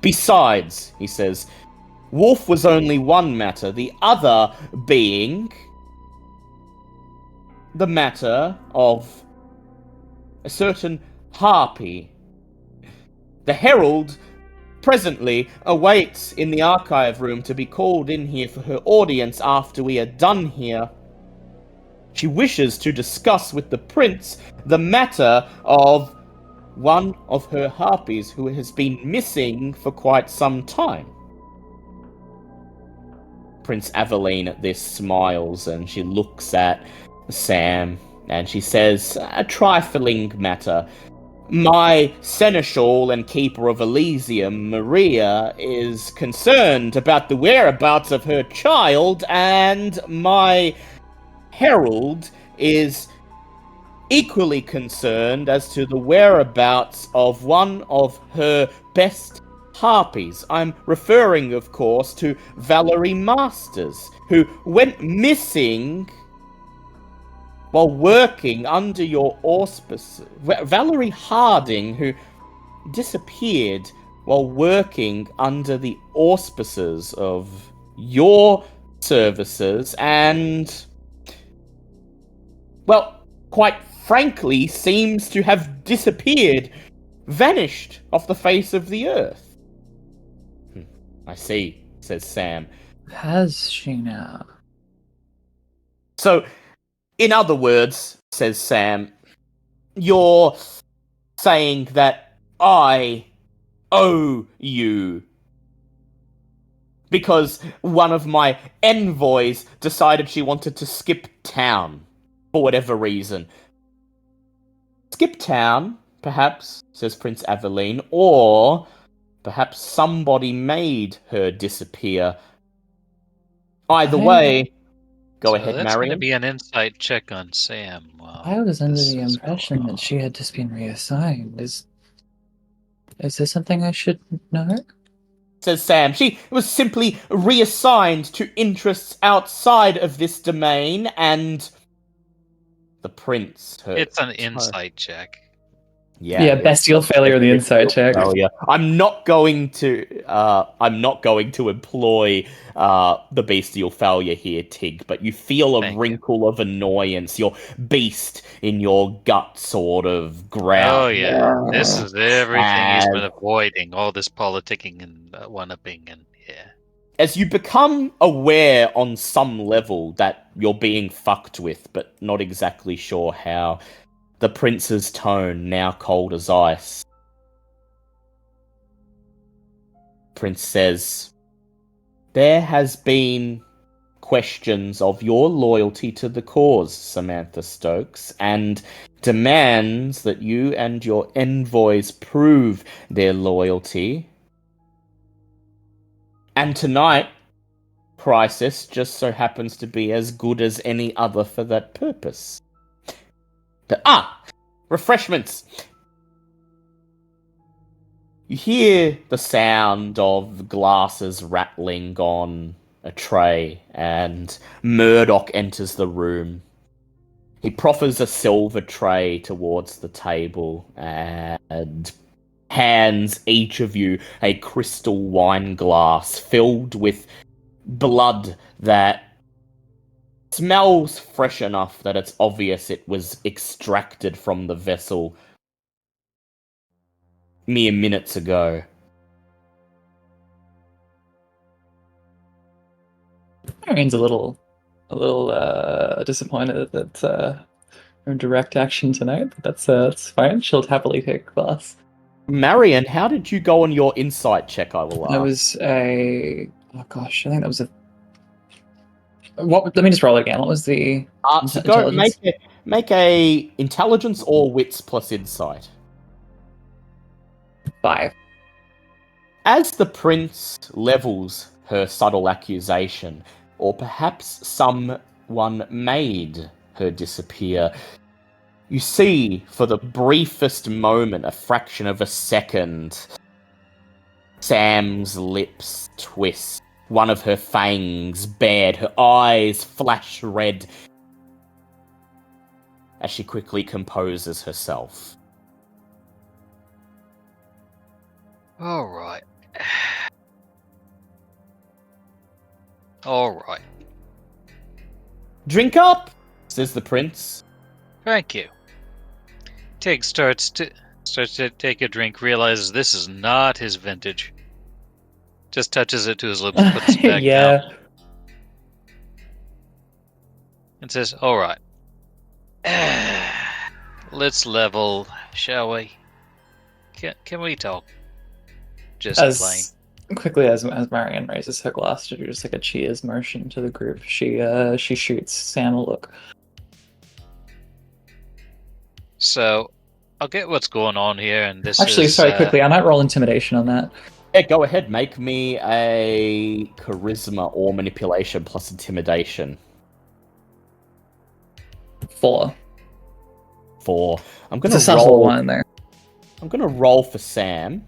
Besides," he says, "Wolf was only one matter, the other being the matter of a certain harpy. The Herald presently awaits in the archive room to be called in here for her audience after we are done here. She wishes to discuss with the prince the matter of one of her harpies who has been missing for quite some time." Prince Aveline at this smiles, and she looks at Sam, and she says, "A trifling matter. My seneschal and keeper of Elysium, Maria, is concerned about the whereabouts of her child, and my herald is equally concerned as to the whereabouts of one of her best harpies. I'm referring, of course, to Valerie Masters, who went missing while working under your auspices. Valerie Harding, who disappeared while working under the auspices of your services, and, well, quite frankly, seems to have disappeared, vanished off the face of the earth." "I see," says Sam. Has she now? "So, in other words," says Sam, "you're saying that I owe you because one of my envoys decided she wanted to skip town for whatever reason. Skip town, perhaps, says Prince Aveline, or perhaps somebody made her disappear. Either way, go So ahead, that's going to Marion. be an insight check on Sam. I was under this the is impression going that she had just been reassigned. Is this something I should know? Says Sam. She was simply reassigned to interests outside of this domain, and the prince. It's an insight check. Yeah, bestial failure, the insight check. Failure. I'm not going to employ the bestial failure here, Tig. But you feel a Thank wrinkle of annoyance. Your beast in your gut sort of growl. Oh yeah, this is everything he's been And avoiding. All this politicking and one-upping, and yeah. as you become aware on some level that you're being fucked with, but not exactly sure how, the prince's tone, now cold as ice. Prince says, "There has been questions of your loyalty to the cause, Samantha Stokes, and demands that you and your envoys prove their loyalty. And tonight, Crisis just so happens to be as good as any other for that purpose. Refreshments! You hear the sound of glasses rattling on a tray, and Murdoch enters the room. He proffers a silver tray towards the table and hands each of you a crystal wine glass filled with blood that smells fresh enough that it's obvious it was extracted from the vessel mere minutes ago. Marion's a little disappointed that her direct action tonight. But that's fine. She'll happily take a glass. Marion, how did you go on your insight check, I will ask? That was I think that was a. What? Let me just roll it again. What was the So go intelligence? make a intelligence or wits plus insight. 5. As the prince levels her subtle accusation, or perhaps someone made her disappear, you see, for the briefest moment, a fraction of a second, Sam's lips twist. One of her fangs bared, her eyes flash red as she quickly composes herself. All right. All right. "Drink up," says the prince. Thank you. Tig starts to take a drink, realizes this is not his vintage. Just touches it to his lips, puts it back Yeah. down, and says, "All right, let's level, shall we? Can we talk? Just plain." As quickly as Marion raises her glass to do just like a cheers motion to the group, she shoots Sam a look. So, I'll get what's going on here, and this Actually, is... sorry, quickly, I might roll intimidation on that. Yeah, go ahead. Make me a charisma or manipulation plus intimidation. 4. 4. I'm It's gonna a subtle roll. one there. I'm gonna roll for Sam.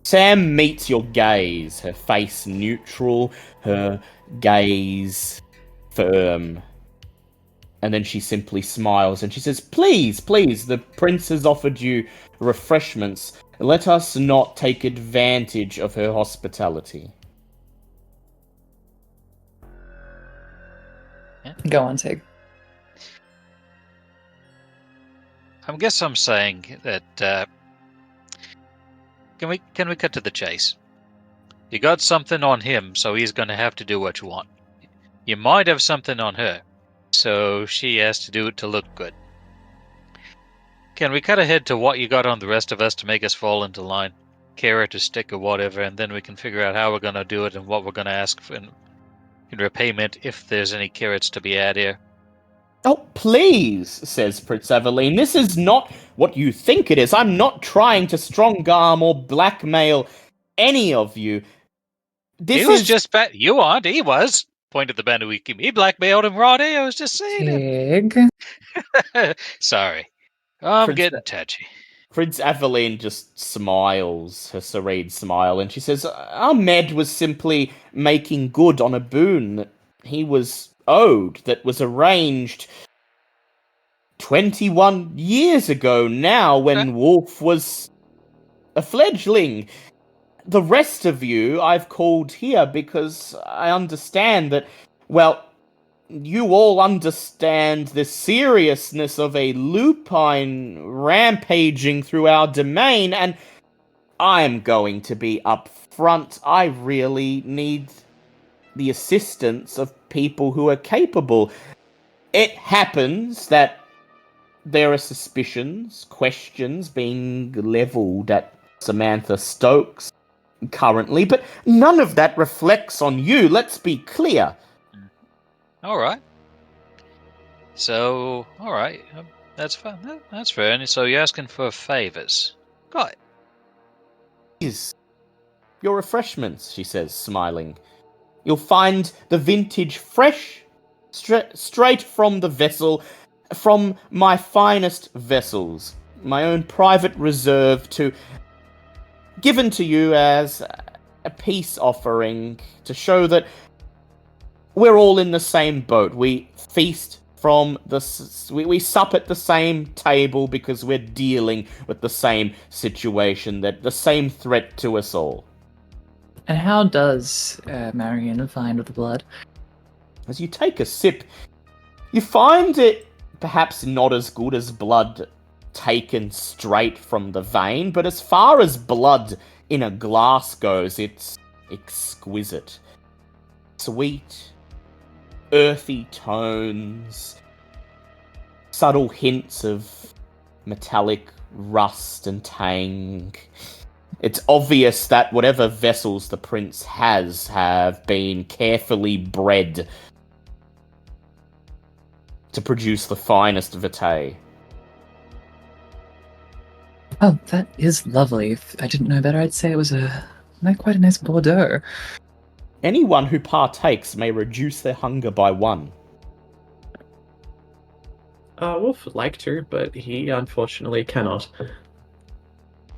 Sam meets your gaze. Her face neutral. Her gaze firm. And then she simply smiles and she says, "Please, please, the prince has offered you refreshments. Let us not take advantage of her hospitality." Go on, Tig. I guess I'm saying that... Can we cut to the chase? You got something on him, so he's going to have to do what you want. You might have something on her, so she has to do it to look good. Can we cut ahead to what you got on the rest of us to make us fall into line? carrot or stick or whatever, and then we can figure out how we're going to do it and what we're going to ask for in repayment if there's any carrots to be had here. Oh, please, says Prince Aveline. This is not what you think it is. I'm not trying to strong-arm or blackmail any of you. This He was is just you aren't. He was. Pointed the Banduiki. He blackmailed him, Roddy. I was just saying it. Tig. Sorry. I'm Prince- getting touchy. Prince Aveline just smiles, her serene smile, and she says, Ahmed was simply making good on a boon that he was owed, that was arranged 21 years ago now when Wolf was a fledgling. The rest of you I've called here because I understand that, well, you all understand the seriousness of a lupine rampaging through our domain, and I'm going to be upfront. I really need the assistance of people who are capable. It happens that there are suspicions, questions being leveled at Samantha Stokes currently, but none of that reflects on you, let's be clear. All right. So, all right. That's fine. That's fair. And so you're asking for favors. Got it. Please, your refreshments, she says, smiling. You'll find the vintage fresh, straight from the vessel, from my finest vessels, my own private reserve given to you as a peace offering to show that we're all in the same boat. We feast from we sup at the same table because we're dealing with the same situation, that the same threat to us all. And how does Marion find the blood? As you take a sip, you find it perhaps not as good as blood taken straight from the vein, but as far as blood in a glass goes, it's exquisite. Sweet, earthy tones, subtle hints of metallic rust and tang. It's obvious that whatever vessels the prince has have been carefully bred to produce the finest vitae. Oh, that is lovely. If I didn't know better, I'd say it was quite a nice Bordeaux. Anyone who partakes may reduce their hunger by 1. Wolf would like to, but he unfortunately cannot.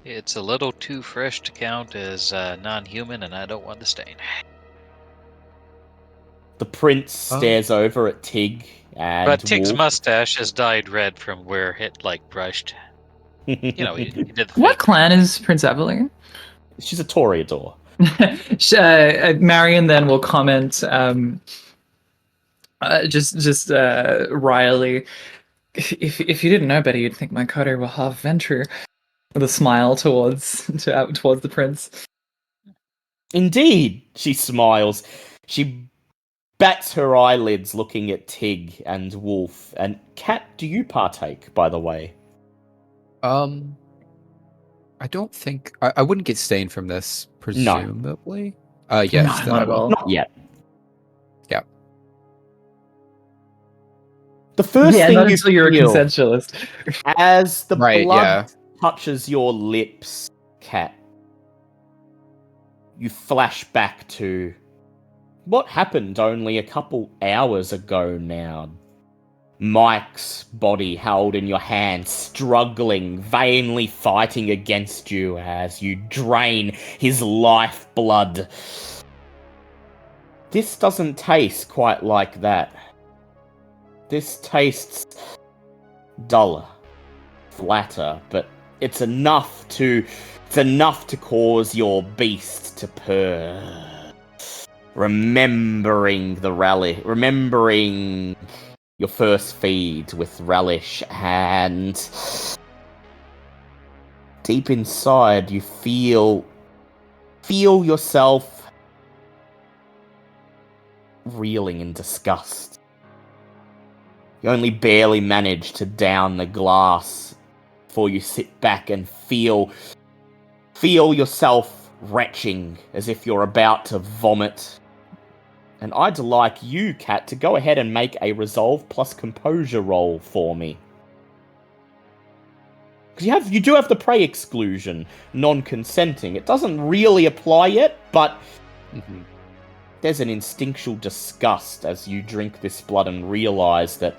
It's a little too fresh to count as non-human, and I don't want the stain. The prince stares over at Tig and But Tig's Wolf. mustache has dyed red from where it brushed. You know, he did the What thing. clan is Prince Aveline? She's a Toreador. Marion then will comment, just wryly, if you didn't know better, you'd think my coterie were half Ventrue. With a smile towards the prince. Indeed, she smiles. She bats her eyelids looking at Tig and Wolf. And Cat, do you partake, by the way? I don't think I wouldn't get stained from this, presumably. Yes, Not then I at will. all. Not yet. Yeah. The first thing not you until you're a feel consensualist. as the Right, blood yeah. touches your lips, Cat, you flash back to what happened only a couple hours ago now. Mike's body held in your hand, struggling, vainly fighting against you as you drain his lifeblood. This doesn't taste quite like that. This tastes duller, flatter, but it's enough to cause your beast to purr. Remembering your first feed with relish, and deep inside you feel yourself reeling in disgust. You only barely manage to down the glass before you sit back and feel feel yourself retching as if you're about to vomit. And I'd like you, Kat, to go ahead and make a resolve plus composure roll for me. Because you do have the prey exclusion, non-consenting. It doesn't really apply yet, but there's an instinctual disgust as you drink this blood and realize that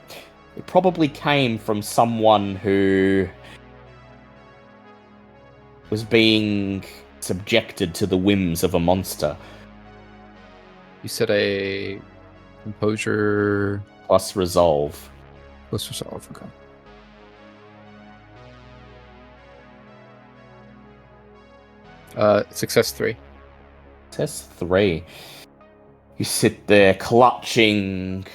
it probably came from someone who was being subjected to the whims of a monster. You said a composure Plus resolve. plus resolve. Okay. Success 3. Success 3. You sit there clutching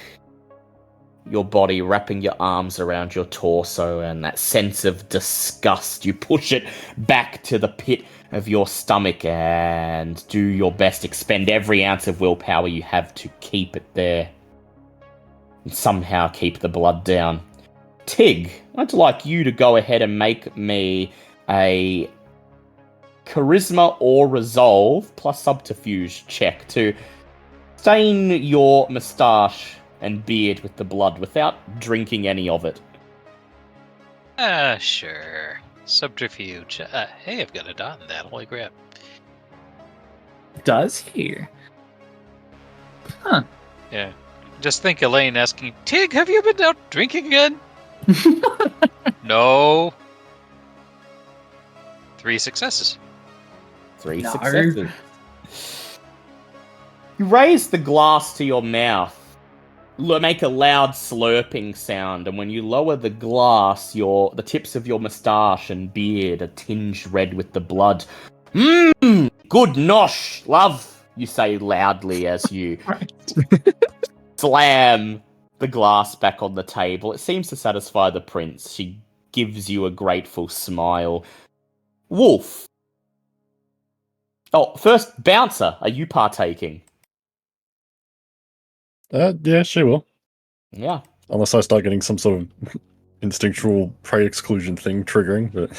your body, wrapping your arms around your torso, and that sense of disgust. You push it back to the pit of your stomach and do your best, expend every ounce of willpower you have to keep it there and somehow keep the blood down. Tig, I'd like you to go ahead and make me a charisma or resolve plus subterfuge check to stain your moustache and beard with the blood without drinking any of it. Sure. Subterfuge. Hey, I've got a dot in that. Holy crap. Does he? Huh. Yeah. Just think Elaine asking, Tig, have you been out drinking again? No. 3 successes. 3 No. successes. You raise the glass to your mouth, make a loud slurping sound, and when you lower the glass, the tips of your moustache and beard are tinged red with the blood. Mmm, good nosh, love, you say loudly as you slam the glass back on the table. It seems to satisfy the prince. She gives you a grateful smile. Wolf. Oh, first, Bouncer, are you partaking? Yeah, she will. Yeah. Unless I start getting some sort of instinctual prey exclusion thing triggering, but...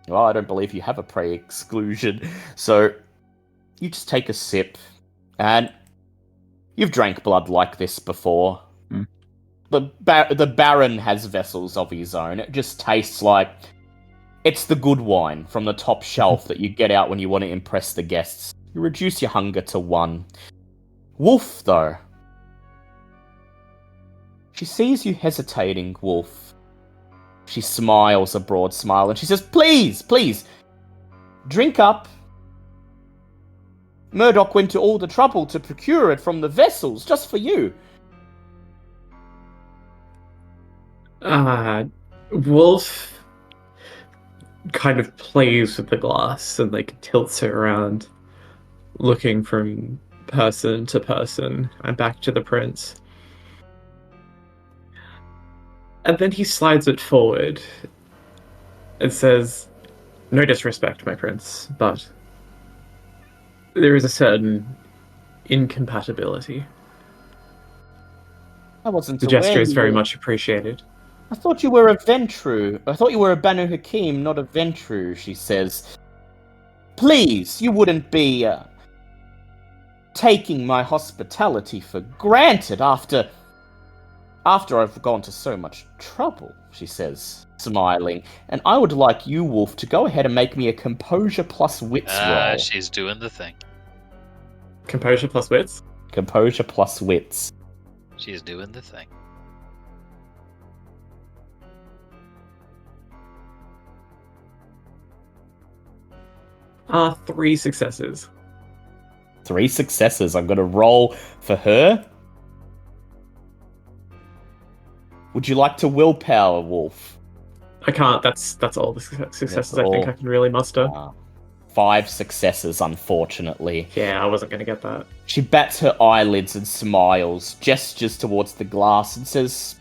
Well, I don't believe you have a prey exclusion. So, you just take a sip, and you've drank blood like this before. Mm. The Baron has vessels of his own. It just tastes like... It's the good wine from the top shelf that you get out when you want to impress the guests. You reduce your hunger to 1. Wolf, though. She sees you hesitating, Wolf. She smiles a broad smile and she says, Please, please, drink up. Murdoch went to all the trouble to procure it from the vessels just for you. Wolf kind of plays with the glass and like tilts it around, looking from person to person and back to the prince. And then he slides it forward and says, No disrespect, my prince, but there is a certain incompatibility. I wasn't The aware gesture is you very were- much appreciated. I thought you were a Ventru. I thought you were a Banu Hakim, not a Ventru, she says. Please, you wouldn't be taking my hospitality for granted after I've gone to so much trouble, she says, smiling. And I would like you, Wolf, to go ahead and make me a composure plus wits roll. She's doing the thing. Composure plus wits? Composure plus wits. She's doing the thing. Three successes. 3 successes. I'm going to roll for her. Would you like to willpower, Wolf? I can't. That's all the successes That's I think all. I can really muster. 5 successes, unfortunately. Yeah, I wasn't going to get that. She bats her eyelids and smiles, gestures towards the glass and says,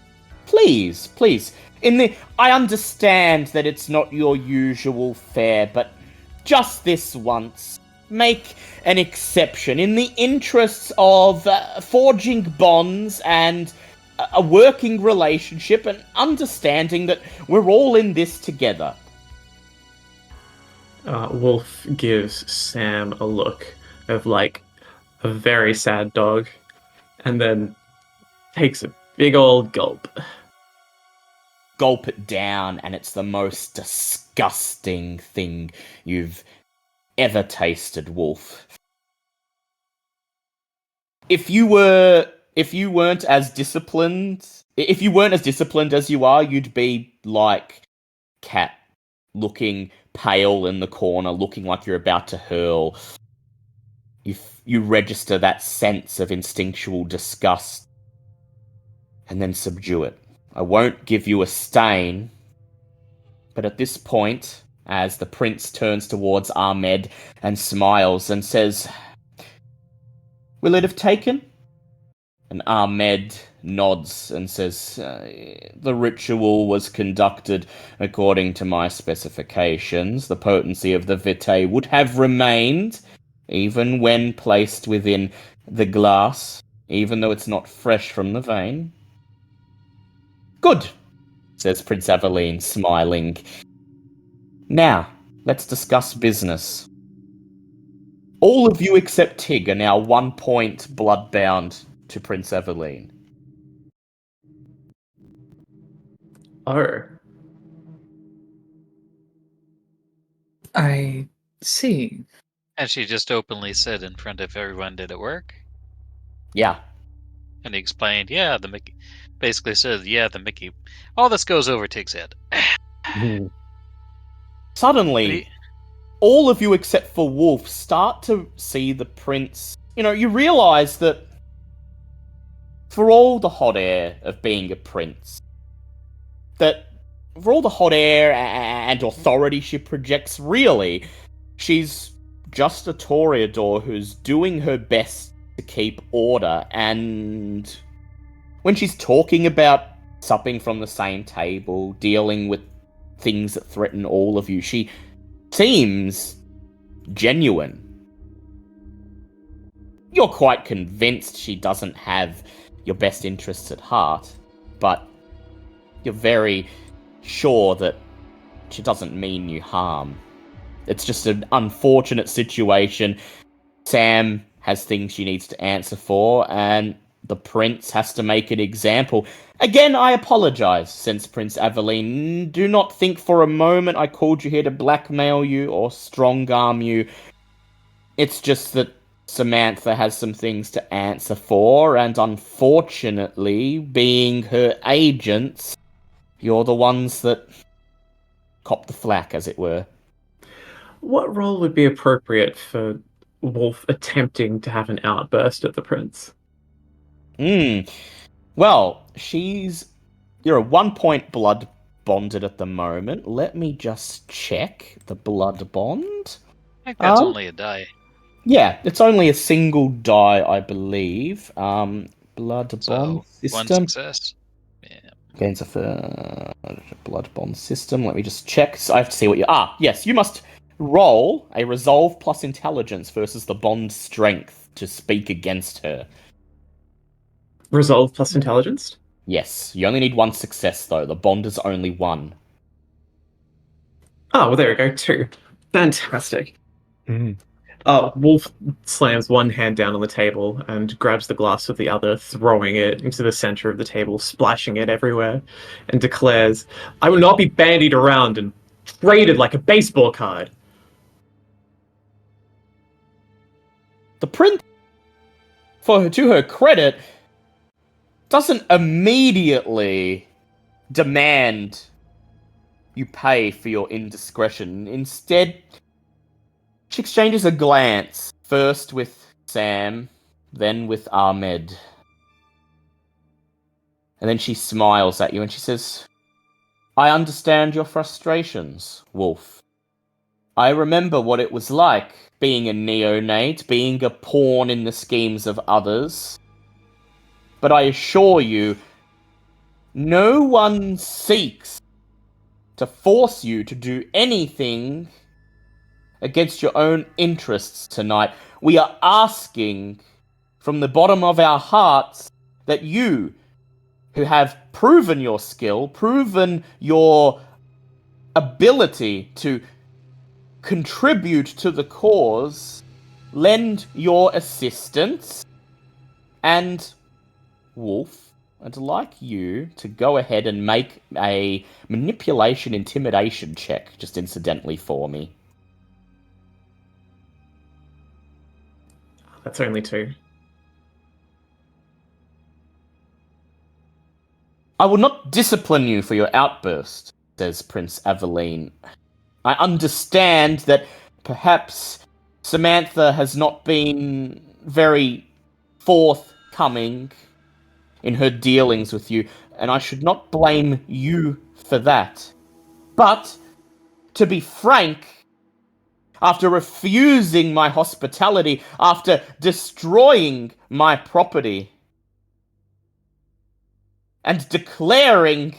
Please, please. I understand that it's not your usual fare, but just this once. Make an exception in the interests of forging bonds and a working relationship and understanding that we're all in this together. Wolf gives Sam a look of like a very sad dog, and then takes a big old gulp. Gulp it down, and it's the most disgusting thing you've ever tasted, Wolf. If you weren't as disciplined as you are, you'd be like Cat, looking pale in the corner, looking like you're about to hurl. You register that sense of instinctual disgust and then subdue it. I won't give you a stain, but at this point, as the prince turns towards Ahmed and smiles and says, "Will it have taken?" And Ahmed nods and says, "The ritual was conducted according to my specifications. The potency of the vitae would have remained, even when placed within the glass, even though it's not fresh from the vein." "Good," says Prince Aveline, smiling. "Now, let's discuss business. All of you except Tig are now 1 point bloodbound to Prince Aveline." Oh. I see. And she just openly said in front of everyone, "Did it work?" Yeah. And he explained, "Yeah, the Mickey." Basically says, "Yeah, the Mickey. All this goes over Tig's head." Suddenly, all of you except for Wolf start to see the prince. You realize that for all the hot air of being a prince, that for all the hot air and authority she projects, really, she's just a toreador who's doing her best to keep order. And when she's talking about supping from the same table, dealing with things that threaten all of you, she seems genuine. You're quite convinced she doesn't have your best interests at heart, but you're very sure that she doesn't mean you harm. It's just an unfortunate situation. Sam has things she needs to answer for, and the prince has to make an example. Again, I apologize, since Prince Aveline. Do not think for a moment I called you here to blackmail you or strong-arm you. It's just that Samantha has some things to answer for, and unfortunately, being her agents, you're the ones that cop the flack, as it were. What role would be appropriate for Wolf attempting to have an outburst at the prince? Well, you're a 1 point blood bonded at the moment. Let me just check the blood bond. I think that's only a die. Yeah, it's only a single die, I believe. Blood bond system. One success. Yeah. Gains a blood bond system. Let me just check. So I have to see what you... yes, you must roll a resolve plus intelligence versus the bond strength to speak against her. Resolve plus intelligence? Yes, you only need 1 success, though. The bond is only 1. Oh, well, there we go. 2. Fantastic. Mm. Wolf slams one hand down on the table and grabs the glass with the other, throwing it into the center of the table, splashing it everywhere, and declares, "I will not be bandied around and traded like a baseball card." The prince, to her credit, doesn't immediately demand you pay for your indiscretion. Instead, she exchanges a glance, first with Sam, then with Ahmed. And then she smiles at you and she says, "I understand your frustrations, Wolf. I remember what it was like being a neonate, being a pawn in the schemes of others. But I assure you, no one seeks to force you to do anything against your own interests tonight. We are asking from the bottom of our hearts that you, who have proven your skill, proven your ability to contribute to the cause, lend your assistance, and Wolf, I'd like you to go ahead and make a manipulation intimidation check, just incidentally for me. That's only 2. I will not discipline you for your outburst, says Prince Aveline. I understand that perhaps Samantha has not been very forthcoming in her dealings with you, and I should not blame you for that. But, to be frank, after refusing my hospitality, after destroying my property, and declaring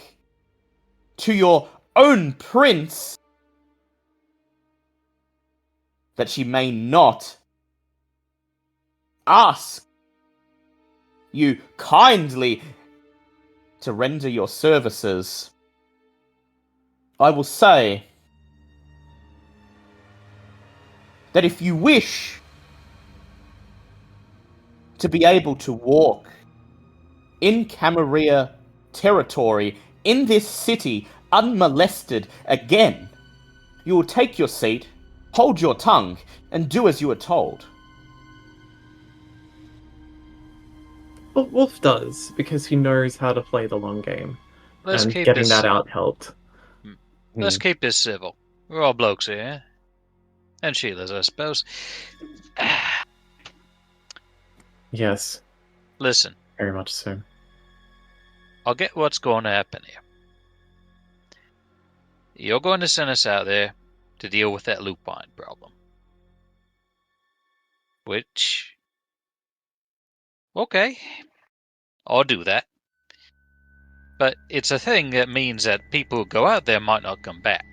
to your own prince that she may not ask you kindly to render your services, I will say that if you wish to be able to walk in Camarilla territory, in this city, unmolested again, you will take your seat, hold your tongue, and do as you are told. Well, Wolf does, because he knows how to play the long game. Let's And keep getting this. that out helped. Let's keep this civil. We're all blokes here, and Sheila's, I suppose. Yes, Listen, very much so. I'll get what's going to happen here. You're going to send us out there to deal with that lupine problem. Which, okay, I'll do that. But it's a thing that means that people who go out there might not come back.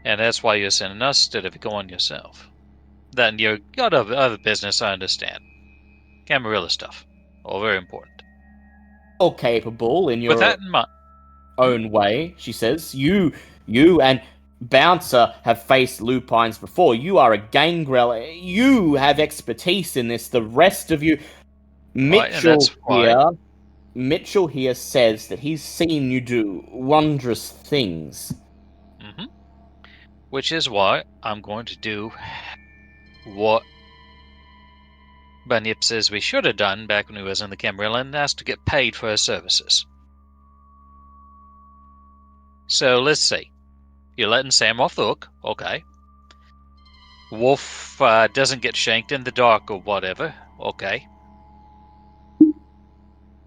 And that's why you're sending us instead of going yourself. Then you got other business, I understand. Camarilla stuff. All very important. All capable in With your that in mind, own way, she says. You and Bouncer have faced lupines before. You are a gangrel. You have expertise in this. The rest of you, right, and that's why. Mitchell here says that he's seen you do wondrous things. Mm-hmm. Which is why I'm going to do what Bunyip says we should have done back when he was in the Camarilla and asked to get paid for his services. So let's see. You're letting Sam off the hook, okay. Wolf doesn't get shanked in the dark or whatever, okay.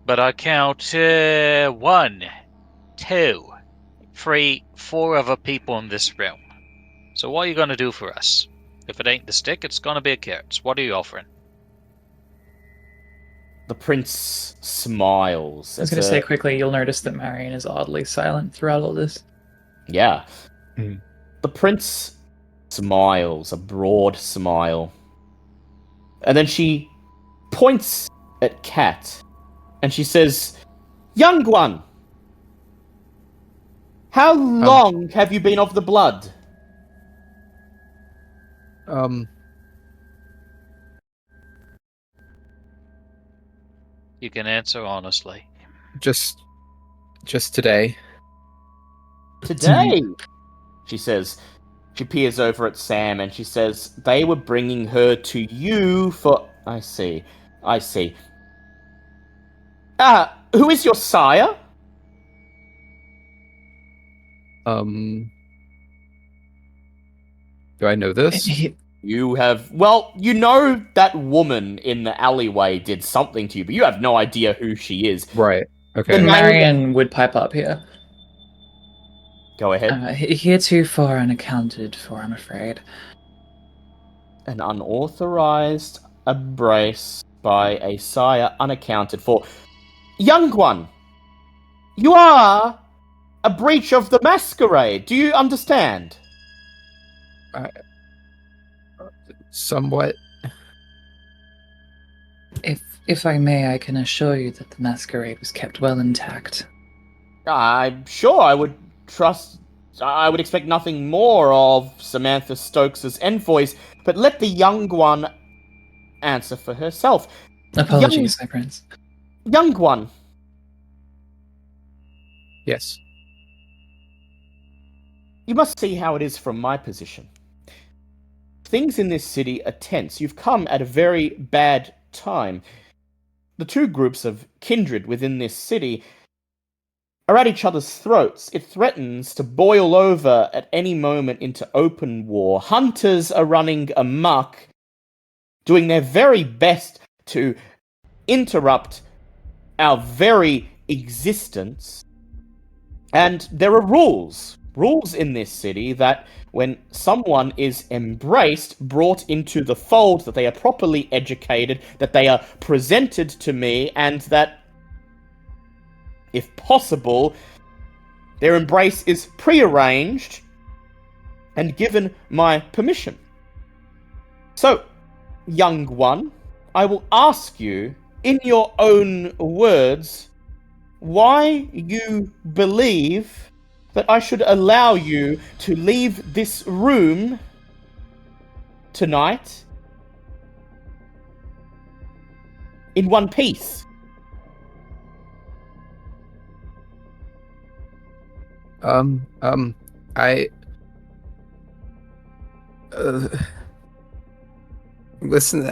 But I count 1, 2, 3, 4 other people in this room. So what are you going to do for us? If it ain't the stick, it's going to be a carrot. What are you offering? The prince smiles. I was going to say quickly, you'll notice that Marion is oddly silent throughout all this. Yeah. Mm. The prince smiles, a broad smile. And then she points at Kat, and she says, "Young one, how long have you been of the blood?" You can answer honestly. Just today. Today, she says. She peers over at Sam and she says, "They were bringing her to you for..." I see. Who is your sire? Do I know this? You have... Well, you know that woman in the alleyway did something to you, but you have no idea who she is. Right. Okay. Marion would pipe up here. Go ahead. Heretofore unaccounted for, I'm afraid. An unauthorized embrace by a sire unaccounted for. Young one, you are a breach of the Masquerade. Do you understand? Somewhat. If I may, I can assure you that the Masquerade was kept well intact. I'm sure I would trust I would expect nothing more of Samantha Stokes' envoys, but let the young one answer for herself. Apologies, my prince. Young one, Yes. you must see how it is from my position. Things in this city are tense. You've come at a very bad time. The two groups of kindred within this city are at each other's throats. It threatens to boil over at any moment into open war. Hunters are running amok, doing their very best to interrupt our very existence. And there are rules in this city that when someone is embraced, brought into the fold, that they are properly educated, that they are presented to me, and that, if possible, their embrace is prearranged and given my permission. So, young one, I will ask you, in your own words, why you believe that I should allow you to leave this room tonight in one piece. I listen.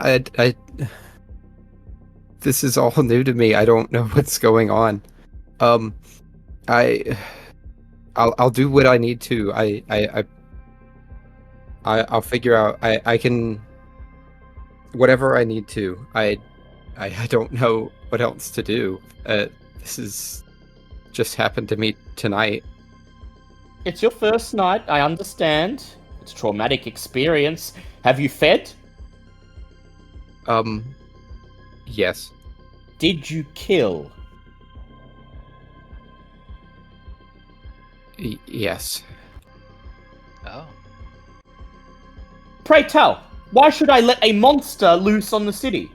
This is all new to me. I don't know what's going on. I'll do what I need to. I'll figure out. I can whatever I need to. I don't know what else to do. This is just happened to me tonight. It's your first night, I understand. It's a traumatic experience. Have you fed? Yes. Did you kill? Yes. Oh. Pray tell, why should I let a monster loose on the city?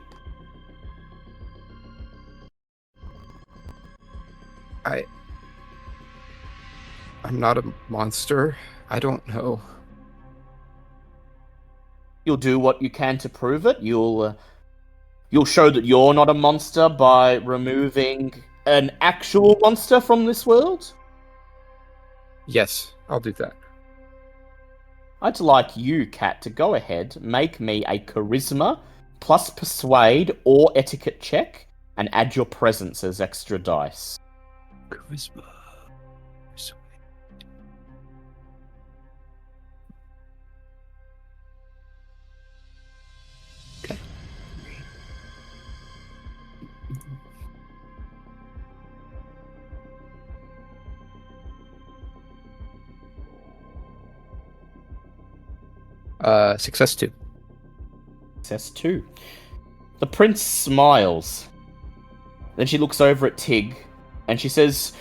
I'm not a monster. I don't know. You'll do what you can to prove it. You'll show that you're not a monster by removing an actual monster from this world? Yes, I'll do that. I'd like you, Kat, to go ahead, make me a charisma plus persuade or etiquette check, and add your presence as extra dice. Charisma. Okay. Success 2. Success 2. The prince smiles. Then she looks over at Tig, and she says,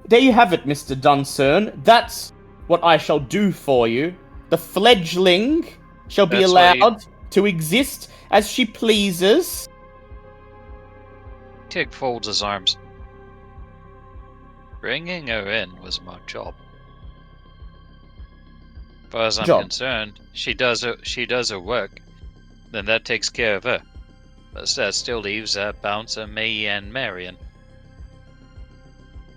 "There you have it, Mr. Duncern. That's what I shall do for you. The fledgling shall be That's why allowed to exist as she pleases." Tig folds his arms. Bringing her in was my job. As far as I'm Job. concerned, she does her work, then that takes care of her. But that still leaves Bouncer, me, and Marion.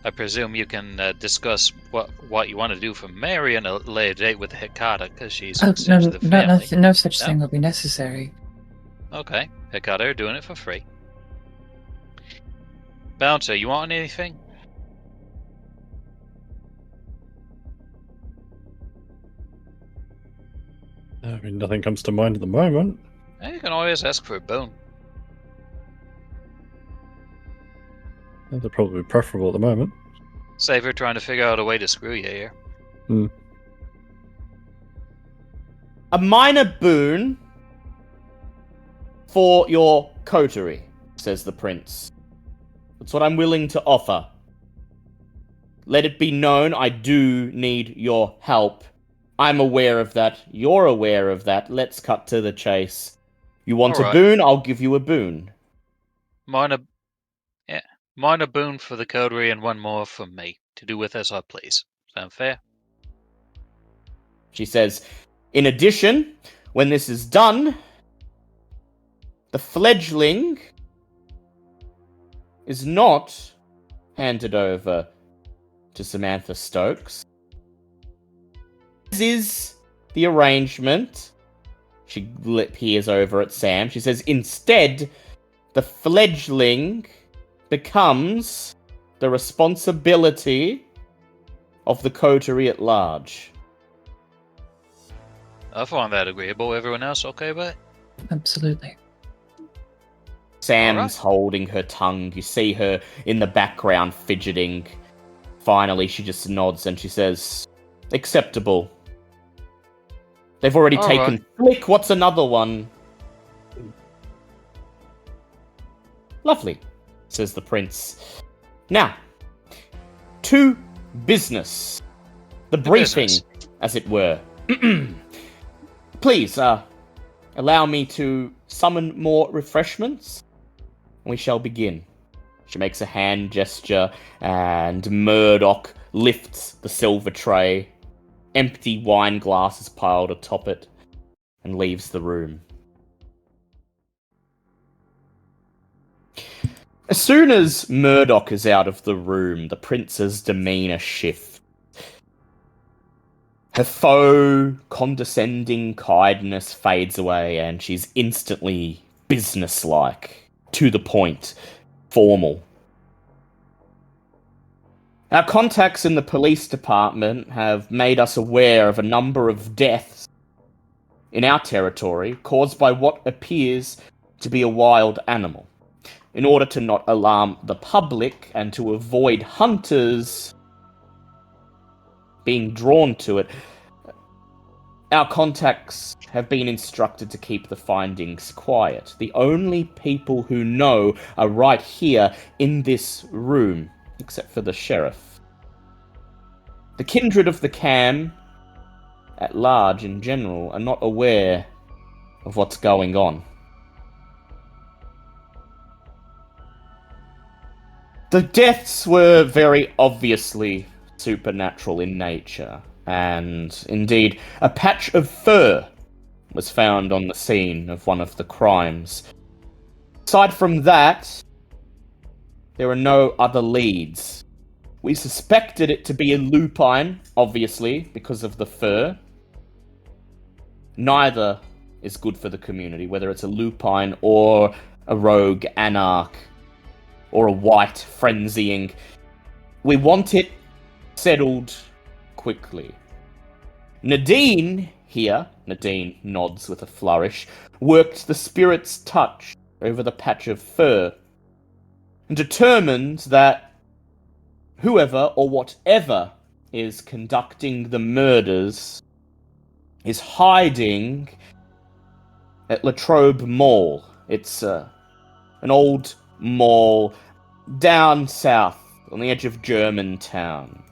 I presume you can discuss what you want to do for Marion at a later date with Hecata, because she's Oh, close to the family. no such No? thing will be necessary. Okay, Hecata are doing it for free. Bouncer, you want anything? I mean, nothing comes to mind at the moment. You can always ask for a boon. That'd probably be preferable at the moment. Save her trying to figure out a way to screw you here. A minor boon for your coterie, says the prince. That's what I'm willing to offer. Let it be known I do need your help. I'm aware of that. You're aware of that. Let's cut to the chase. You want All right. a boon? I'll give you a boon. Minor boon for the coterie and one more for me, to do with as I please. Sound fair? She says, in addition, when this is done, the fledgling is not handed over to Samantha Stokes. This is the arrangement. She peers over at Sam. She says, instead, the fledgling becomes the responsibility of the coterie at large. I find that agreeable. Everyone else okay with it? Absolutely. Sam's holding her tongue. You see her in the background fidgeting. Finally, she just nods and she says, acceptable. They've already taken Flick. What's another one? Lovely, says the prince. Now, to business. The briefing, as it were. Please, allow me to summon more refreshments. We shall begin. She makes a hand gesture, and Murdoch lifts the silver tray. Empty wine glasses piled atop it, and leaves the room. As soon as Murdoch is out of the room, the prince's demeanour shifts. Her faux, condescending kindness fades away, and she's instantly businesslike, to the point, formal. Our contacts in the police department have made us aware of a number of deaths in our territory caused by what appears to be a wild animal. In order to not alarm the public and to avoid hunters being drawn to it, our contacts have been instructed to keep the findings quiet. The only people who know are right here in this room, except for the sheriff. The kindred of the Cam, at large in general, are not aware of what's going on. The deaths were very obviously supernatural in nature, and indeed, a patch of fur was found on the scene of one of the crimes. Aside from that, there are no other leads. We suspected it to be a lupine, obviously, because of the fur. Neither is good for the community, whether it's a lupine or a rogue anarch or a white frenzying. We want it settled quickly. Nadine here, Nadine nods with a flourish, worked the spirit's touch over the patch of fur and determined that whoever or whatever is conducting the murders is hiding at Latrobe Mall. It's an old mall down south on the edge of Germantown.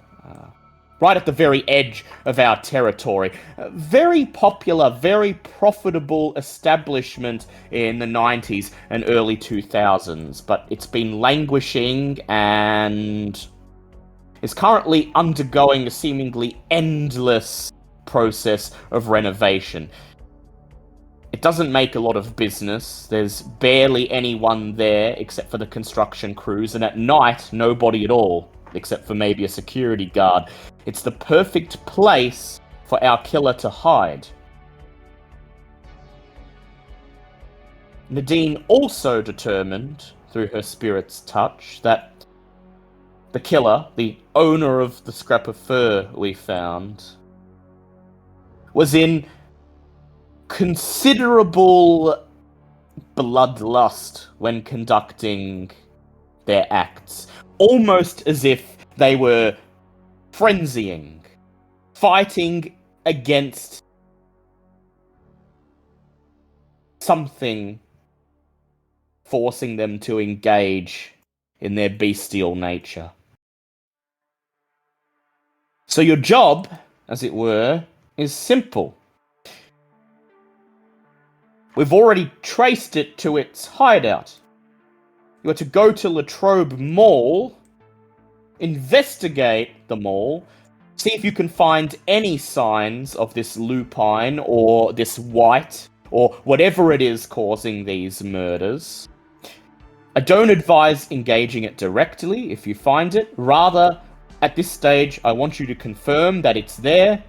Right at the very edge of our territory. Very popular, very profitable establishment in the 90s and early 2000s, but it's been languishing and is currently undergoing a seemingly endless process of renovation. It doesn't make a lot of business. There's barely anyone there except for the construction crews, and at night, nobody at all, except for maybe a security guard. It's the perfect place for our killer to hide. Nadine also determined, through her spirit's touch, that the killer, the owner of the scrap of fur we found, was in considerable bloodlust when conducting their acts. Almost as if they were frenzying, fighting against something forcing them to engage in their bestial nature. So your job, as it were, is simple. We've already traced it to its hideout. You are to go to Latrobe Mall, investigate the mall, See if you can find any signs of this lupine or this white or whatever it is causing these murders. I don't advise engaging it directly if you find it. Rather, at this stage, I want you to confirm that it's there.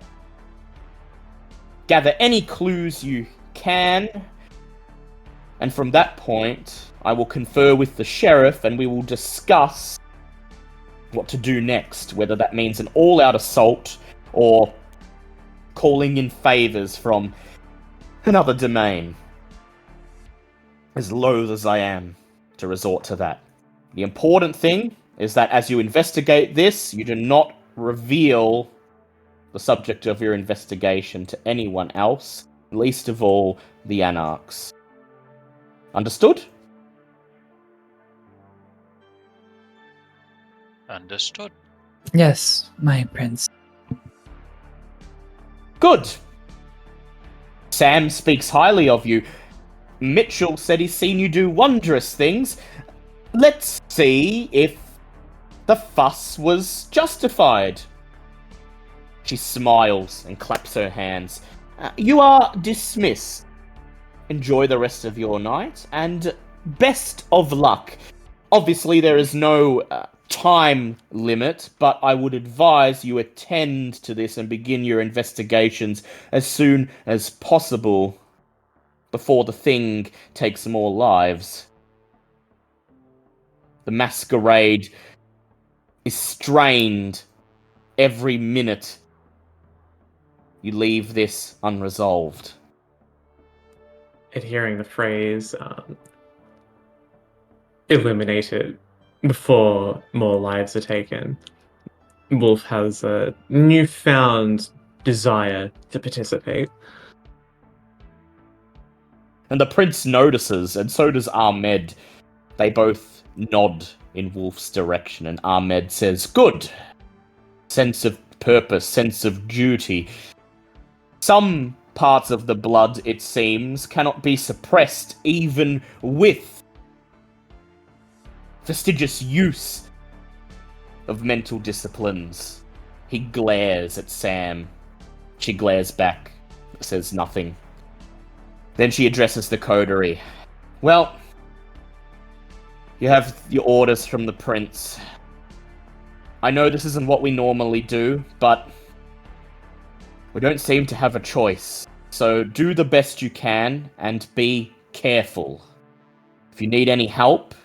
Gather any clues you can. And from that point, I will confer with the sheriff and we will discuss what to do next. Whether that means an all-out assault or calling in favors from another domain. As loath as I am to resort to that. The important thing is that as you investigate this, you do not reveal the subject of your investigation to anyone else, least of all the Anarchs. Understood? Understood. Yes, my prince. Good. Sam speaks highly of you. Mitchell said he's seen you do wondrous things. Let's see if the fuss was justified. She smiles and claps her hands. You are dismissed. Enjoy the rest of your night, and best of luck. Obviously, there is no time limit, but I would advise you attend to this and begin your investigations as soon as possible before the thing takes more lives. The Masquerade is strained every minute you leave this unresolved. At hearing the phrase illuminated before more lives are taken, Wolf has a newfound desire to participate. And the prince notices, and so does Ahmed. They both nod in Wolf's direction, and Ahmed says, "Good. Sense of purpose, sense of duty. Some parts of the blood, it seems, cannot be suppressed even with fastidious use of mental disciplines." He glares at Sam. She glares back, says nothing. Then she addresses the coterie. "Well, you have your orders from the prince. I know this isn't what we normally do, but we don't seem to have a choice. So do the best you can and be careful. If you need any help,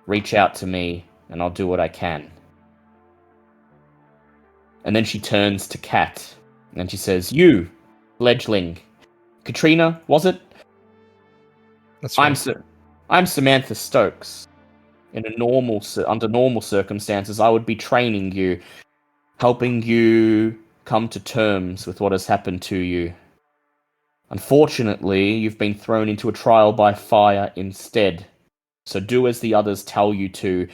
reach out to me and I'll do what I can." And then she turns to Kat and she says, "You, fledgling. Katrina, was it? That's right. I'm Samantha Stokes. Under normal circumstances, I would be training you, helping you come to terms with what has happened to you. Unfortunately, you've been thrown into a trial by fire instead. So do as the others tell you to.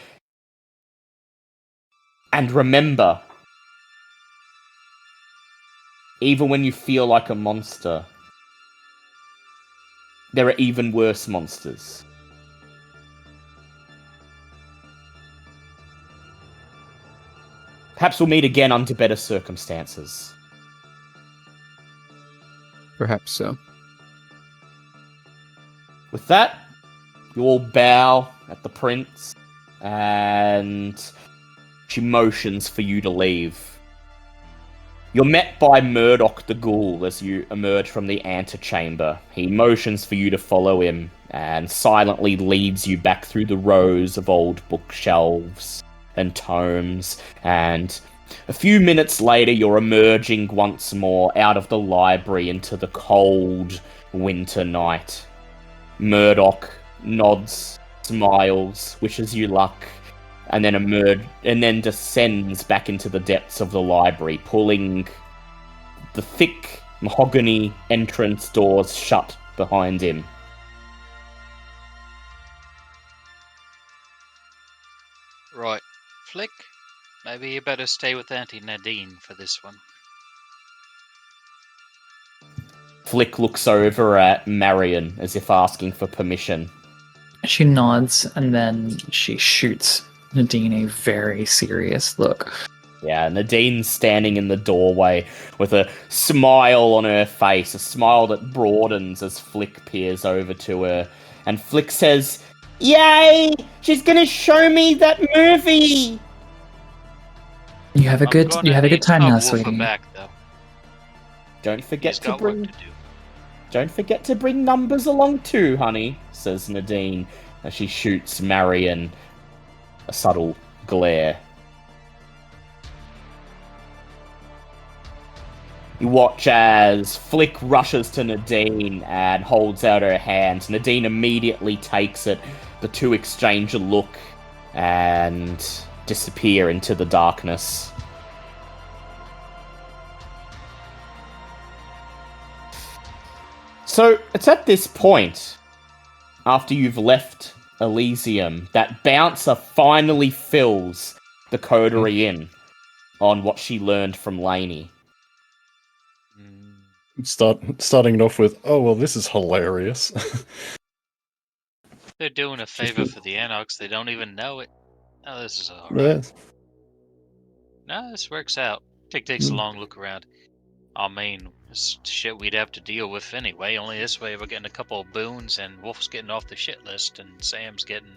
And remember, even when you feel like a monster, there are even worse monsters." Perhaps we'll meet again under better circumstances. Perhaps so. With that, you all bow at the prince, and she motions for you to leave. You're met by Murdoch the Ghoul as you emerge from the antechamber. He motions for you to follow him, and silently leads you back through the rows of old bookshelves and tomes, and a few minutes later you're emerging once more out of the library into the cold winter night. Murdoch nods, smiles, wishes you luck, and then descends back into the depths of the library, pulling the thick mahogany entrance doors shut behind him. Right. Flick, maybe you better stay with Auntie Nadine for this one. Flick looks over at Marion as if asking for permission. She nods and then she shoots Nadine a very serious look. Yeah, Nadine's standing in the doorway with a smile on her face, a smile that broadens as Flick peers over to her. And Flick says, "Yay! She's gonna show me that movie!" You have a I'm good gonna time need now, Subwoofer sweetie. back, though. Don't forget He's to got work bring to do. Don't forget to bring numbers along too, honey, says Nadine as she shoots Marion a subtle glare. You watch as Flick rushes to Nadine and holds out her hand. Nadine immediately takes it. The two exchange a look and disappear into the darkness. So, it's at this point, after you've left Elysium, that Bouncer finally fills the coterie in on what she learned from Lainey. Starting it off with, oh, well, this is hilarious. They're doing a favor for the Anarchs. They don't even know it. Oh, this is alright. Yeah. No, this works out. Takes a long look around. I mean, it's shit we'd have to deal with anyway. Only this way we're getting a couple of boons, and Wolf's getting off the shit list, and Sam's getting.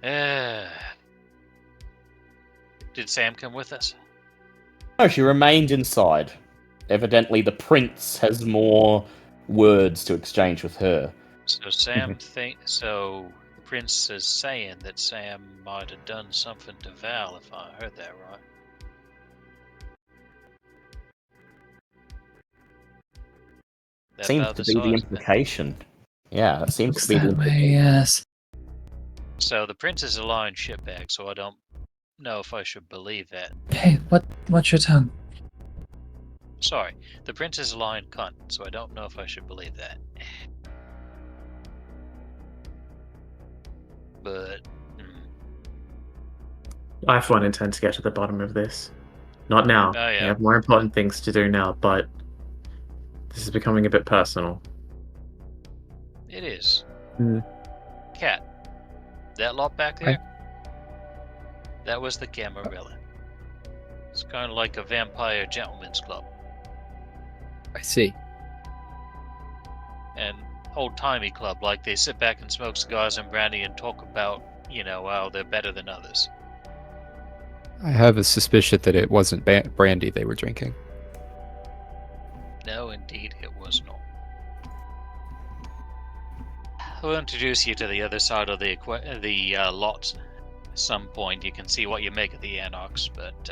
Did Sam come with us? No, she remained inside. Evidently, the prince has more words to exchange with her. So Sam so the prince is saying that Sam might have done something to Val, if I heard that right. That Seems about to the be the size, implication. Yeah, that seems Looks to be the that way, implication. yes. So the prince is a lying shitbag, so I don't know if I should believe that. Hey, what's your tongue? Sorry, the prince is a lying cunt, so I don't know if I should believe that. But I, for one, intend to get to the bottom of this. Not now. Oh, yeah. I have more important things to do now, but this is becoming a bit personal. it is. Hmm. Cat, that lot back there, that was the Camarilla. It's kind of like a vampire gentleman's club. I see. An old-timey club, like they sit back and smoke cigars and brandy and talk about, how they're better than others. I have a suspicion that it wasn't brandy they were drinking. No, indeed, it was not. We'll introduce you to the other side of the lot at some point. You can see what you make of the Anarchs, but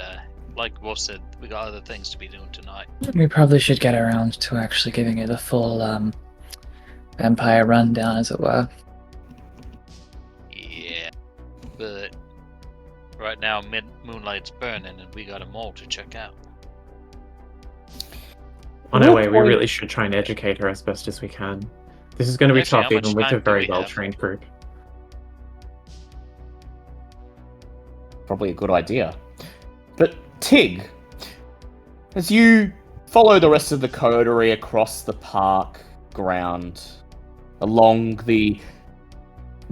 like Wolf said, we got other things to be doing tonight. We probably should get around to actually giving it a full vampire rundown, as it were. Yeah, but right now Moonlight's burning and we got a mall to check out. On our way, we really should try and educate her as best as we can. This is going to be Actually, tough, how much even with time a do very we have? well-trained group. Probably a good idea. But Tig, as you follow the rest of the coterie across the park ground, along the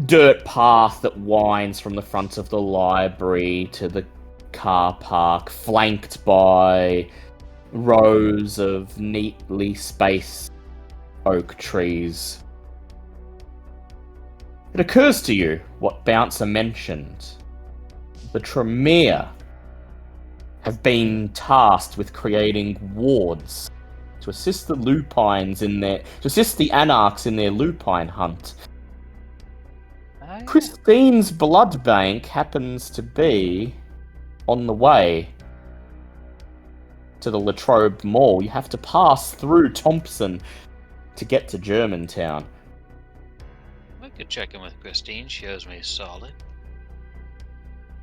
dirt path that winds from the front of the library to the car park, flanked by rows of neatly spaced oak trees, it occurs to you what Bouncer mentioned. The Tremere have been tasked with creating wards to assist the Anarchs in their lupine hunt. Christine's blood bank happens to be on the way to the Latrobe Mall. You have to pass through Thompson to get to Germantown. I could check in with Christine. She owes me solid.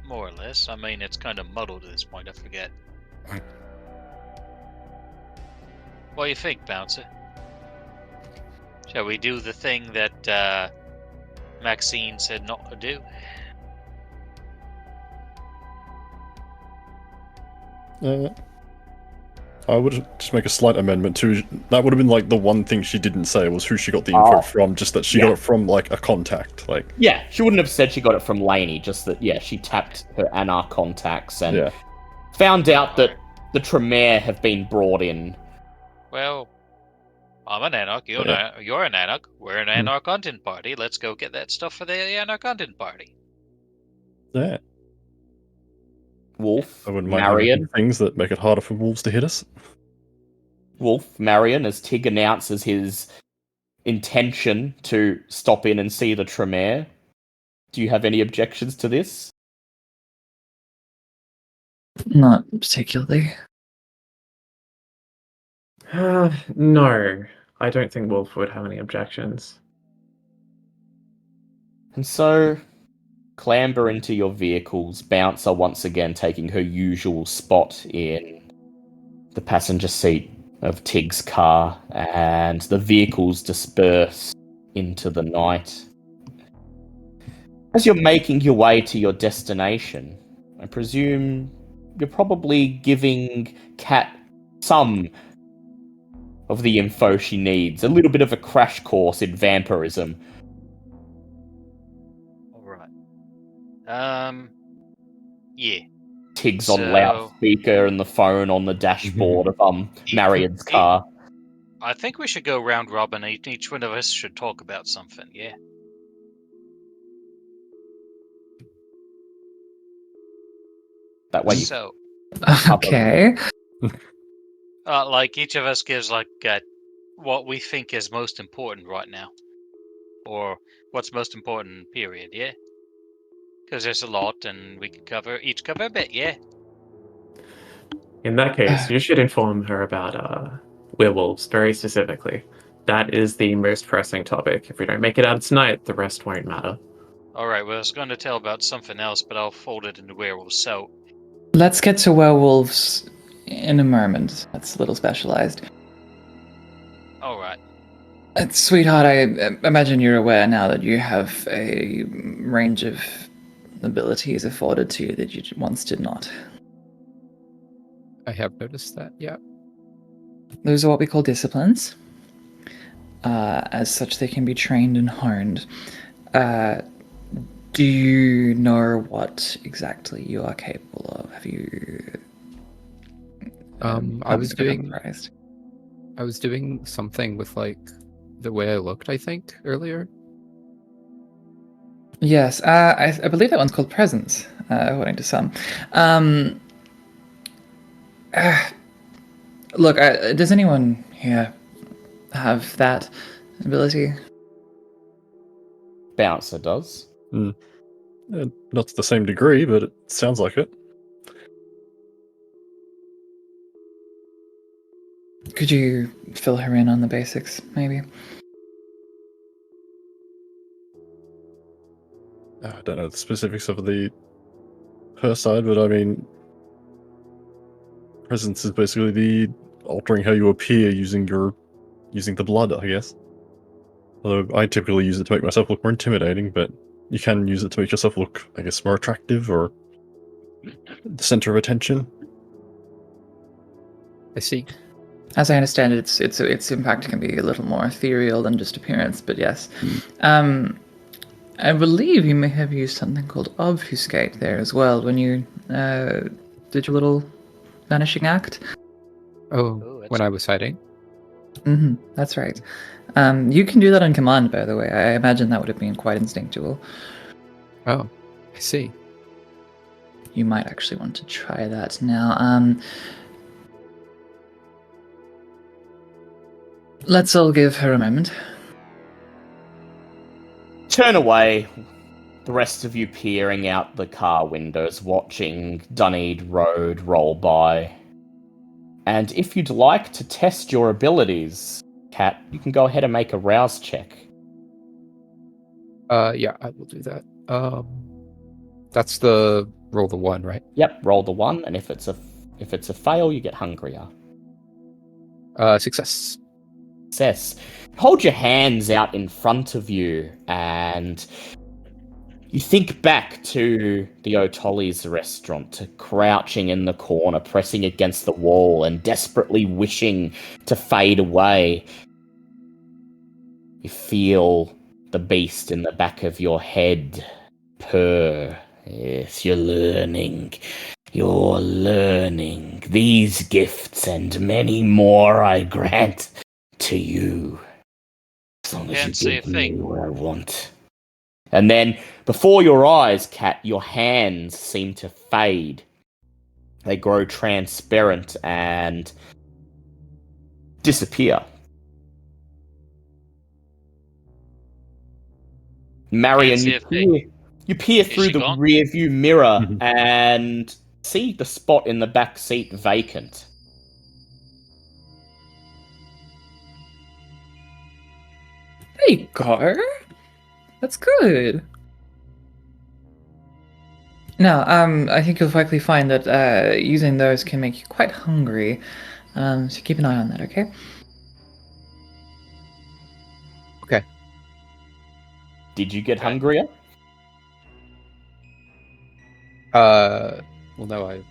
More or less. I mean, it's kind of muddled at this point. I forget. What do you think, Bouncer? Shall we do the thing that Maxine said not to do? I would just make a slight amendment to that. Would have been like the one thing she didn't say was who she got the info from. Just that she got it from like a contact. Like Yeah, she wouldn't have said she got it from Lainey. Just that she tapped her Anarch contacts and found out that the Tremere have been brought in. Well, I'm an Anarch. You're an Anarch. We're an Anarch hunting party. Let's go get that stuff for the Anarch hunting party. Yeah. Wolf, I wouldn't mind Marion. things that make it harder for wolves to hit us. Wolf, Marion, as Tig announces his intention to stop in and see the Tremere. Do you have any objections to this? Not particularly. No, I don't think Wolf would have any objections. And so, clamber into your vehicles, Bouncer once again taking her usual spot in the passenger seat of Tig's car, and the vehicles disperse into the night. As you're making your way to your destination, I presume you're probably giving Kat some of the info she needs, a little bit of a crash course in vampirism. Alright. Yeah. Tig's on loudspeaker and the phone on the dashboard of Marion's car. I think we should go round robin. Each one of us should talk about something, yeah? That way So, Okay. like each of us gives what we think is most important right now. Or what's most important, period, yeah? Because there's a lot and we could each cover a bit, yeah? In that case, you should inform her about werewolves very specifically. That is the most pressing topic. If we don't make it out tonight, the rest won't matter. Alright, well, I was going to tell about something else, but I'll fold it into werewolves, so... Let's get to werewolves in a moment. That's a little specialized. Alright. Sweetheart, I imagine you're aware now that you have a range of abilities afforded to you that you once did not. I have noticed that, yeah. Those are what we call disciplines. As such, they can be trained and honed. Do you know what exactly you are capable of? Have you? I was doing something with like the way I looked, I think, earlier. Yes, I believe that one's called presence, according to some. Look, does anyone here have that ability? Bouncer does. Not to the same degree, but it sounds like it. Could you fill her in on the basics, maybe? I don't know the specifics of her side, but I mean, presence is basically the altering how you appear using the blood, I guess. Although I typically use it to make myself look more intimidating, but you can use it to make yourself look, I guess, more attractive or the center of attention. I see. As I understand it, its impact can be a little more ethereal than just appearance, but yes. I believe you may have used something called obfuscate there as well when you did your little vanishing act. Oh, when I was hiding? Mm-hmm, that's right. You can do that on command, by the way. I imagine that would have been quite instinctual. Oh, I see. You might actually want to try that now. Let's all give her a moment. Turn away, the rest of you peering out the car windows, watching Dunedin Road roll by. And if you'd like to test your abilities, Kat, you can go ahead and make a rouse check. Yeah, I will do that. That's the roll the 1, right? Yep, roll the 1, and if it's a fail, you get hungrier. Success. Success. Hold your hands out in front of you, and You think back to the O'Tolly's restaurant, crouching in the corner, pressing against the wall, and desperately wishing to fade away. You feel the beast in the back of your head purr. Yes, you're learning. You're learning. These gifts and many more I grant to you. As long as Can't you say a give me thing. what I want. And then, before your eyes, Cat, your hands seem to fade. They grow transparent and disappear. Marion, see a thing. you peer Is through she the gone? rearview mirror Mhm. and see the spot in the back seat vacant. There you go. That's good. Now, I think you'll likely find that using those can make you quite hungry. So keep an eye on that, okay? Okay. Did you get Okay. hungrier? Well, no,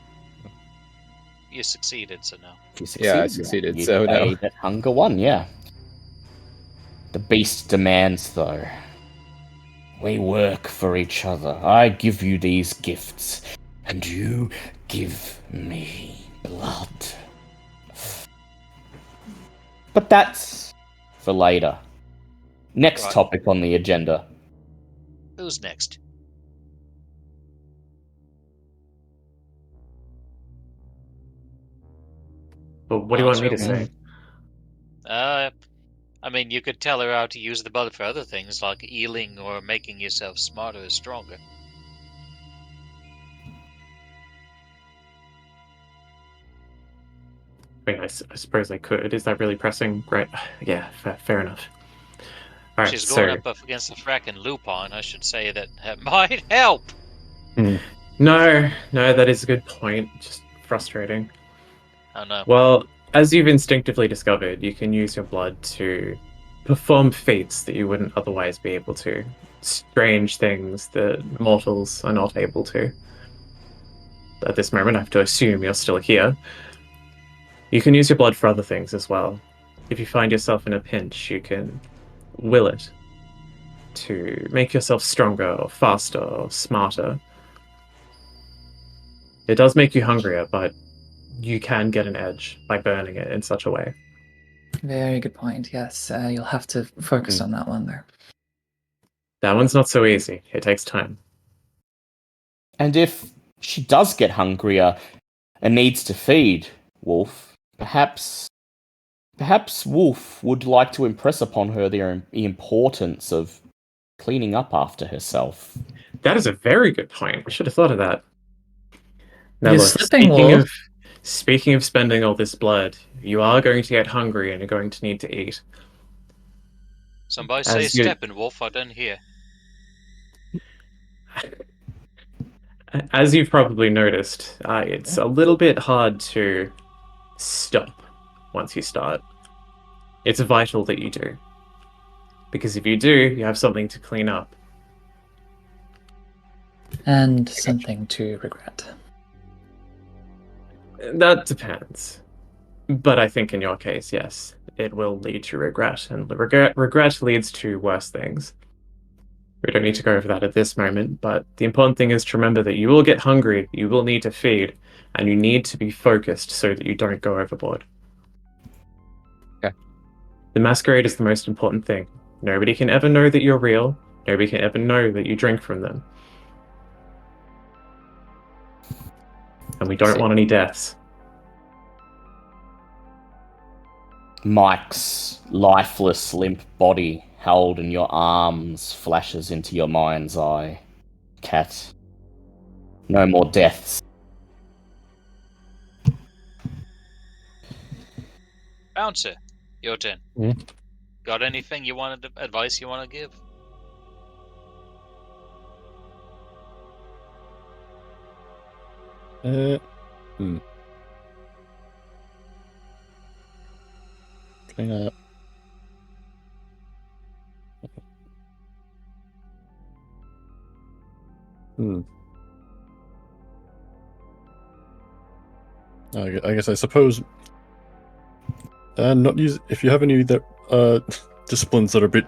You succeeded, so no. You Yeah, I succeed. succeeded, You so no. say that hunger won, yeah. The beast demands, though. We work for each other. I give you these gifts, and you give me blood. But that's for later. Next Right. topic on the agenda. Who's next? But what do you want me to Answer say? I mean, you could tell her how to use the blood for other things, like healing or making yourself smarter or stronger. I mean, I suppose I could. Is that really pressing? Right. Yeah, fair enough. All right, She's going so up against the fracking lupine. I should say that might help. no, that is a good point. Just frustrating. Oh no. Well, as you've instinctively discovered, you can use your blood to perform feats that you wouldn't otherwise be able to. Strange things that mortals are not able to. At this moment, I have to assume you're still here. You can use your blood for other things as well. If you find yourself in a pinch, you can will it to make yourself stronger or faster or smarter. It does make you hungrier, but you can get an edge by burning it in such a way. Very good point. Yes, you'll have to focus Mm. on that one there. That one's not so easy. It takes time. And if she does get hungrier and needs to feed Wolf, perhaps Wolf would like to impress upon her the importance of cleaning up after herself. That is a very good point. I should have thought of that. Now You're look, slipping, Wolf. speaking of spending all this blood, you are going to get hungry and you're going to need to eat. Somebody say As you Steppenwolf, I didn't hear. as you've probably noticed, it's a little bit hard to stop once you start. It's vital that you do. Because if you do, you have something to clean up. And something to regret. That depends. But I think in your case, yes, it will lead to regret, and regret leads to worse things. We don't need to go over that at this moment, but the important thing is to remember that you will get hungry, you will need to feed, and you need to be focused so that you don't go overboard. Okay. The masquerade is the most important thing. Nobody can ever know that you're real. Nobody can ever know that you drink from them. And we don't want any deaths. Mike's lifeless, limp body held in your arms flashes into your mind's eye. Cat. No more deaths. Bouncer, your turn. Hmm? Got anything you wanted advice you want to give? Hmm. Hmm. I suppose not use if you have any that disciplines that are a bit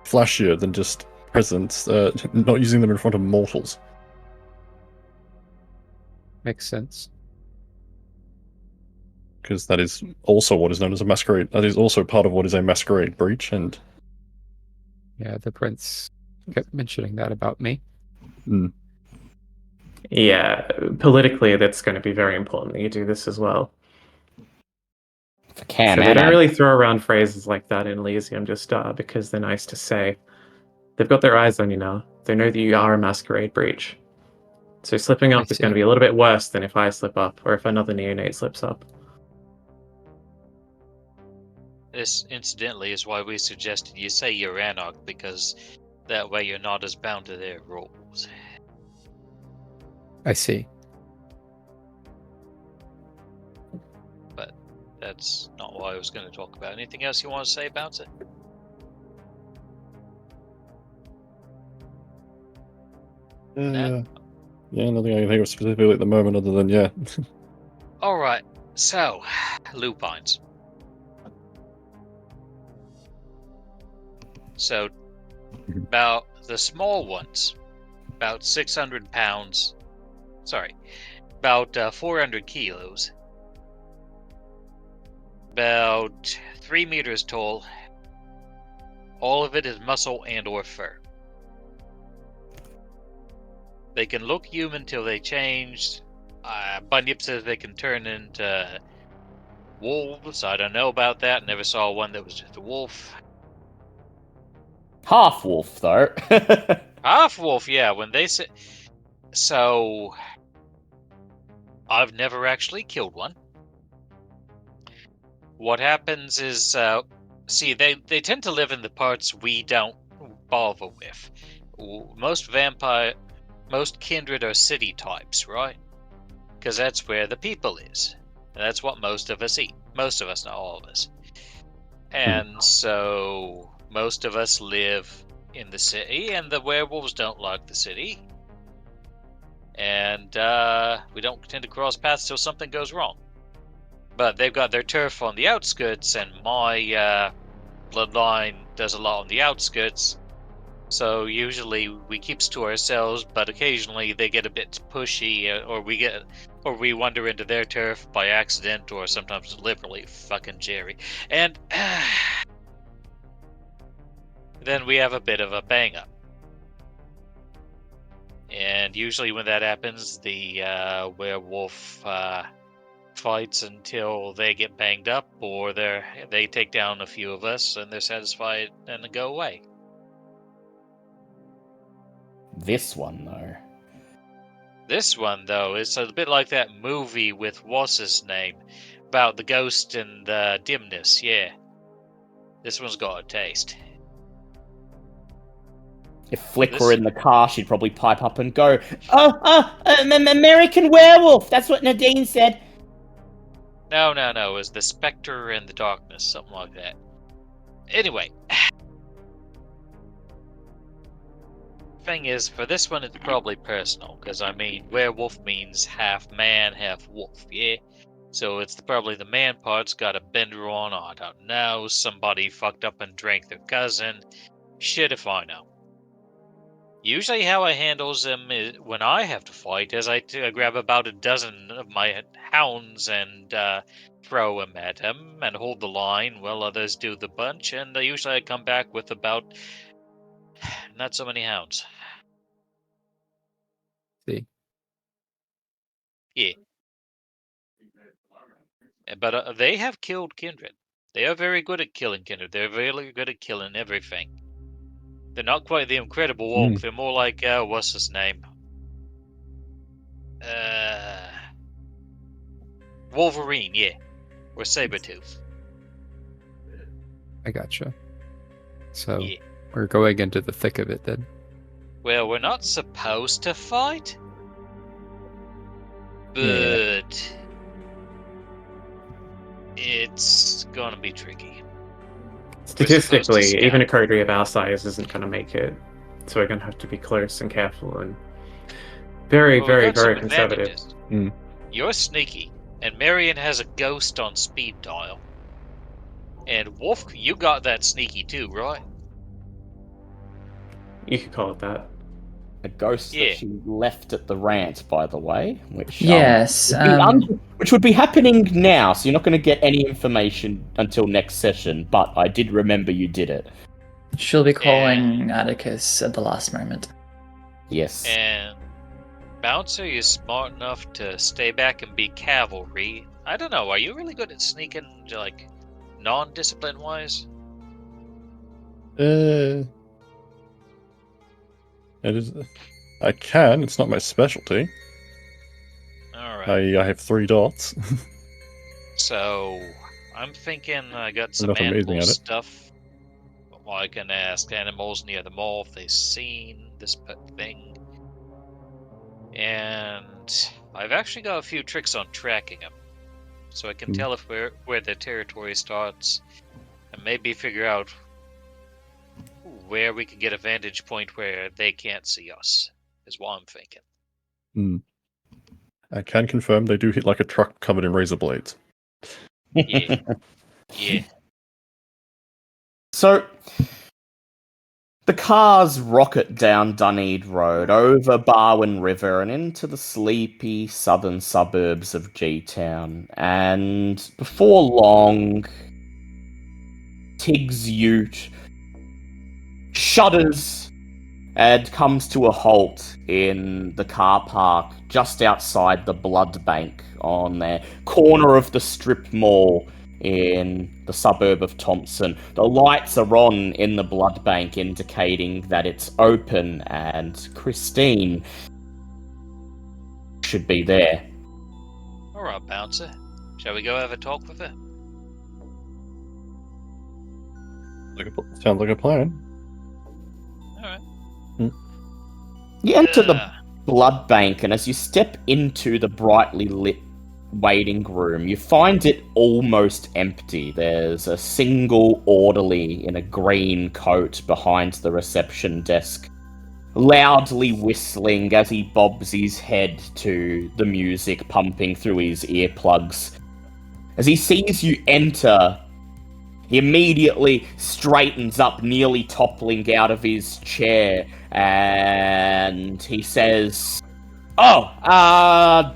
flashier than just presence, not using them in front of mortals. Makes sense. Because that is also what is known as a masquerade. That is also part of what is a masquerade breach, and Yeah, the prince kept mentioning that about me. Yeah, politically, that's going to be very important that you do this as well. For Cam So they don't Anad, really throw around phrases like that in Elysium just because they're nice to say. They've got their eyes on you now. They know that you are a masquerade breach. So slipping I up is going to see. be a little bit worse than if I slip up or if another neonate slips up. This, incidentally, is why we suggested you say you're Anarch, because that way you're not as bound to their rules. I see. But that's not what I was going to talk about. Anything else you want to say about it? No? Yeah, nothing I can think of specifically at the moment, other than yeah. Alright, so, lupines. So, about the small ones, about 600 pounds, about 400 kilos, about 3 meters tall. All of it is muscle and or fur. They can look human till they change. Bunyip says they can turn into wolves. I don't know about that. Never saw one that was just a wolf. half wolf though. Half wolf, yeah. When they say so, I've never actually killed one. What happens is, see, they tend to live in the parts we don't bother with. Most kindred are city types, right? Because that's where the people is. And that's what most of us eat. Most of us, not all of us. And so most of us live in the city, and the werewolves don't like the city. And we don't tend to cross paths till something goes wrong. But they've got their turf on the outskirts, and my bloodline does a lot on the outskirts. So usually we keeps to ourselves, but occasionally they get a bit pushy, or we wander into their turf by accident, or sometimes deliberately. Fucking Jerry. And then we have a bit of a bang up. And usually when that happens, the werewolf fights until they get banged up, or they take down a few of us and they're satisfied and they go away. This one though. This one, though, is a bit like that movie with what's his name about the ghost and the dimness. Yeah, this one's got a taste. If Flick were in the car, she'd probably pipe up and go, American Werewolf! That's what Nadine said. No, it was the Spectre and the Darkness, something like that. Anyway. Thing is, for this one, it's probably personal, because, I mean, werewolf means half man, half wolf, yeah? So it's probably the man part's got a bender on, I don't know, somebody fucked up and drank their cousin. Shit if I know. Usually how I handles them is, when I have to fight, is I grab about a dozen of my hounds and throw them at him and hold the line while others do the bunch, and usually I come back with about not so many hounds. See. Yeah. But they have killed kindred. They are very good at killing kindred. They're really good at killing everything. They're not quite the Incredible Hulk. They're more like, what's his name? Wolverine, yeah. Or Sabretooth. I gotcha. So Yeah. we're going into the thick of it then. Well, we're not supposed to fight. But it's gonna be tricky. Statistically, even a coterie of our size isn't going to make it. So we're going to have to be close and careful. And Very, Well, we very, got some very conservative. advantages. Mm. You're sneaky, and Marion has a ghost on speed dial. And Wolf, you got that sneaky too, right? You could call it that. A ghost Yeah. that she left at the rant, by the way, which Yes. which would be happening now, so you're not going to get any information until next session. But I did remember you did it. She'll be calling Atticus at the last moment. Yes. And Bouncer is smart enough to stay back and be cavalry. I don't know, are you really good at sneaking, like, non-discipline wise? It is. I can. It's not my specialty. Alright. I have 3 dots. So, I'm thinking I got some Enough amazing animal at it. stuff. Well, I can ask animals near the mall if they've seen this thing. And I've actually got a few tricks on tracking them. So I can tell if where their territory starts. And maybe figure out where we can get a vantage point where they can't see us. Is what I'm thinking. I can confirm they do hit like a truck covered in razor blades. Yeah. Yeah. So, the cars rocket down Dunedin Road, over Barwon River, and into the sleepy southern suburbs of G-Town. And before long, Tig's ute shudders and comes to a halt in the car park just outside the blood bank on the corner of the strip mall in the suburb of Thompson. The lights are on in the blood bank, indicating that it's open, and Christine should be there. Alright, Bouncer. Shall we go have a talk with her? Sounds like a plan. Alright. You enter the blood bank, and as you step into the brightly lit waiting room, you find it almost empty. There's a single orderly in a green coat behind the reception desk, loudly whistling as he bobs his head to the music pumping through his earplugs. As he sees you enter, he immediately straightens up, nearly toppling out of his chair, and he says, "Oh,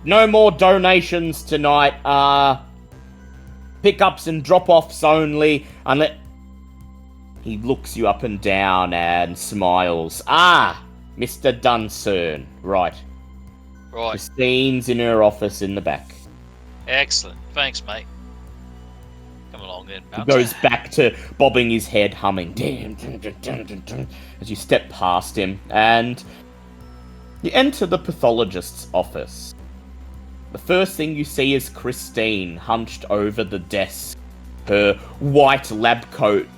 no more donations tonight. Pickups and drop-offs only. He looks you up and down and smiles. Mr. Duncern. Right. Right. Christine's in her office in the back. Excellent. Thanks, mate. Come along then, He Bouncer. goes back to bobbing his head, humming, as you step past him, and you enter the pathologist's office. The first thing you see is Christine hunched over the desk, her white lab coat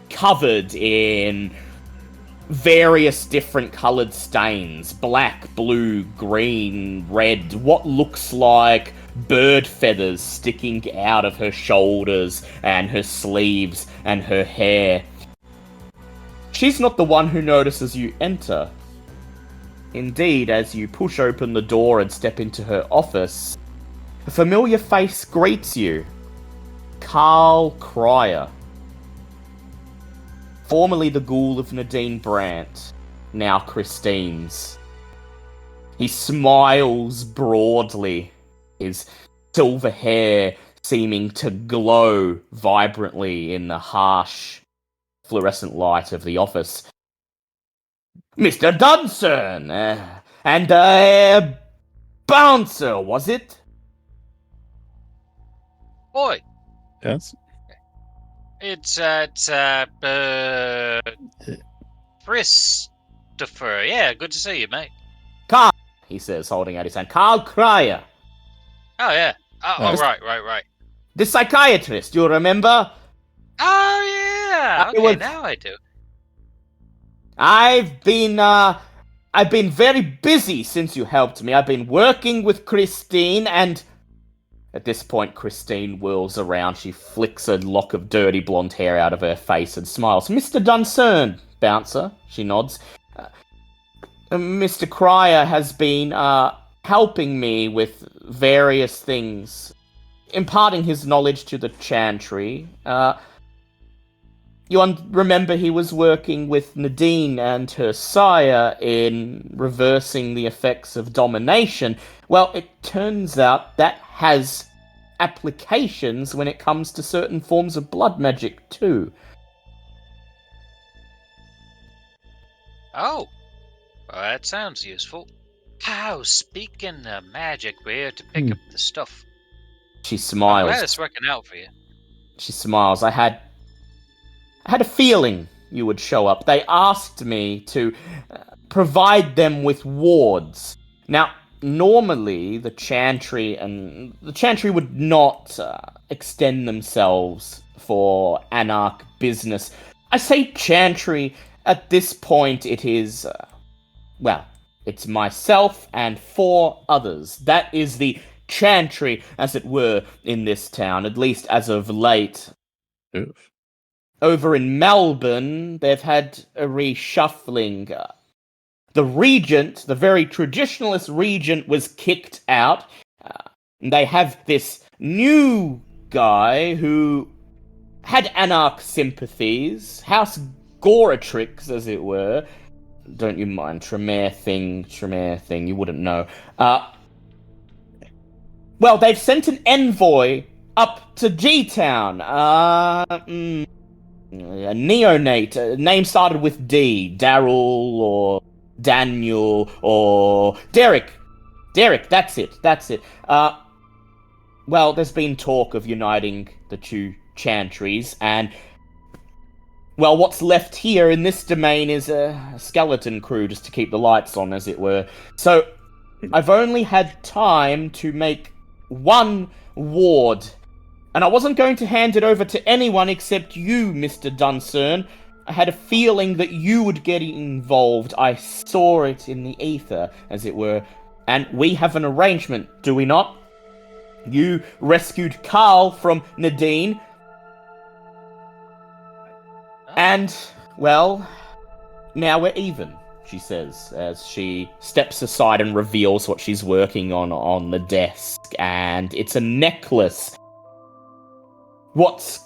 covered in various different coloured stains, black, blue, green, red, what looks like bird feathers sticking out of her shoulders and her sleeves and her hair. She's not the one who notices you enter. Indeed, as you push open the door and step into her office, a familiar face greets you. Carl Cryer. Formerly the ghoul of Nadine Brandt, now Christine's. He smiles broadly, his silver hair seeming to glow vibrantly in the harsh, fluorescent light of the office. Mr. Duncern! And Bouncer, was it? Oi! Yes. It's Christopher. Yeah, good to see you, mate. Carl, he says, holding out his hand. Carl Cryer. Oh, yeah. Oh, Yes. right. The psychiatrist, you remember? Oh, yeah. Okay, now I do. I've been very busy since you helped me. I've been working with Christine, and at this point, Christine whirls around. She flicks a lock of dirty blonde hair out of her face and smiles. Mr. Duncern, Bouncer, she nods. Mr. Cryer has been helping me with various things, imparting his knowledge to the Chantry. Remember he was working with Nadine and her sire in reversing the effects of domination. Well, it turns out that has applications when it comes to certain forms of blood magic too. Oh, well, that sounds useful. How, speaking of magic, we're to pick up the stuff. She I'm smiles. glad it's working out for you. She smiles. I had a feeling you would show up. They asked me to provide them with wards. Now, normally the Chantry would not extend themselves for Anarch business. I say Chantry. At this point, it is it's myself and 4 others. That is the Chantry, as it were, in this town, at least as of late. Oof. Over in Melbourne, they've had a reshuffling. The regent, the very traditionalist regent, was kicked out. They have this new guy who had Anarch sympathies, House Goratrix, as it were. Don't you mind, Tremere thing, you wouldn't know. Well, they've sent an envoy up to G-Town. A neonate. Name started with D. Daryl or Daniel or Derek. Derek, that's it. Well, there's been talk of uniting the 2 Chantries, and well, what's left here in this domain is a skeleton crew just to keep the lights on, as it were. So, I've only had time to make 1 ward, and I wasn't going to hand it over to anyone except you, Mr. Duncern. I had a feeling that you would get involved. I saw it in the ether, as it were. And we have an arrangement, do we not? You rescued Carl from Nadine. And, well, now we're even, she says, as she steps aside and reveals what she's working on the desk. And it's a necklace. What's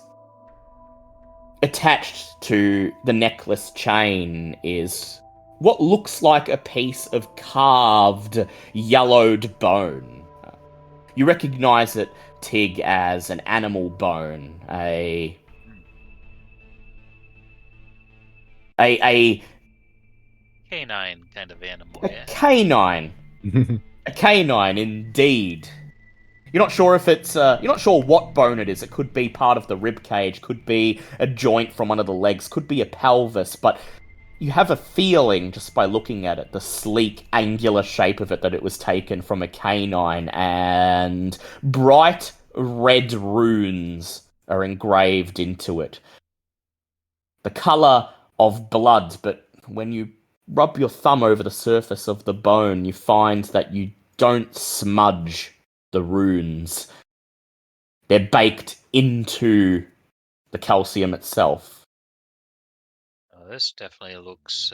attached to the necklace chain is what looks like a piece of carved, yellowed bone. You recognize it, Tig, as an animal bone. A Canine kind of animal, yeah. canine. A canine, indeed. You're not sure if it's, you're not sure what bone it is. It could be part of the rib cage, could be a joint from one of the legs, could be a pelvis, but you have a feeling, just by looking at it, the sleek, angular shape of it, that it was taken from a canine, and bright red runes are engraved into it. The colour of blood, but when you rub your thumb over the surface of the bone, you find that you don't smudge the runes. They're baked into the calcium itself. Oh, this definitely looks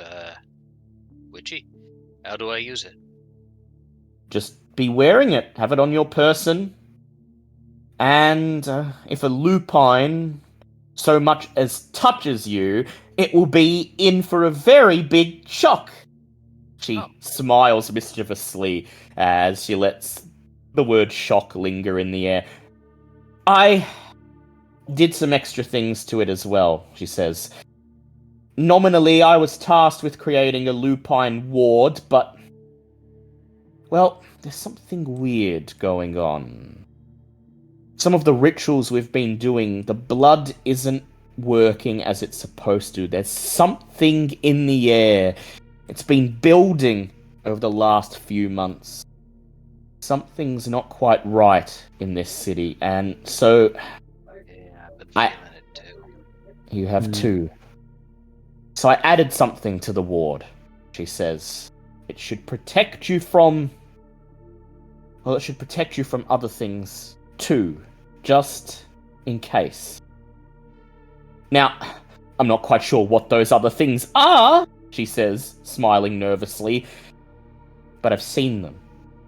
witchy. How do I use it? Just be wearing it. Have it on your person. And if a lupine so much as touches you, it will be in for a very big shock. She smiles mischievously as she lets the word shock linger in the air. I did some extra things to it as well, she says. Nominally, I was tasked with creating a lupine ward, but, well, there's something weird going on. Some of the rituals we've been doing, the blood isn't working as it's supposed to. There's something in the air. It's been building over the last few months. Something's not quite right in this city, and so... Yeah, I've been feeling it too. You have too. So I added something to the ward, she says. It should protect you from... Well, it should protect you from other things too, just in case. Now, I'm not quite sure what those other things are, she says, smiling nervously. But I've seen them.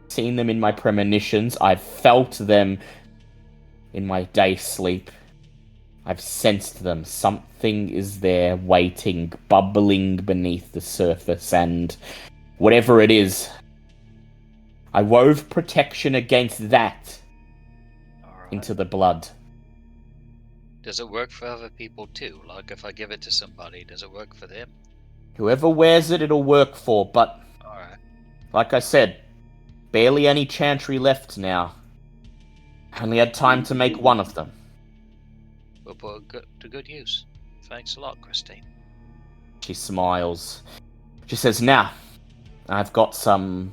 Seen them in my premonitions. I've felt them in my day sleep. I've sensed them. Something is there waiting, bubbling beneath the surface, and whatever it is, I wove protection against that Alright. into the blood. Does it work for other people too? Like if I give it to somebody, does it work for them? Whoever wears it, it'll work for, but Alright. like I said, barely any chantry left now. Only had time to make one of them. We'll put it to good use. Thanks a lot, Christine. She smiles. She says, now, I've got some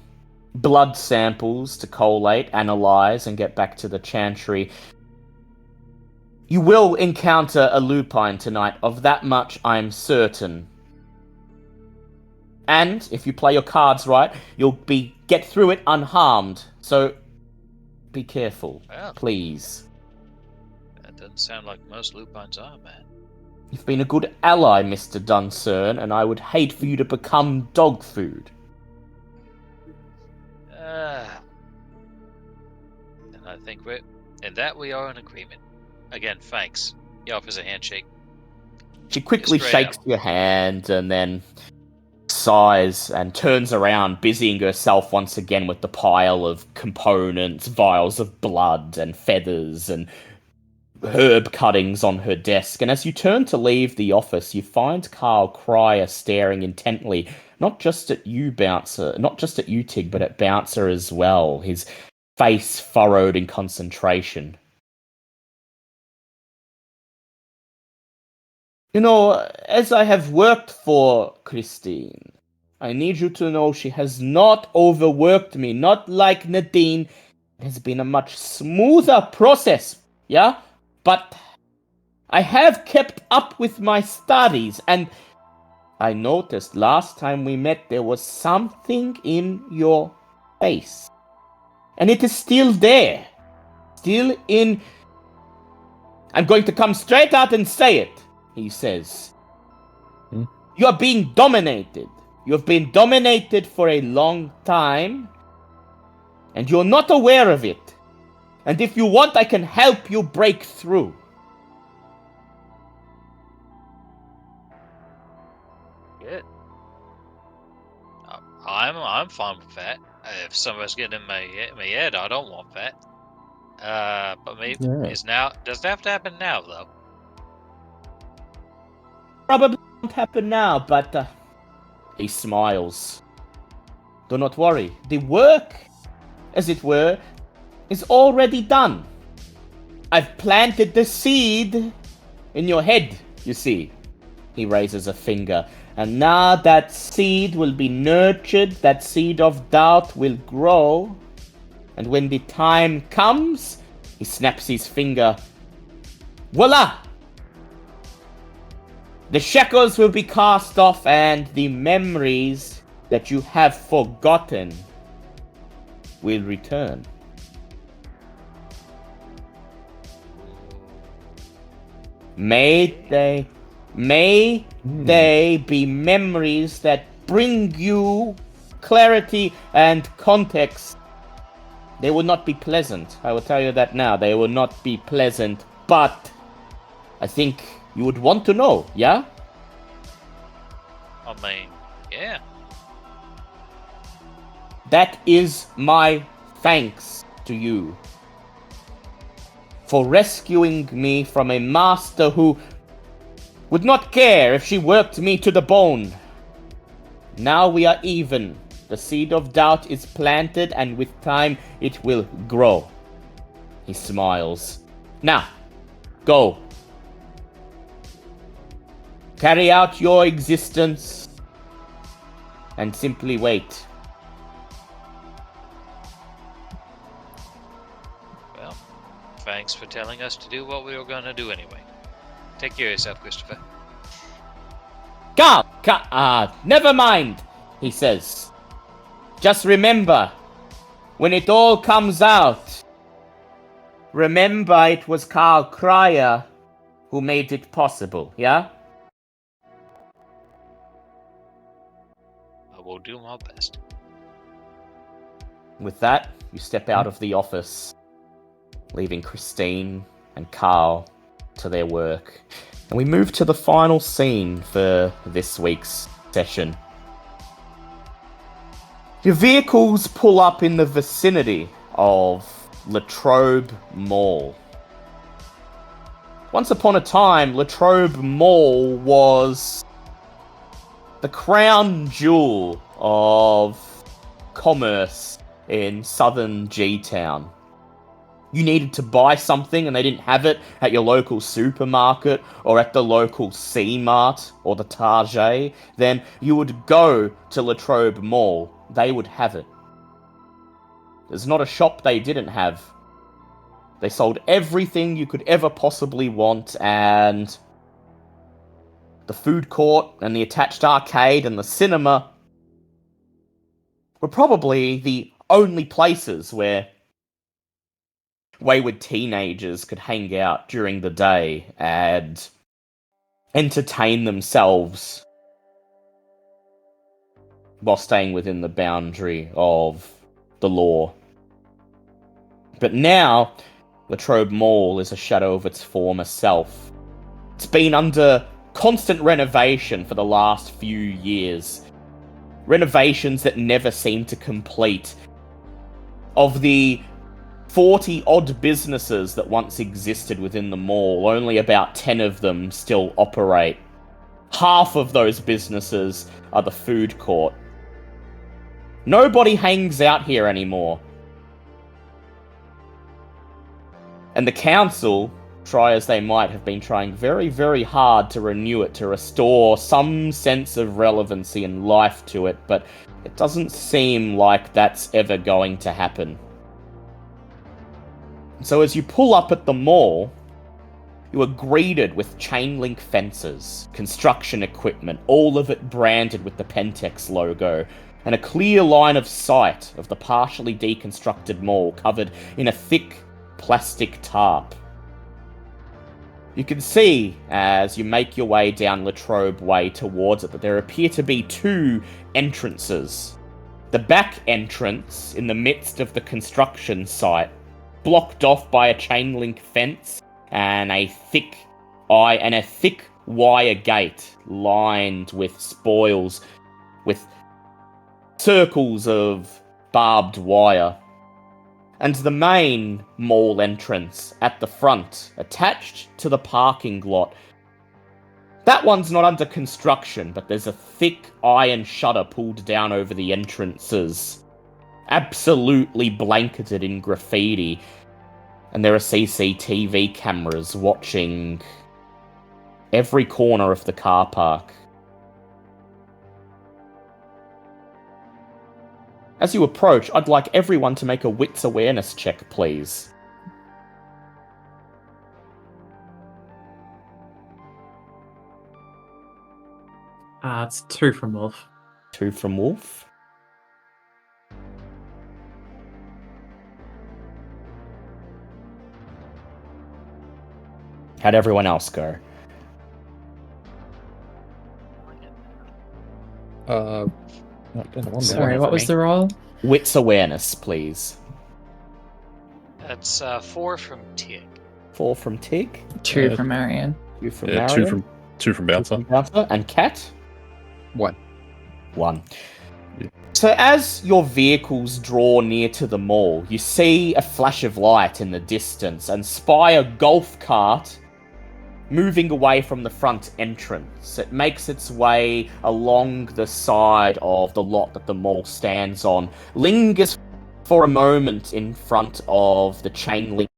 blood samples to collate, analyze, and get back to the chantry. You will encounter a lupine tonight, of that much I'm certain. And, if you play your cards right, you'll get through it unharmed. So, be careful, Well, please. that doesn't sound like most lupines are, man. You've been a good ally, Mr. Duncern, and I would hate for you to become dog food. And I think we are in agreement. Again, thanks. He offers a handshake. She quickly Straight shakes up. your hand and then sighs and turns around, busying herself once again with the pile of components, vials of blood and feathers and herb cuttings on her desk. And as you turn to leave the office, you find Carl Cryer staring intently, not just at you, Bouncer, not just at you, Tig, but at Bouncer as well, his face furrowed in concentration. You know, as I have worked for Christine, I need you to know she has not overworked me, not like Nadine. It has been a much smoother process, yeah? But I have kept up with my studies, and I noticed last time we met there was something in your face. And it is still there. Still in... I'm going to come straight out and say it, he says. You are being dominated. You have been dominated for a long time, and you're not aware of it. And if you want, I can help you break through. Good. I'm fine with that. If somebody's getting in my head, I don't want that. But maybe Yeah. is now. Does it have to happen now though? Probably won't happen now, but he smiles. Do not worry. The work, as it were, is already done. I've planted the seed in your head, you see. He raises a finger. And now that seed will be nurtured, that seed of doubt will grow. And when the time comes, he snaps his finger. Voila! The shackles will be cast off, and the memories that you have forgotten will return. May they be memories that bring you clarity and context. They will not be pleasant. I will tell you that now. They will not be pleasant, but I think you would want to know, yeah? I mean, yeah. That is my thanks to you for rescuing me from a master who would not care if she worked me to the bone. Now we are even. The seed of doubt is planted, and with time it will grow. He smiles. Now, go. Carry out your existence and simply wait. Well, thanks for telling us to do what we were gonna do anyway. Take care of yourself, Christopher. Never mind, he says. Just remember, when it all comes out, remember it was Carl Cryer who made it possible, yeah? will do my best. With that, you step out of the office, leaving Christine and Carl to their work. And we move to the final scene for this week's session. Your vehicles pull up in the vicinity of Latrobe Mall. Once upon a time, Latrobe Mall was the crown jewel of commerce in southern G-Town. You needed to buy something and they didn't have it at your local supermarket or at the local C-Mart or the Target, then you would go to Latrobe Mall. They would have it. There's not a shop they didn't have. They sold everything you could ever possibly want, and the food court and the attached arcade and the cinema were probably the only places where wayward teenagers could hang out during the day and entertain themselves while staying within the boundary of the law. But now, Latrobe Mall is a shadow of its former self. It's been under constant renovation for the last few years. Renovations that never seem to complete. Of the 40-odd businesses that once existed within the mall, only about 10 of them still operate. Half of those businesses are the food court. Nobody hangs out here anymore. And the council, try as they might, have been trying very, very hard to renew it, to restore some sense of relevancy and life to it, but it doesn't seem like that's ever going to happen. So as you pull up at the mall, you are greeted with chain link fences, construction equipment, all of it branded with the Pentex logo, and a clear line of sight of the partially deconstructed mall covered in a thick plastic tarp. You can see, as you make your way down Latrobe Way towards it, that there appear to be two entrances. The back entrance, in the midst of the construction site, blocked off by a chain link fence and a thick wire gate lined with spoils, with circles of barbed wire. And the main mall entrance at the front, attached to the parking lot. That one's not under construction, but there's a thick iron shutter pulled down over the entrances, absolutely blanketed in graffiti, and there are CCTV cameras watching every corner of the car park. As you approach, I'd like everyone to make a wits awareness check, please. It's 2 from Wolf. 2 from Wolf. How'd everyone else go? Sorry, what was the roll? Wits awareness, please. That's 4 from Tig. 4 from Tig. 2 from Marion. 2 from Yeah, Marion. two from Bouncer. And Cat? 1. 1. Yeah. So as your vehicles draw near to the mall, you see a flash of light in the distance and spy a golf cart moving away from the front entrance. It makes its way along the side of the lot that the mall stands on, lingers for a moment in front of the chain link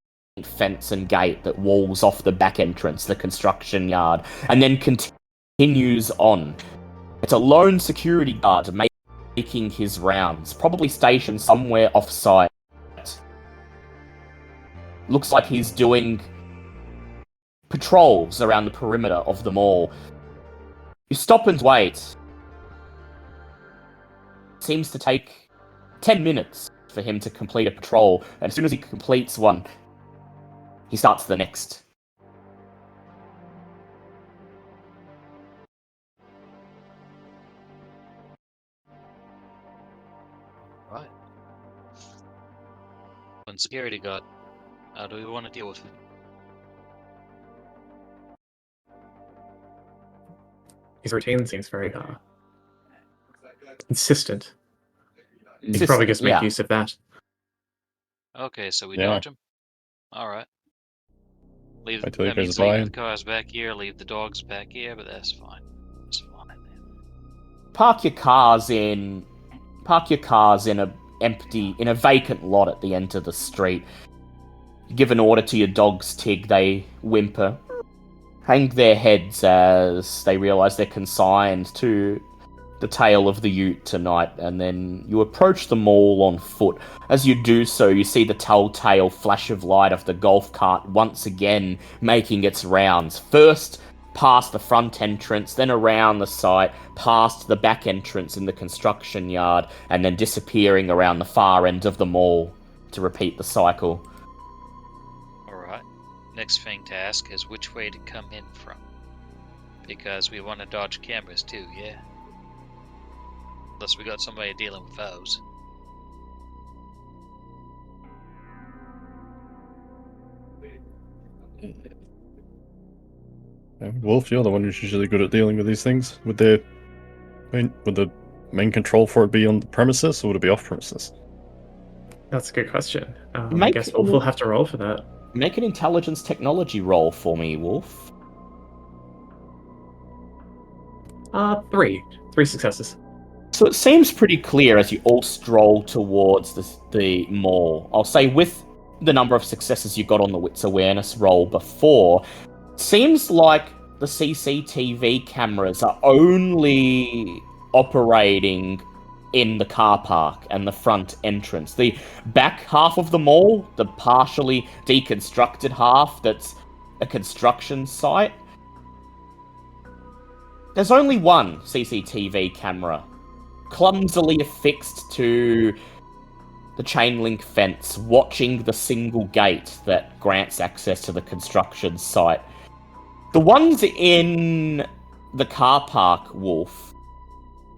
fence and gate that walls off the back entrance, the construction yard, and then continues on. It's a lone security guard making his rounds, probably stationed somewhere off-site. Looks like he's doing patrols around the perimeter of the mall. You stop and wait. Seems to take 10 minutes for him to complete a patrol, and as soon as he completes one, he starts the next. and security guard. How do we want to deal with it? His routine seems very consistent. You Just- could probably just make yeah. use of that. Okay, so we Yeah. dodge him. All right. I tell you That guys means to buy leave in. the cars back here, leave the dogs back here, but that's fine. That's fine. Park your cars in a vacant lot at the end of the street. You give an order to your dogs, Tig, they whimper, hang their heads as they realise they're consigned to the tail of the ute tonight, and then you approach the mall on foot. As you do so, you see the telltale flash of light of the golf cart once again making its rounds. First past the front entrance, then around the site, past the back entrance in the construction yard, and then disappearing around the far end of the mall to repeat the cycle. Alright. Next thing to ask is which way to come in from. Because we want to dodge cameras too, yeah? Unless we got somebody dealing with those. Wolf, you're the one who's usually good at dealing with these things. Would the main control for it be on the premises, or would it be off premises? That's a good question. I Make guess Wolf will have to roll for that. Make an intelligence technology roll for me, Wolf. 3. 3 successes. So it seems pretty clear as you all stroll towards the mall. I'll say with the number of successes you got on the wits awareness roll before, seems like the CCTV cameras are only operating in the car park and the front entrance. The back half of the mall, the partially deconstructed half that's a construction site, there's only one CCTV camera, clumsily affixed to the chain link fence, watching the single gate that grants access to the construction site. The ones in the car park, Wolf,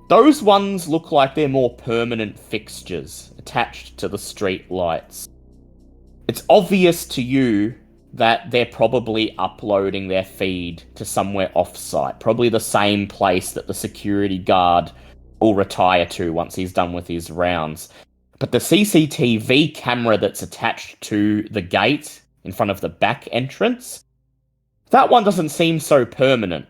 those ones look like they're more permanent fixtures attached to the street lights. It's obvious to you that they're probably uploading their feed to somewhere off-site, probably the same place that the security guard will retire to once he's done with his rounds. But the CCTV camera that's attached to the gate in front of the back entrance, that one doesn't seem so permanent.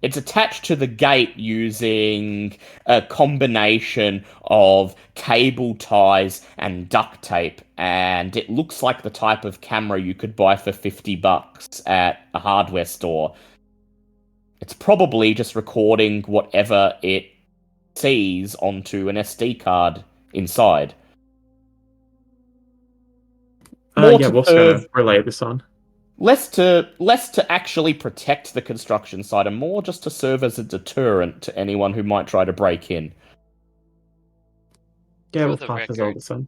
It's attached to the gate using a combination of cable ties and duct tape, and it looks like the type of camera you could buy for $50 at a hardware store. It's probably just recording whatever it sees onto an SD card inside. Wolf's gonna relay this on. Less to actually protect the construction site and more just to serve as a deterrent to anyone who might try to break in. Yeah, For Wolf the passes all record- this on.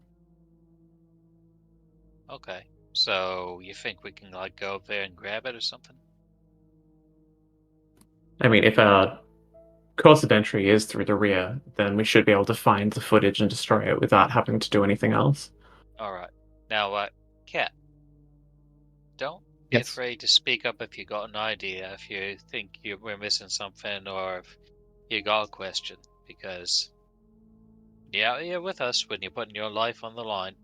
Okay. So you think we can like go up there and grab it or something? I mean, if a course of entry is through the rear, then we should be able to find the footage and destroy it without having to do anything else. Alright. Now, Cat. Don't be Yes. afraid to speak up if you got an idea, if you think we're missing something, or if you got a question. Because you're out here with us when you're putting your life on the line.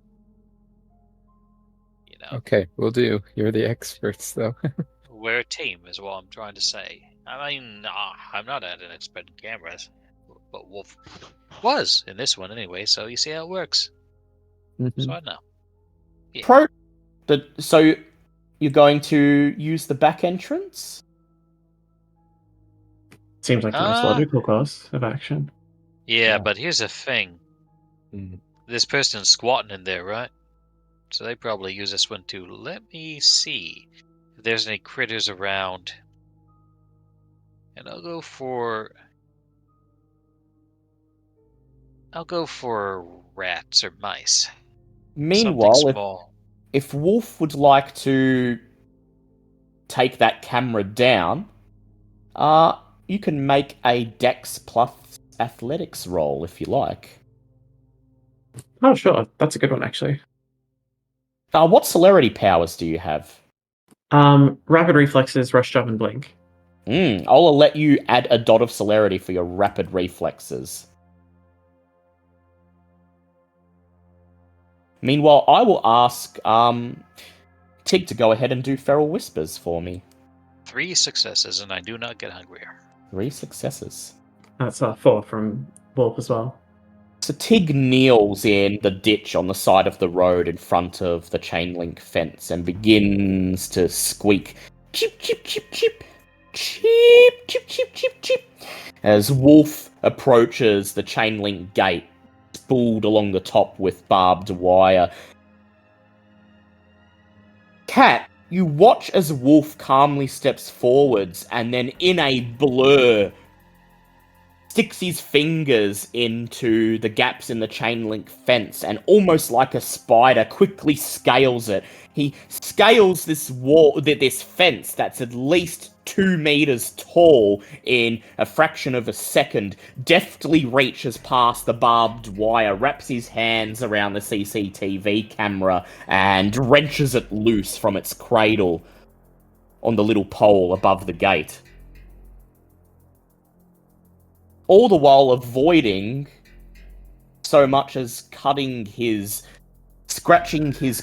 You know, Okay, we'll do. You're the experts, though. we're a team, is what I'm trying to say. I mean, I'm not an expert in cameras, but Wolf was in this one anyway. So you see how it works. Mhm. So I know. So you're going to use the back entrance? Seems like the most logical course of action. Yeah, Yeah. but here's the thing. Mm. This person's squatting in there, right? So they probably use this one too. Let me see if there's any critters around. And I'll go for rats or mice. Meanwhile, Something small. if Wolf would like to take that camera down, you can make a Dex plus athletics roll if you like. Oh, sure. That's a good one, actually. What celerity powers do you have? Rapid reflexes, rush, jump, and blink. I'll let you add a dot of celerity for your rapid reflexes. Meanwhile, I will ask Tig to go ahead and do Feral Whispers for me. 3 successes, and I do not get hungrier. 3 successes. That's 4 from Wolf as well. So Tig kneels in the ditch on the side of the road in front of the chain link fence and begins to squeak, chip, chip, chip, chip, chip, chip, chip, chip, chip, as Wolf approaches the chain link gate, spooled along the top with barbed wire. Cat, you watch as Wolf calmly steps forwards and then in a blur sticks his fingers into the gaps in the chain link fence and almost like a spider quickly scales it. He scales this wall, this fence that's at least 2 meters tall in a fraction of a second, deftly reaches past the barbed wire, wraps his hands around the CCTV camera and wrenches it loose from its cradle on the little pole above the gate. All the while avoiding so much as scratching his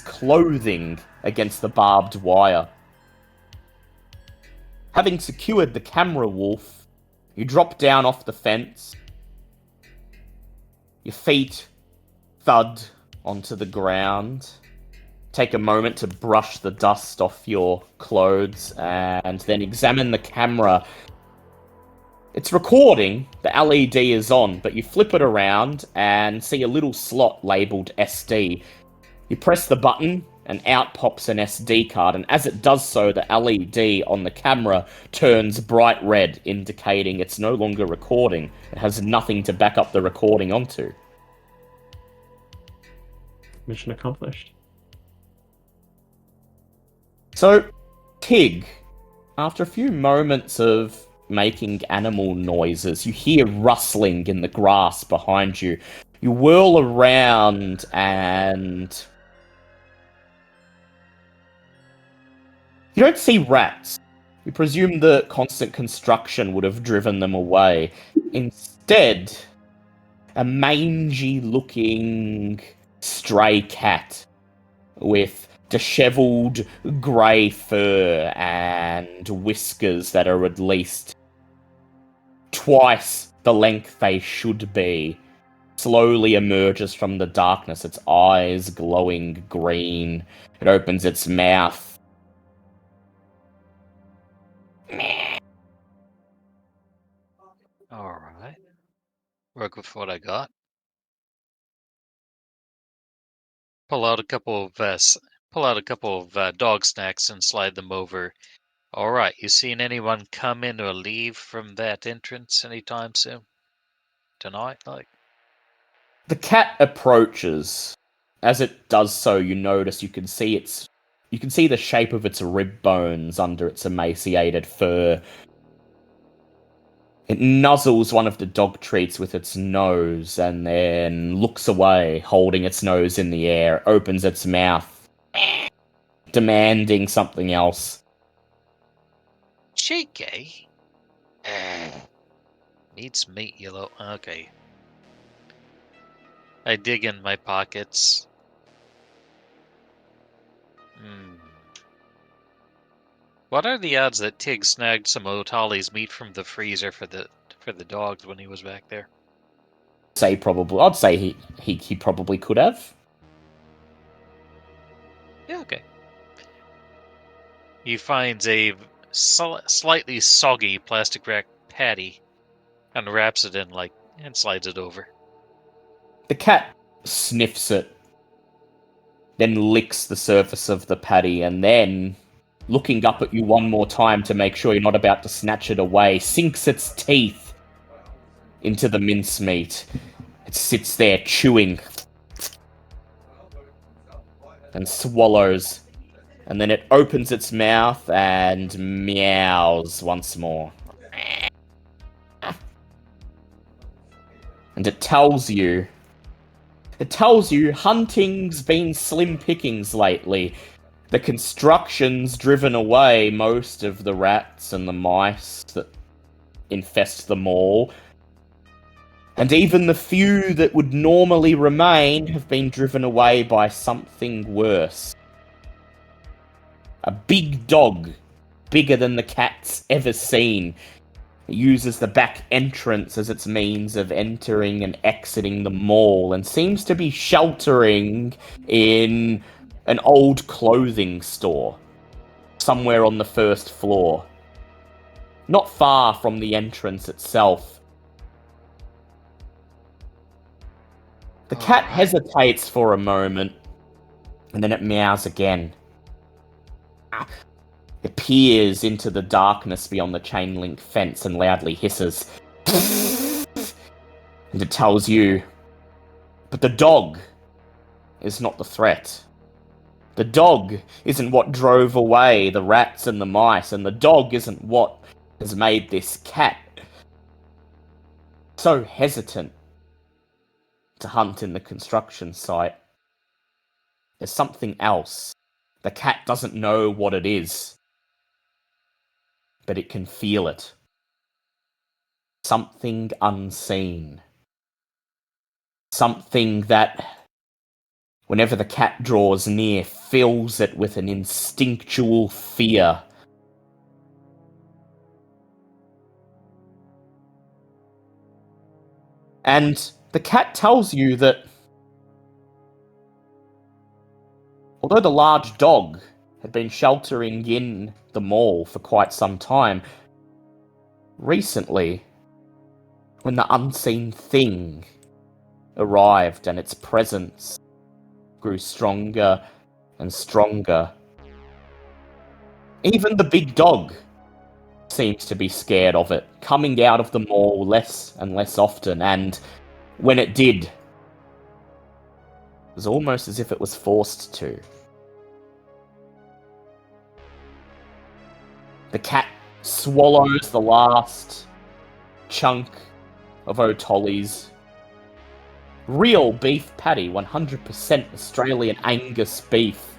clothing against the barbed wire. Having secured the camera, Wolf, you drop down off the fence. Your feet thud onto the ground. Take a moment to brush the dust off your clothes and then examine the camera. It's recording, the LED is on, but you flip it around and see a little slot labelled SD. You press the button and out pops an SD card, and as it does so, the LED on the camera turns bright red, indicating it's no longer recording. It has nothing to back up the recording onto. Mission accomplished. So, Tig, after a few moments of making animal noises, you hear rustling in the grass behind you. You whirl around and you don't see rats. You presume the constant construction would have driven them away. Instead, a mangy-looking stray cat with disheveled grey fur and whiskers that are at least twice the length they should be, slowly emerges from the darkness, its eyes glowing green. It opens its mouth. Alright. Work with what I got. Pull out a couple of dog snacks and slide them over. Alright, you seen anyone come in or leave from that entrance anytime soon? Tonight, like? The cat approaches. As it does so, you notice you can see the shape of its rib bones under its emaciated fur. It nuzzles one of the dog treats with its nose and then looks away, holding its nose in the air, opens its mouth, demanding something else. Cheeky? Needs meat, yellow. Okay. I dig in my pockets. What are the odds that Tig snagged some Otali's meat from the freezer for the dogs when he was back there? I'd say he probably could have. Yeah, okay. He finds a slightly soggy plastic wrap patty and wraps it in and slides it over. The cat sniffs it, then licks the surface of the patty, and then, looking up at you one more time to make sure you're not about to snatch it away, sinks its teeth into the mincemeat. It sits there chewing and swallows, and then it opens its mouth and meows once more. And it tells you It tells you hunting's been slim pickings lately. The construction's driven away most of the rats and the mice that infest the mall. And even the few that would normally remain have been driven away by something worse. A big dog, bigger than the cat's ever seen. It uses the back entrance as its means of entering and exiting the mall, and seems to be sheltering in an old clothing store, somewhere on the first floor. Not far from the entrance itself. The cat hesitates for a moment, and then it meows again. It peers into the darkness beyond the chain link fence and loudly hisses. And it tells you, but the dog is not the threat. The dog isn't what drove away the rats and the mice, and the dog isn't what has made this cat so hesitant to hunt in the construction site. There's something else. The cat doesn't know what it is, but it can feel it. Something unseen. Something that, whenever the cat draws near, fills it with an instinctual fear. And the cat tells you that although the large dog had been sheltering in the mall for quite some time, recently, when the unseen thing arrived and its presence grew stronger and stronger, even the big dog seems to be scared of it, coming out of the mall less and less often, and when it did, it was almost as if it was forced to. The cat swallows the last chunk of O'Tolly's real beef patty, 100% Australian Angus beef.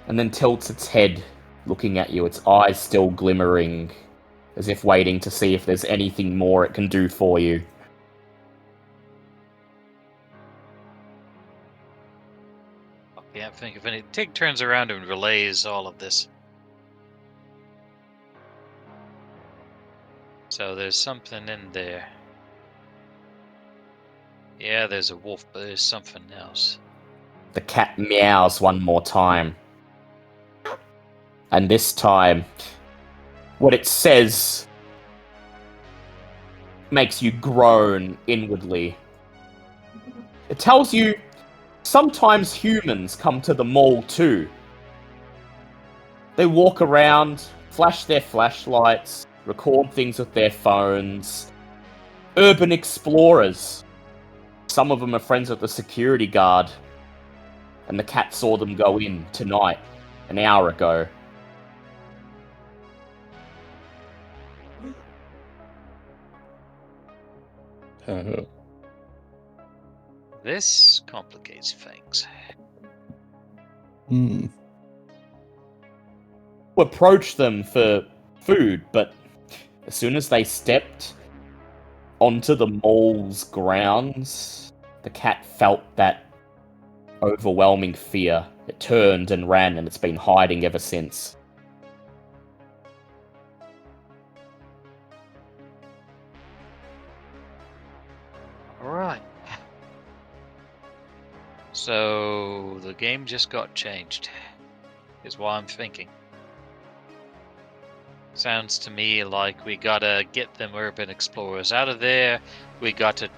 And then tilts its head, looking at you, its eyes still glimmering, as if waiting to see if there's anything more it can do for you. I can't think of any. Tig turns around and relays all of this. So there's something in there. Yeah, there's a wolf, but there's something else. The cat meows one more time. And this time, what it says makes you groan inwardly. It tells you sometimes humans come to the mall too. They walk around, flash their flashlights, record things with their phones. Urban explorers. Some of them are friends with the security guard. And the cat saw them go in tonight, an hour ago. This complicates things. Approach them for food, but as soon as they stepped onto the mall's grounds, the cat felt that overwhelming fear. It turned and ran, and it's been hiding ever since. Alright. So the game just got changed, is what I'm thinking. Sounds to me like we gotta get them urban explorers out of there. We got to.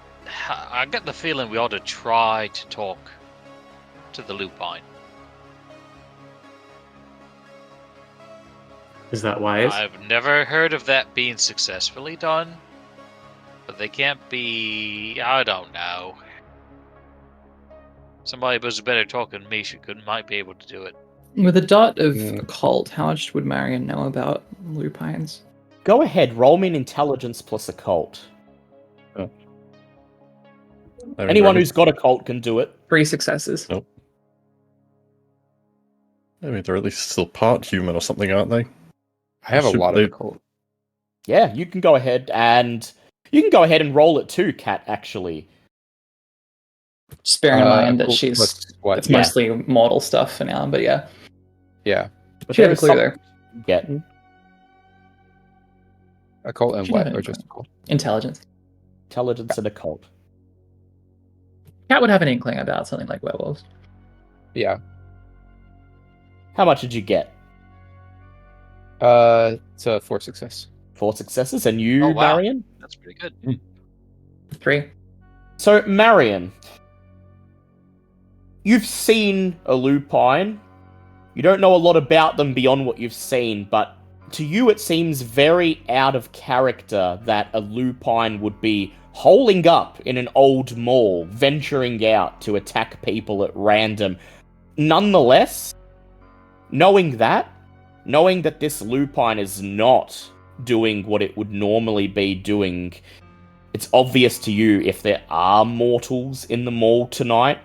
I get the feeling we ought to try to talk to the lupine. Is that wise? I've never heard of that being successfully done, but they can't be. I don't know. Somebody who's better talking than me might be able to do it. With a dot of occult, how much would Marion know about lupines? Go ahead, roll me an intelligence plus occult. Anyone who's got a cult can do it. 3 successes. Nope. I mean, they're at least still part human or something, aren't they? I have a Should lot they- of occult. Yeah, you can go ahead and roll it too, Kat. Actually, Just bear in mind that Occult she's plus what? it's mostly mortal stuff for now, but yeah. Yeah. She had a there is clue there. something you get. Occult and She what? didn't Or have just it. occult? Intelligence. Intelligence and occult. Cat would have an inkling about something like werewolves. Yeah. How much did you get? It's a 4 success. 4 successes, and you, Oh, wow. Marion. That's pretty good. 3. So, Marion, you've seen a lupine. You don't know a lot about them beyond what you've seen, but to you it seems very out of character that a lupine would be holing up in an old mall, venturing out to attack people at random. Nonetheless, knowing that this lupine is not doing what it would normally be doing, it's obvious to you if there are mortals in the mall tonight,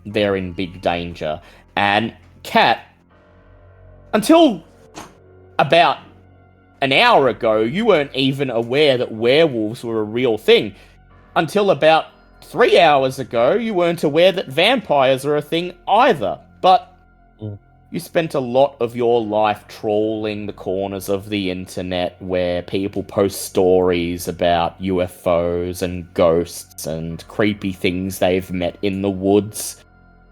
they're in big danger. And Kat, until about an hour ago, you weren't even aware that werewolves were a real thing. Until about 3 hours ago, you weren't aware that vampires are a thing either. But you spent a lot of your life trawling the corners of the internet where people post stories about UFOs and ghosts and creepy things they've met in the woods.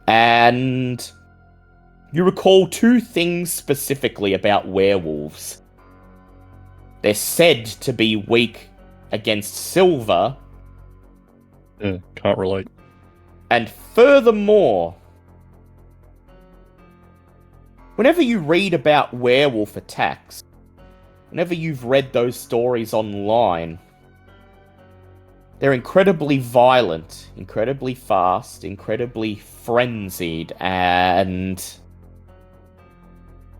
And you recall 2 things specifically about werewolves. They're said to be weak against silver. Yeah, can't relate. And furthermore, whenever you read about werewolf attacks, whenever you've read those stories online, they're incredibly violent, incredibly fast, incredibly frenzied, and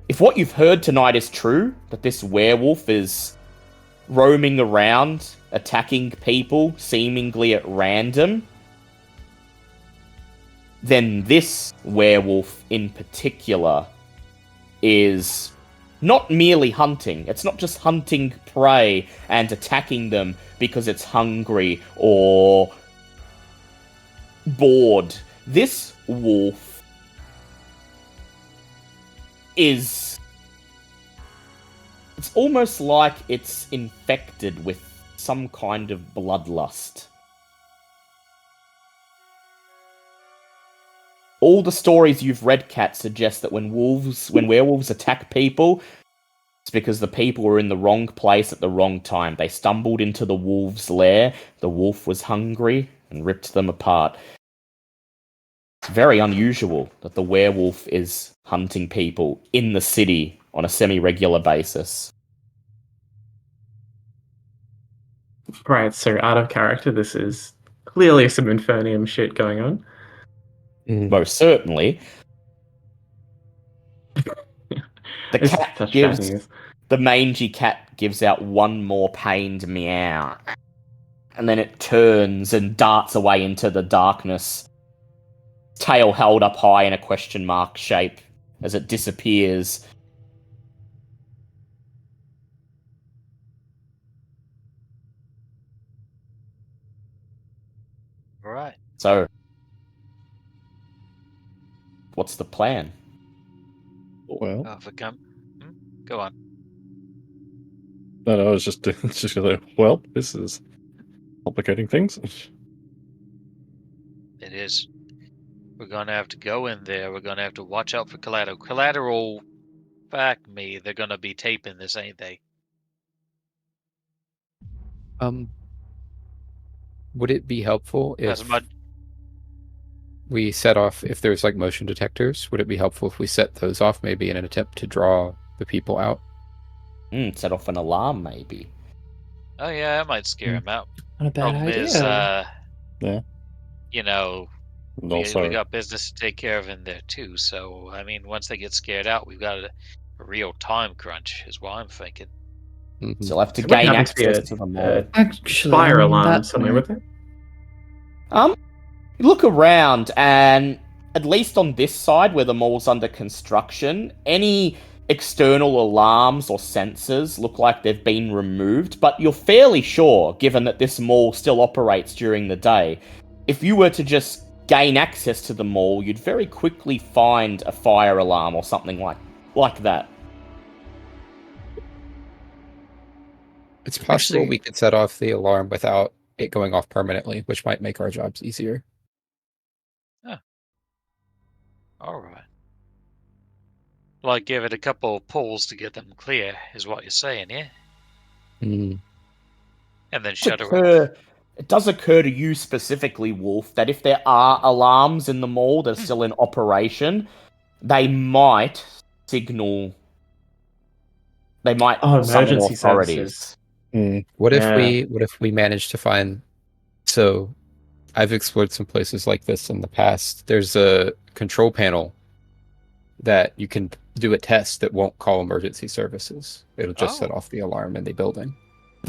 if what you've heard tonight is true, that this werewolf is roaming around, attacking people, seemingly at random, then this werewolf in particular is not merely hunting. It's not just hunting prey and attacking them because it's hungry or bored. This wolf is... it's almost like it's infected with some kind of bloodlust. All the stories you've read, Kat, suggest that when werewolves attack people, it's because the people were in the wrong place at the wrong time. They stumbled into the wolf's lair, the wolf was hungry, and ripped them apart. It's very unusual that the werewolf is hunting people in the city on a semi-regular basis. Right, so out of character, this is clearly some Infernium shit going on. Most certainly. It's such bad news. The mangy cat gives out one more pained meow. And then it turns and darts away into the darkness, tail held up high in a question mark shape as it disappears. Right. So, what's the plan? Well, If it come, go on. no, I was just gonna. Well, this is complicating things. It is. We're gonna have to go in there. We're gonna have to watch out for collateral. Collateral, fuck me. They're gonna be taping this, ain't they? Would it be helpful if As much. we set off, if there's like motion detectors, would it be helpful if we set those off maybe in an attempt to draw the people out? Set off an alarm, maybe. Oh yeah, that might scare him out. Not a bad Problem idea. is, Yeah. you know, And we also, got business to take care of in there too. So I mean, once they get scared out, we've got a real time crunch, is what I'm thinking. Mhm. So you'll have to There wouldn't gain happen to be access to the mall. Actually, Fire I mean, alarm that somewhere with it. You look around, and at least on this side where the mall's under construction, any external alarms or sensors look like they've been removed, but you're fairly sure, given that this mall still operates during the day, if you were to just gain access to the mall, you'd very quickly find a fire alarm or something like that. It's possible Actually- we could set off the alarm without it going off permanently, which might make our jobs easier. All right. Like give it a couple of pulls to get them clear, is what you're saying, yeah? Hmm. And then shut her off. It does occur to you specifically, Wolf, that if there are alarms in the mall that are still in operation, they might signal. They might summon emergency authorities. services. What Yeah. if we manage to find? So, I've explored some places like this in the past. There's a control panel that you can do a test that won't call emergency services. It'll just set off the alarm in the building.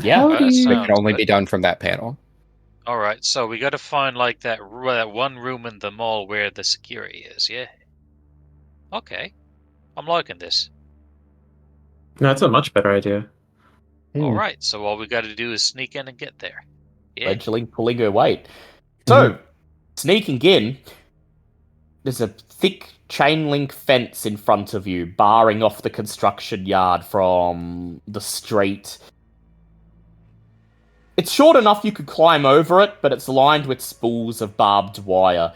Yeah. How That do you? It sounds can only good. be done from that panel. All right, so we got to find like that one room in the mall where the security is, yeah? Okay. I'm liking this. No, that's a much better idea. All right, so all we got to do is sneak in and get there. Yeah? Fledgling pulling her weight. So, sneaking in, there's a thick chain link fence in front of you, barring off the construction yard from the street. It's short enough you could climb over it, but it's lined with spools of barbed wire.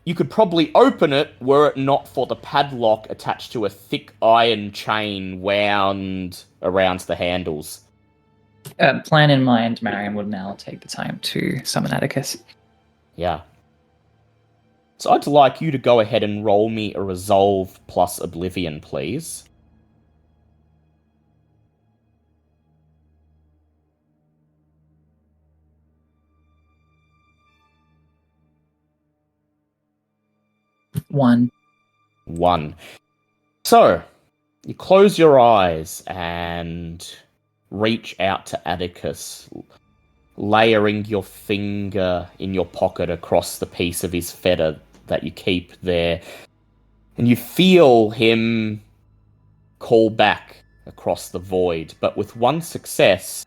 You could probably open it were it not for the padlock attached to a thick iron chain wound around the handles. Plan in mind, Marion would now take the time to summon Atticus. Yeah. So I'd like you to go ahead and roll me a Resolve plus Oblivion, please. One. 1. So, you close your eyes and reach out to Atticus, layering your finger in your pocket across the piece of his feather that you keep there. And you feel him call back across the void, but with one success.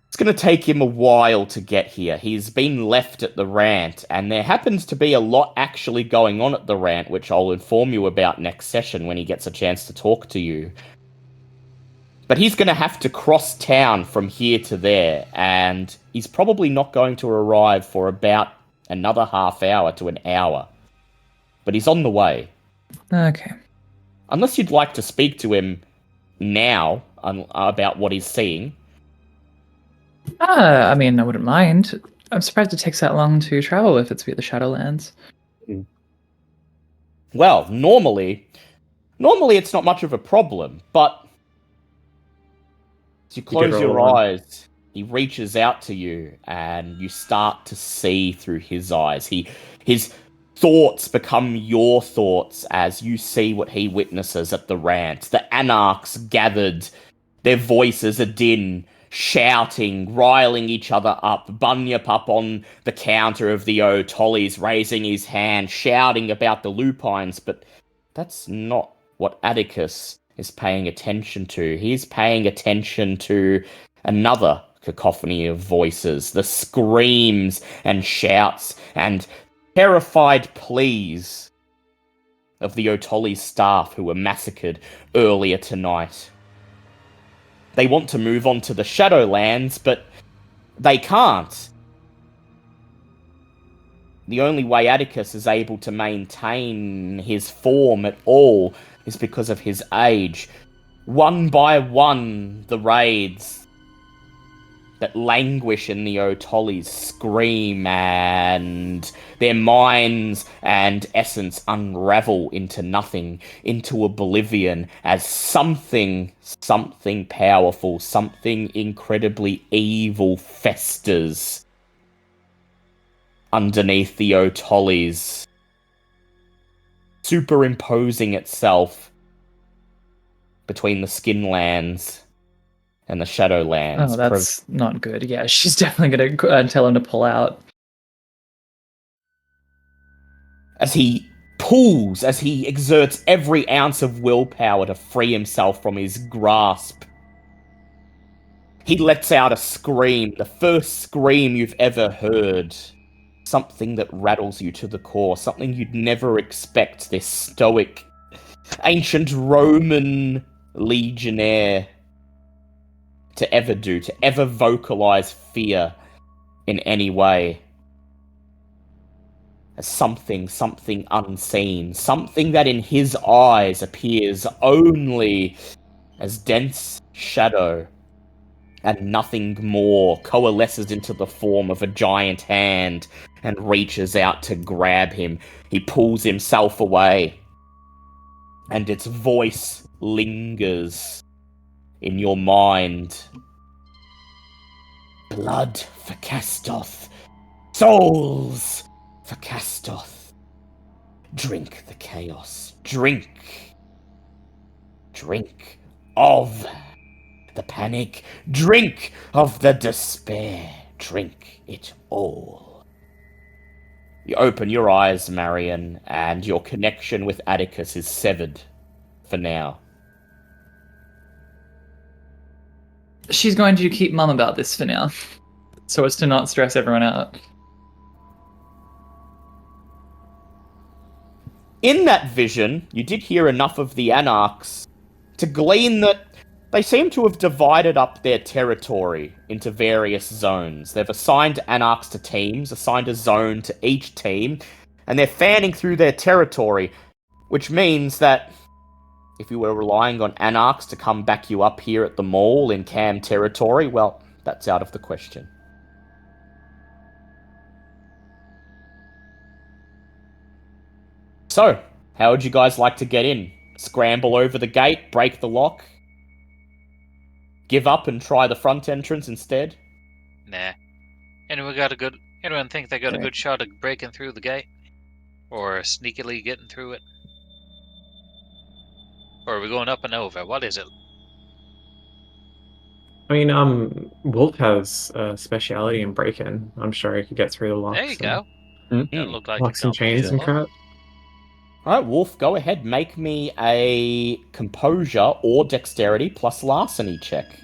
It's going to take him a while to get here. He's been left at the rant, and there happens to be a lot actually going on at the rant, which I'll inform you about next session when he gets a chance to talk to you. But he's going to have to cross town from here to there, and he's probably not going to arrive for about another half hour to an hour. But he's on the way. Okay. Unless you'd like to speak to him now about what he's seeing. I mean, I wouldn't mind. I'm surprised it takes that long to travel if it's via the Shadowlands. Well, normally it's not much of a problem, but as you close your eyes, he reaches out to you, and you start to see through his eyes. His thoughts become your thoughts as you see what he witnesses at the rant. The anarchs gathered, their voices a din, shouting, riling each other up. Bunyip up on the counter of the O'Tollies, raising his hand, shouting about the lupines, but that's not what Atticus is paying attention to. He's paying attention to another cacophony of voices, the screams and shouts and terrified pleas of the O'Tollies staff who were massacred earlier tonight. They want to move on to the Shadowlands, but they can't. The only way Atticus is able to maintain his form at all is because of his age. One by one, the raids that languish in the O'Tollies scream, and their minds and essence unravel into nothing, into oblivion, as something powerful, something incredibly evil festers underneath the O'Tollies, superimposing itself between the Skinlands and the Shadowlands. Oh, that's not good. Yeah, she's definitely going to tell him to pull out. as he pulls, as he exerts every ounce of willpower to free himself from his grasp. He lets out a scream, the first scream you've ever heard. Something that rattles you to the core, something you'd never expect this stoic, ancient Roman legionnaire to ever do, to ever vocalize fear in any way. As something unseen, something that in his eyes appears only as dense shadow, and nothing more, coalesces into the form of a giant hand and reaches out to grab him. He pulls himself away, and its voice lingers in your mind. Blood for Castoth. Souls for Castoth. Drink the chaos. Drink. Drink of the panic. Drink of the despair. Drink it all. You open your eyes, Marion, and your connection with Atticus is severed for now. She's going to keep mum about this for now, so as to not stress everyone out. In that vision, you did hear enough of the Anarchs to glean that they seem to have divided up their territory into various zones. They've assigned Anarchs to teams, assigned a zone to each team, and they're fanning through their territory, which means that if you were relying on Anarchs to come back you up here at the mall in Cam territory, well, that's out of the question. So, how would you guys like to get in? Scramble over the gate, break the lock? Give up and try the front entrance instead? Nah. Anyone think they got a good shot at breaking through the gate? Or sneakily getting through it? Or are we going up and over? What is it? I mean, Wolf has a speciality in break-in. I'm sure he could get through the locks. There you go. Mm. Don't look like Locks and chains and crap. Alright, Wolf, go ahead. Make me a composure or dexterity plus larceny check.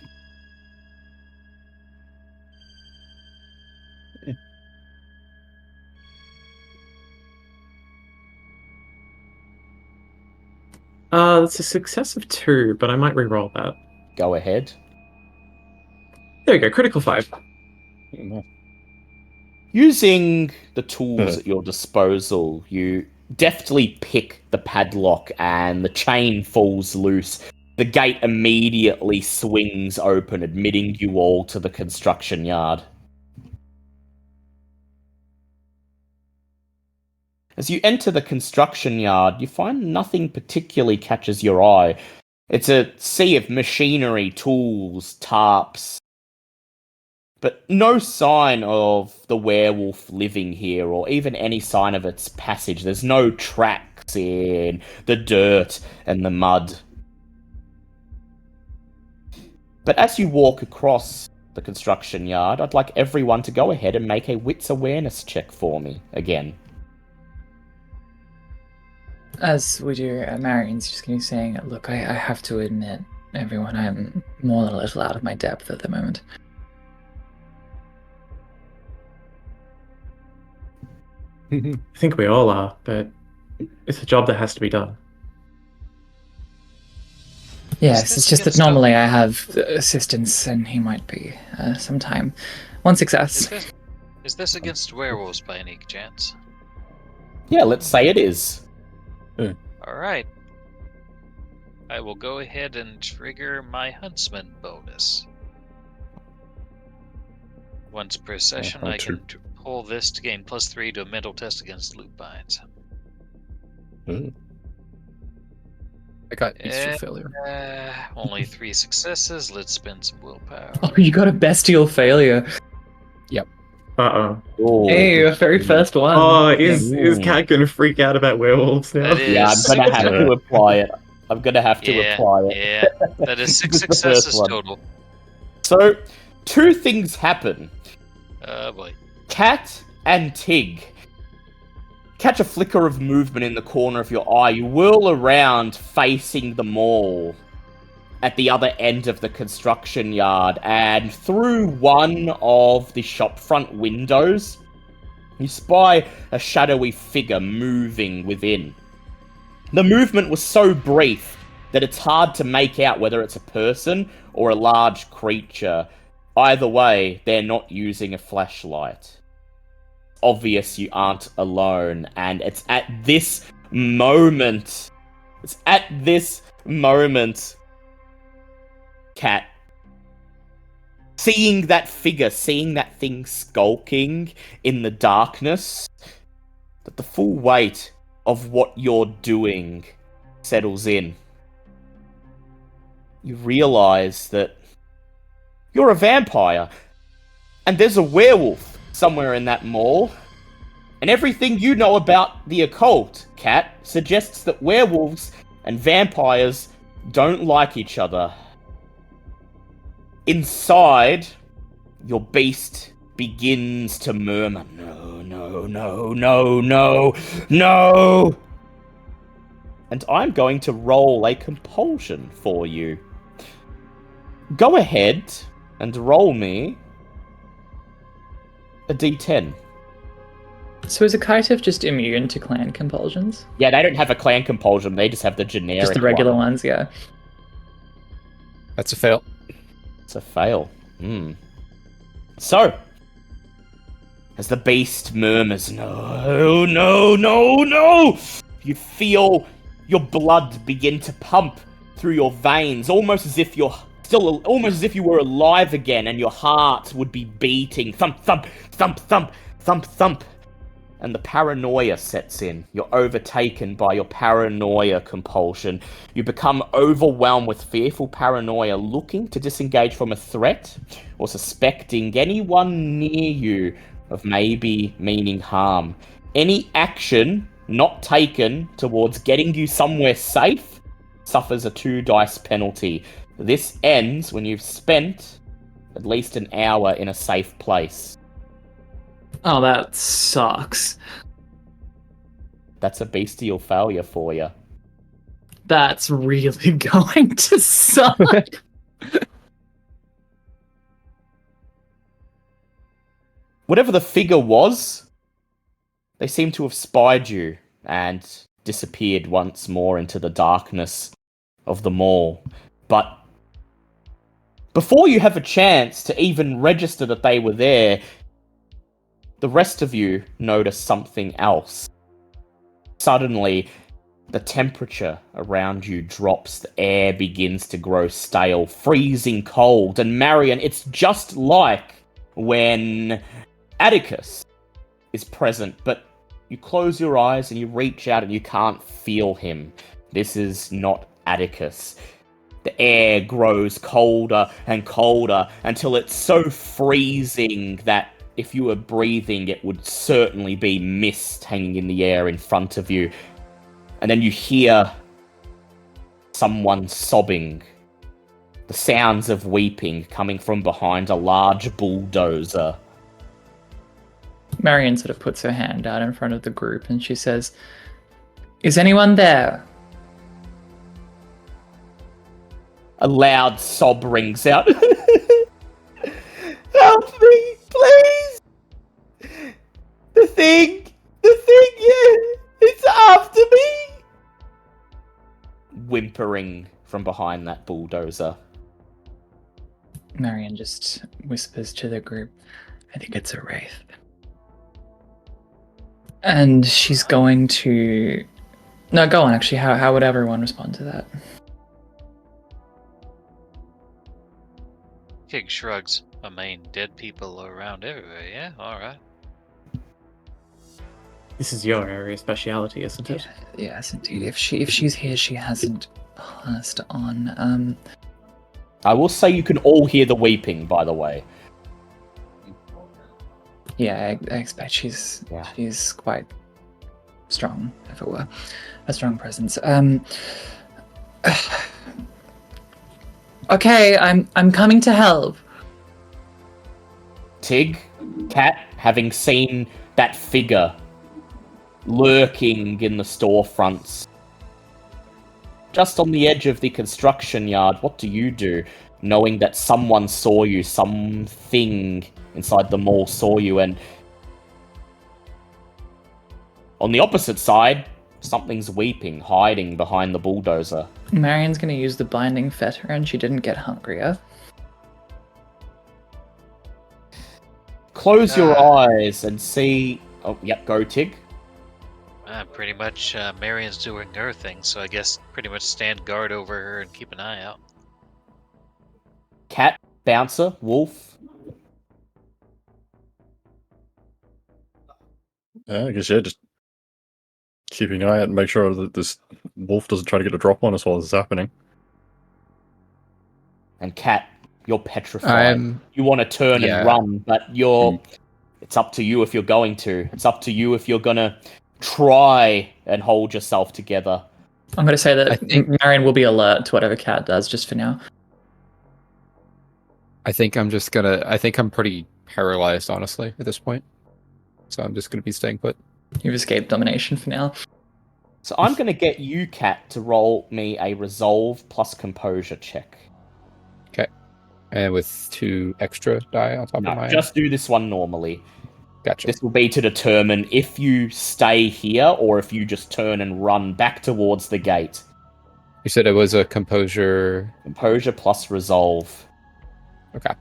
It's a success of 2, but I might re-roll that. Go ahead. There you go, critical 5. Using the tools at your disposal, you deftly pick the padlock and the chain falls loose. The gate immediately swings open, admitting you all to the construction yard. As you enter the construction yard, you find nothing particularly catches your eye. It's a sea of machinery, tools, tarps, but no sign of the werewolf living here, or even any sign of its passage. There's no tracks in the dirt and the mud. But as you walk across the construction yard, I'd like everyone to go ahead and make a wits awareness check for me again. As we do, Marion's just going to be saying, look, I have to admit, everyone, I'm more than a little out of my depth at the moment. I think we all are, but it's a job that has to be done. Yes, it's just that normally I have assistance, and he might be some time. One success. Is this against werewolves by any chance? Yeah, let's say it is. Alright. I will go ahead and trigger my huntsman bonus. Once per session, I can pull this to gain +3 to a mental test against lupines. I got bestial failure. Only 3 successes. Let's spend some willpower. Oh, you got a bestial failure. Uh-oh. Ooh. Hey, your very first one. Oh, is Cat gonna freak out about werewolves now? That Yeah, I'm is- gonna have to apply it. I'm gonna have to apply it. Yeah, that is 6 This is the first successes one. total. So, 2 things happen. Oh boy. Cat and Tig, catch a flicker of movement in the corner of your eye. You whirl around facing the mall at the other end of the construction yard, and through one of the shopfront windows, you spy a shadowy figure moving within. The movement was so brief that it's hard to make out whether it's a person or a large creature. Either way, they're not using a flashlight. Obvious you aren't alone, and it's at this moment, Cat, seeing that figure, seeing that thing skulking in the darkness, that the full weight of what you're doing settles in. You realize that you're a vampire, and there's a werewolf somewhere in that mall. And everything you know about the occult, Cat, suggests that werewolves and vampires don't like each other. Inside, your beast begins to murmur, "No, no, no, no, no, no!" And I'm going to roll a compulsion for you. Go ahead and roll me a d10. So is a Kaitev just immune to clan compulsions? Yeah, they don't have a clan compulsion, they just have the generic Just the regular one. ones, yeah. That's a fail. It's a fail. So, as the beast murmurs, "No, no, no, no!" you feel your blood begin to pump through your veins, almost as if you were alive again, and your heart would be beating, thump, thump, thump, thump, thump, thump. And the paranoia sets in. You're overtaken by your paranoia compulsion. You become overwhelmed with fearful paranoia, looking to disengage from a threat or suspecting anyone near you of maybe meaning harm. Any action not taken towards getting you somewhere safe suffers a 2 dice penalty. This ends when you've spent at least an hour in a safe place. Oh, that sucks. That's a bestial failure for you. That's really going to suck. Whatever the figure was, they seem to have spied you and disappeared once more into the darkness of the mall. But before you have a chance to even register that they were there, the rest of you notice something else. Suddenly, the temperature around you drops, the air begins to grow stale, freezing cold, and Marion, it's just like when Atticus is present, but you close your eyes and you reach out and you can't feel him. This is not Atticus. The air grows colder and colder until it's so freezing that if you were breathing, it would certainly be mist hanging in the air in front of you. And then you hear someone sobbing. The sounds of weeping coming from behind a large bulldozer. Marion sort of puts her hand out in front of the group and she says, "Is anyone there?" A loud sob rings out. "Help me, please! The thing, yeah, it's after me!" Whimpering from behind that bulldozer. Marion just whispers to the group, "I think it's a wraith." And she's going to... No, go on, actually. How would everyone respond to that? King shrugs. I mean, dead people are around everywhere, yeah? Alright. This is your area of speciality, isn't it? Yes, indeed. If she's here, she hasn't passed on. I will say you can all hear the weeping, by the way. Yeah, I expect she's quite strong, if it were. A strong presence. Okay, I'm coming to help. Tig, Cat, having seen that figure lurking in the storefronts. Just on the edge of the construction yard, what do you do, knowing that someone saw you, something inside the mall saw you, and on the opposite side, something's weeping, hiding behind the bulldozer. Marion's gonna use the binding fetter and she didn't get hungrier. Close your eyes and see... Oh, yep, go Tig. Pretty much, Marion's doing her thing, so I guess pretty much stand guard over her and keep an eye out. Cat, Bouncer, Wolf. I guess, yeah, just keeping an eye out and make sure that this wolf doesn't try to get a drop on us while this is happening. And Cat, you're petrified. You want to turn yeah. and run, but you're... It's up to you if you're going to. It's up to you if you're gonna try and hold yourself together. I'm gonna say that I think- Marion will be alert to whatever Cat does just for now. I think I'm pretty paralyzed, honestly, at this point. So I'm just gonna be staying put. You've escaped domination for now. So I'm gonna get you, Cat, to roll me a resolve plus composure check. And with 2 extra die on top No, of my... just do this one normally. Gotcha. This will be to determine if you stay here or if you just turn and run back towards the gate. You said it was a composure... Composure plus resolve. Okay.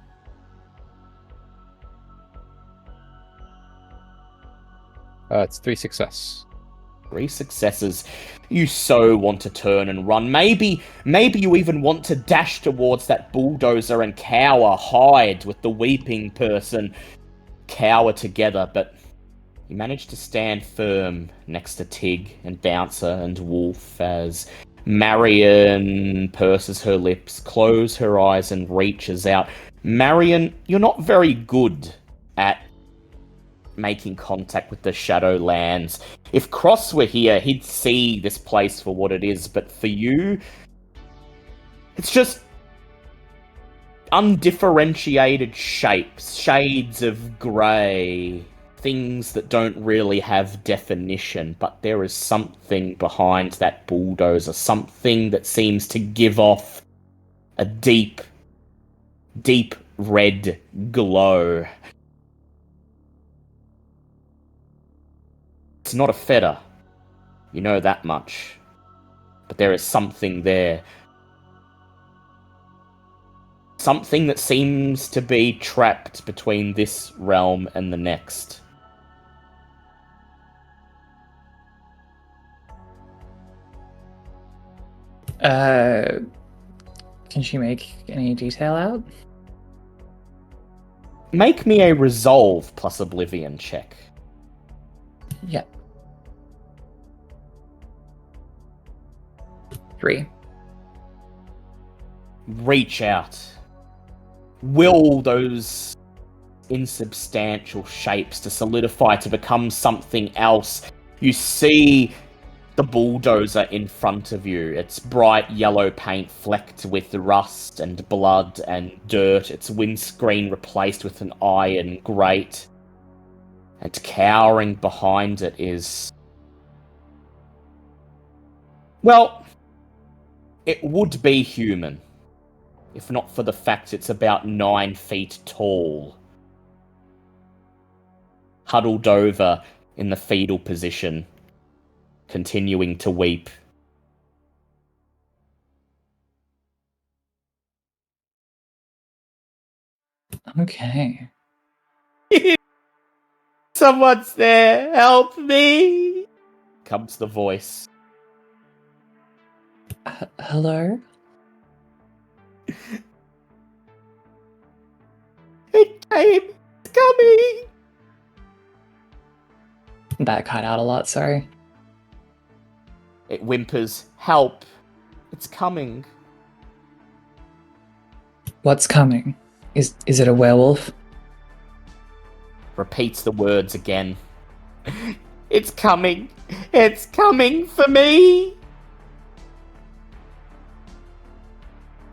It's 3 success. 3 successes. You so want to turn and run. Maybe you even want to dash towards that bulldozer and cower, hide with the weeping person. Cower together, but you manage to stand firm next to Tig and Bouncer and Wolf as Marion purses her lips, closes her eyes and reaches out. Marion, you're not very good at making contact with the Shadowlands. If Cross were here, he'd see this place for what it is, but for you, it's just undifferentiated shapes, shades of grey, things that don't really have definition, but there is something behind that bulldozer, something that seems to give off a deep, deep red glow. It's not a fetter. You know that much. But there is something there. Something that seems to be trapped between this realm and the next. Can she make any detail out? Make me a resolve plus oblivion check. Yeah. 3. Reach out. Will those insubstantial shapes to solidify to become something else. You see the bulldozer in front of you. Its bright yellow paint flecked with rust and blood and dirt. Its windscreen replaced with an iron grate. And cowering behind it is... well, it would be human. If not for the fact it's about 9 feet tall. Huddled over in the fetal position, continuing to weep. Okay. Someone's there, help me! Comes the voice. Hello? It came! It's coming! That cut out a lot, sorry. It whimpers, help! It's coming. What's coming? Is it a werewolf? Repeats the words again. It's coming! It's coming for me!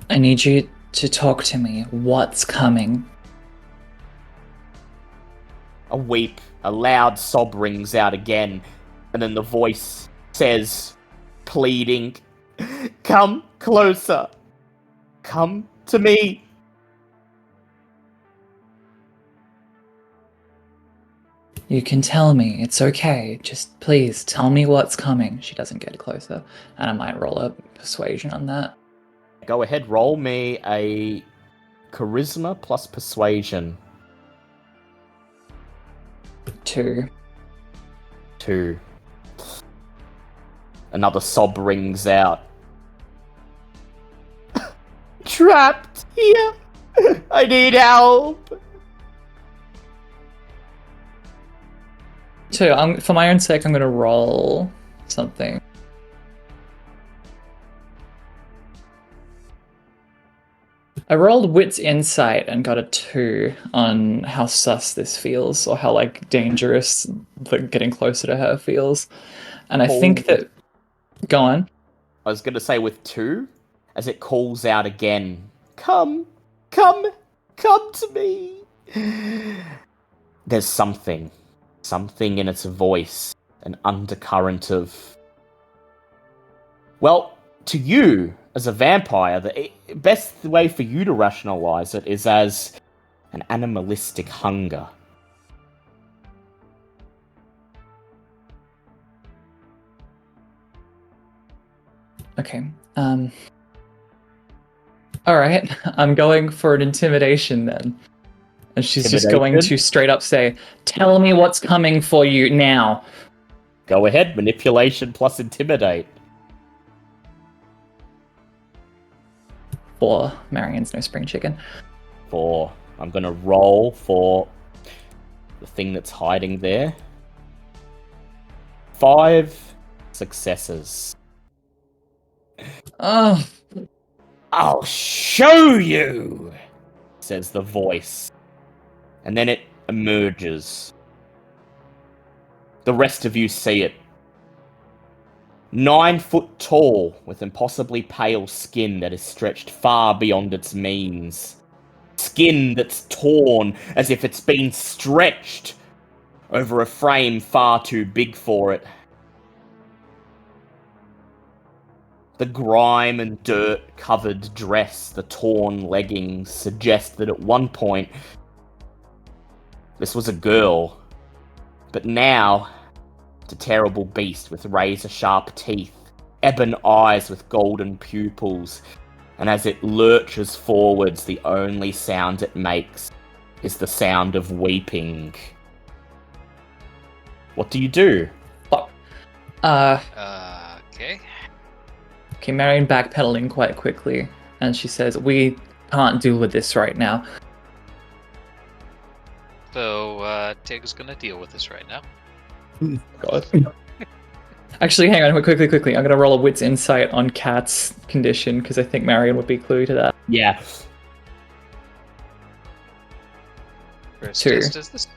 I need you to talk to me. What's coming? A weep, a loud sob rings out again. And then the voice says, pleading, come closer. Come to me. You can tell me. It's okay. Just please tell me what's coming. She doesn't get closer. And I might roll a persuasion on that. Go ahead, roll me a charisma plus persuasion. 2. 2. Another sob rings out. Trapped here. I need help. 2. For my own sake, I'm going to roll something. I rolled Wit's Insight and got a 2 on how sus this feels, or how like dangerous getting closer to her feels. And I think that... Go on. I was going to say with 2, as it calls out again, come to me. There's something in its voice, an undercurrent of... Well, to you, as a vampire, the best way for you to rationalize it is as an animalistic hunger. Okay. Alright, I'm going for an intimidation then. And she's just going to straight up say, tell me what's coming for you now. Go ahead, manipulation plus intimidate. 4. Marion's no spring chicken. 4. I'm gonna roll for the thing that's hiding there. 5 successes. Oh. I'll show you, says the voice. And then it emerges. The rest of you see it. 9 foot tall, with impossibly pale skin that is stretched far beyond its means. Skin that's torn as if it's been stretched over a frame far too big for it. The grime and dirt-covered dress, the torn leggings, suggest that at one point this was a girl. But now, it's a terrible beast with razor-sharp teeth, ebon eyes with golden pupils, and as it lurches forwards, the only sound it makes is the sound of weeping. What do you do? Okay. Okay, Marion backpedaling quite quickly, and she says, we can't deal with this right now. So, Tig's gonna deal with this right now. God. Actually, hang on, quickly. I'm gonna roll a Wit's Insight on Kat's condition, because I think Marion would be clue to that. Yeah. First 2. test is this.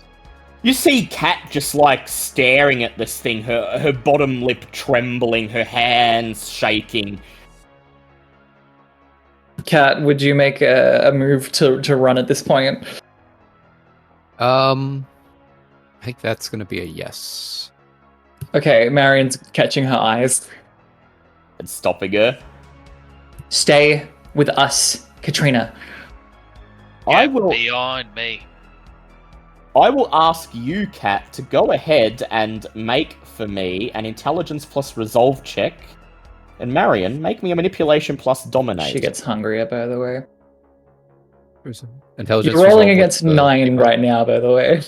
You see Kat just like staring at this thing, her bottom lip trembling, her hands shaking. Kat, would you make a move to run at this point? I think that's gonna be a yes. Okay, Marion's catching her eyes. And stopping her. Stay with us, Katrina. Get beyond me. I will ask you, Kat, to go ahead and make for me an intelligence plus resolve check. And Marion, make me a manipulation plus dominate. She gets hungrier, by the way. Intelligence. You're rolling resolve against with the 9 debuff- right now, by the way.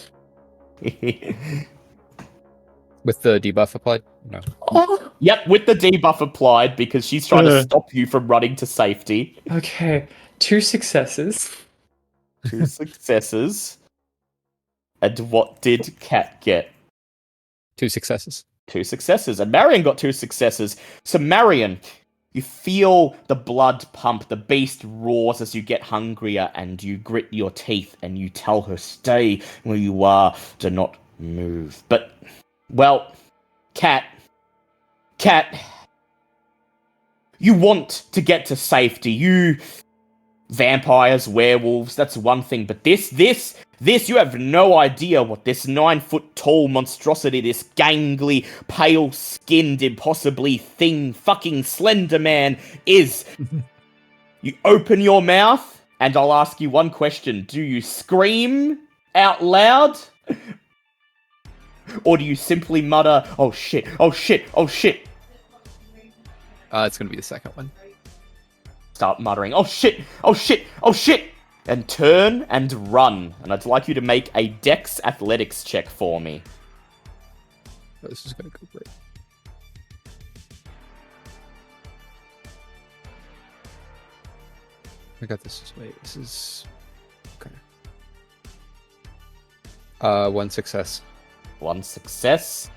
With the debuff applied? No. Oh, Yep, with the debuff applied, because she's trying to stop you from running to safety. okay. 2 successes. 2 successes. And what did Kat get? 2 successes. 2 successes. And Marion got 2 successes. So Marion, you feel the blood pump, the beast roars as you get hungrier, and you grit your teeth and you tell her, stay where you are, do not move. But, well, Kat, you want to get to safety. You vampires, werewolves, that's one thing. But this, you have no idea what this 9-foot-tall monstrosity, this gangly, pale-skinned, impossibly thin, fucking slender man is. You open your mouth, and I'll ask you one question. Do you scream out loud? Or do you simply mutter, oh shit, oh shit, oh shit? It's gonna be the second one. Start muttering, oh shit, oh shit, oh shit! And turn and run. And I'd like you to make a Dex athletics check for me. Oh, this is gonna go great. I got this. Wait, this is okay. 1 success. 1 success.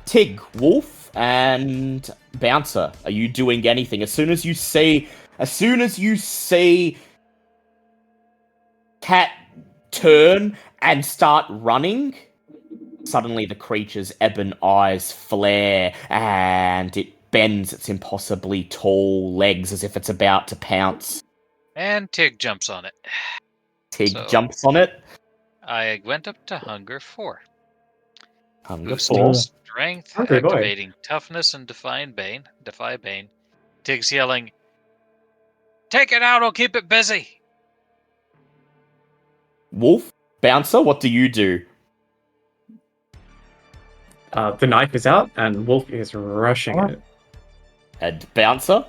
Tig, Wolf, and Bouncer, are you doing anything? As soon as you see Cat turn and start running, suddenly the creature's ebon eyes flare and it bends its impossibly tall legs as if it's about to pounce. And Tig jumps on it. Tig jumps on it. I went up to Hunger 4. Hunger Boosting 4. strength, Hungry boy. activating toughness, and defy Bane. Tig's yelling, "Take it out, I'll keep it busy!" Wolf, Bouncer, what do you do? The knife is out, and Wolf is rushing it. And Bouncer?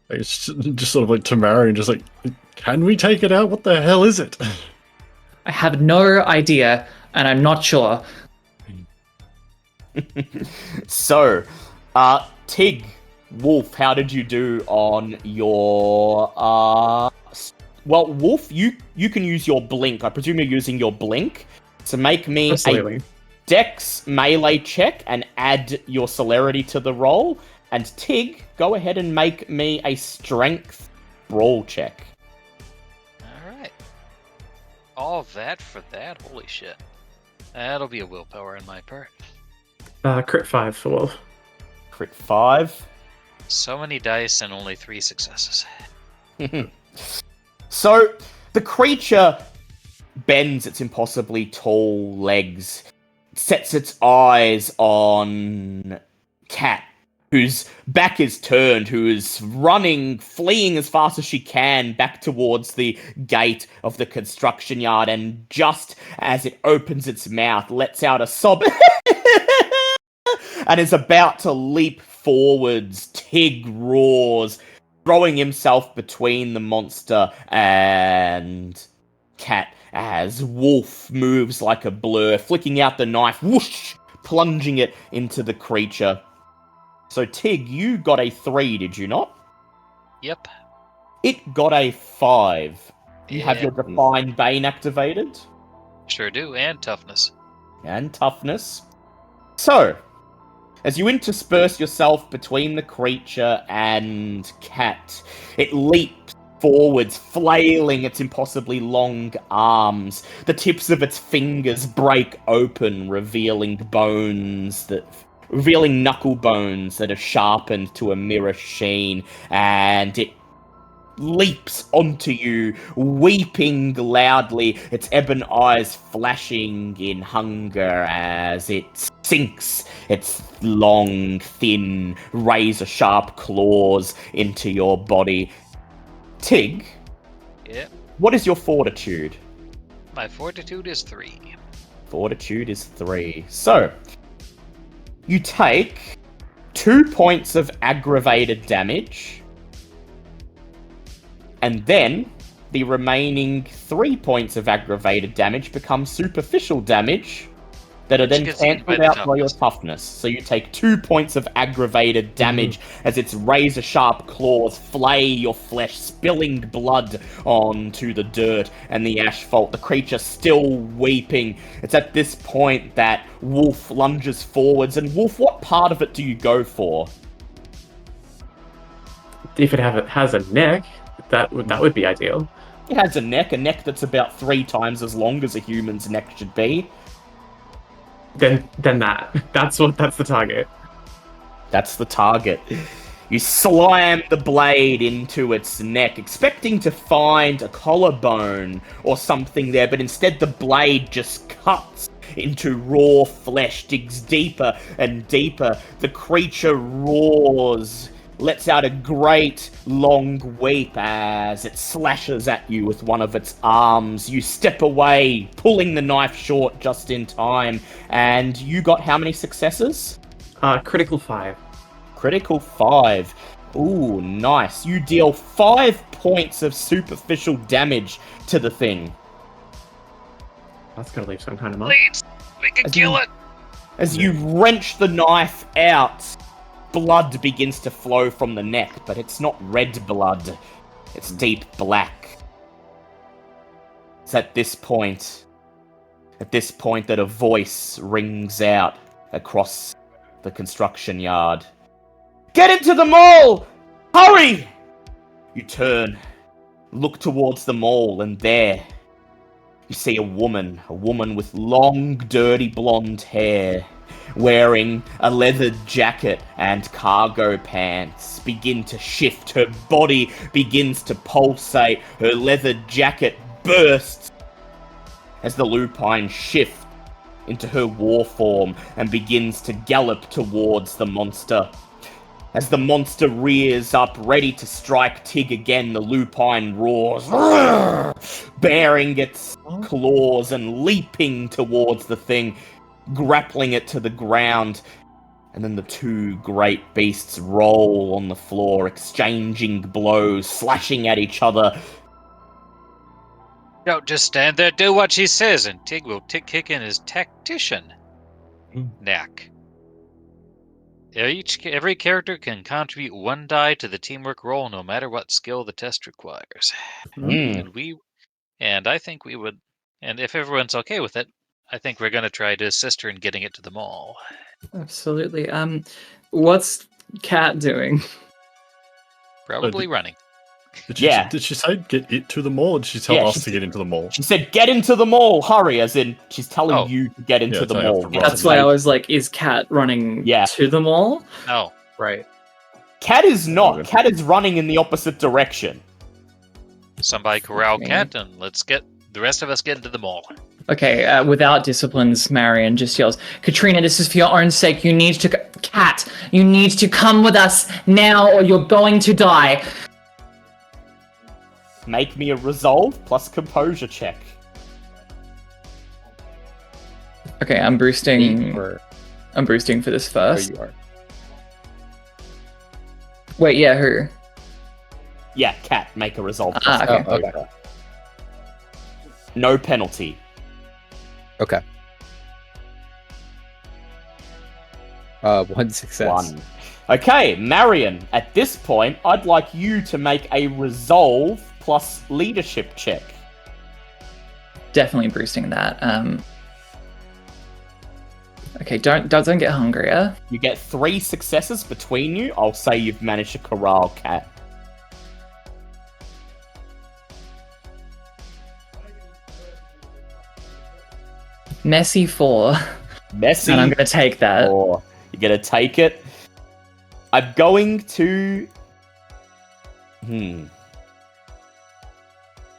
It's just sort of like Tamara and just like, can we take it out? What the hell is it? I have no idea, and I'm not sure. So, Tig, Wolf, how did you do on your, well, Wolf, you can use your blink. I presume you're using your blink to make me Absolutely. a Dex melee check and add your celerity to the roll. And Tig, go ahead and make me a strength brawl check. Alright. All that for that? Holy shit. That'll be a willpower in my part. Crit 5 for Wolf. Crit 5. So many dice and only 3 successes. So, the creature bends its impossibly tall legs, sets its eyes on Cat, whose back is turned, who is running, fleeing as fast as she can back towards the gate of the construction yard, and just as it opens its mouth, lets out a sob and is about to leap forwards. Tig roars, throwing himself between the monster and Cat as Wolf moves like a blur, flicking out the knife, whoosh, plunging it into the creature. So Tig, you got a 3, did you not? Yep. It got a 5. You have your Yeah. Define Bane activated. Sure do, and toughness. And toughness. So, as you intersperse yourself between the creature and Cat, it leaps forwards, flailing its impossibly long arms. The tips of its fingers break open, revealing knuckle bones that are sharpened to a mirror sheen, and it leaps onto you, weeping loudly, its ebon eyes flashing in hunger as it sinks its long, thin, razor-sharp claws into your body. Tig, Yep. what is your fortitude? My fortitude is 3. Fortitude is 3. So, you take 2 points of aggravated damage, and then the remaining 3 points of aggravated damage become superficial damage that are then Which gets eaten by cancelled the out by your toughness. toughness. So you take 2 points of aggravated damage as its razor-sharp claws flay your flesh, spilling blood onto the dirt and the asphalt. The creature still weeping. It's at this point that Wolf lunges forwards. And Wolf, what part of it do you go for? If it has a neck, that would be ideal. It has a neck that's about 3 times as long as a human's neck should be. Then that's the target. That's the target. You slam the blade into its neck, expecting to find a collarbone or something there, but instead the blade just cuts into raw flesh, digs deeper and deeper. The creature roars, lets out a great long weep as it slashes at you with one of its arms. You step away, pulling the knife short just in time, and you got how many successes? Critical 5. Critical 5. Ooh, nice. You deal 5 points of superficial damage to the thing. That's gonna leave some kind of mark. Please, we can kill it. As you wrench the knife out, blood begins to flow from the neck, but it's not red blood. It's deep black. It's at this point that a voice rings out across the construction yard. Get into the mall! Hurry! You turn, look towards the mall, and there you see a woman with long, dirty blonde hair, wearing a leather jacket and cargo pants, begin to shift. Her body begins to pulsate. Her leather jacket bursts as the lupine shifts into her war form and begins to gallop towards the monster. As the monster rears up, ready to strike Tig again, the lupine roars, baring its claws and leaping towards the thing, grappling it to the ground. And then the two great beasts roll on the floor, exchanging blows, slashing at each other. Don't just stand there, do what she says, and Tig will kick in his tactician knack. Every character can contribute 1 die to the teamwork roll, no matter what skill the test requires. And I think we would, and if everyone's okay with it, I think we're going to try to assist her in getting it to the mall. Absolutely. What's Cat doing? Probably running. Did she say get it to the mall, or did she tell us to get into the mall? She said, get into the mall, hurry, as in, she's telling you to get into the mall. That's why I was like, is Cat running to the mall? No. Right. Cat is not. Cat is running in the opposite direction. Somebody corral Cat, and let's get the rest of us get into the mall. Okay, without disciplines, Marion just yells, Katrina, this is for your own sake. You need to... Cat, you need to come with us now, or you're going to die. Make me a resolve plus composure check. Okay, I'm boosting. I'm boosting for this first. You are. Wait, yeah, who? Yeah, Cat, make a resolve. Okay. Okay. No penalty. Okay. 1 success. 1. Okay, Marion, at this point, I'd like you to make a resolve plus leadership check. Definitely boosting that. Okay, don't get hungrier. You get 3 successes between you. I'll say you've managed to corral Cat. Messy 4. Messy. And I'm going to take that. 4. You're going to take it. I'm going to...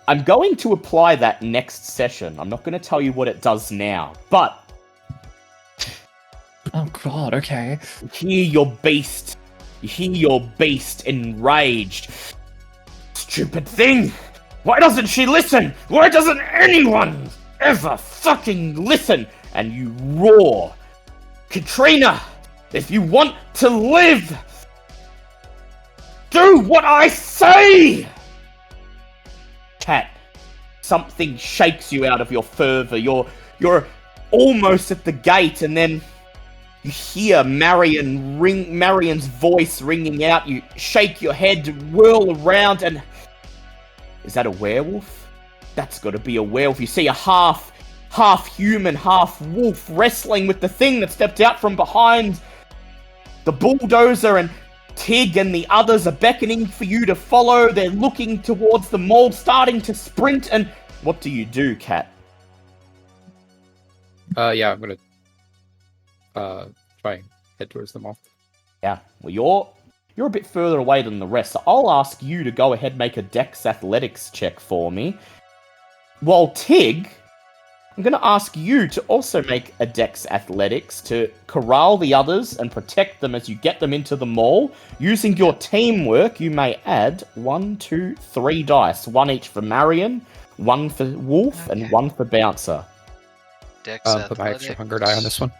I'm going to apply that next session. I'm not going to tell you what it does now, but... Oh god, okay. You hear your beast enraged. Stupid thing! Why doesn't she listen? Why doesn't anyone ever fucking listen? And you roar. Katrina, if you want to live, do what I say! Cat, something shakes you out of your fervor. You're almost at the gate, and then you hear Marion's voice ringing out. You shake your head, whirl around, and... Is that a werewolf? That's got to be a werewolf. You see a half human, half wolf wrestling with the thing that stepped out from behind the bulldozer, and Tig and the others are beckoning for you to follow. They're looking towards the mall, starting to sprint, and what do you do, Cat? Yeah, I'm gonna try and head towards the mall. Yeah, well, you're a bit further away than the rest, so I'll ask you to go ahead and make a Dex Athletics check for me. While Tig, I'm going to ask you to also make a Dex Athletics to corral the others and protect them as you get them into the mall. Using your teamwork, you may add 1, 2, 3 dice. 1 each for Marion, 1 for Wolf, and 1 for Bouncer. Dex Put my extra hunger die on this one.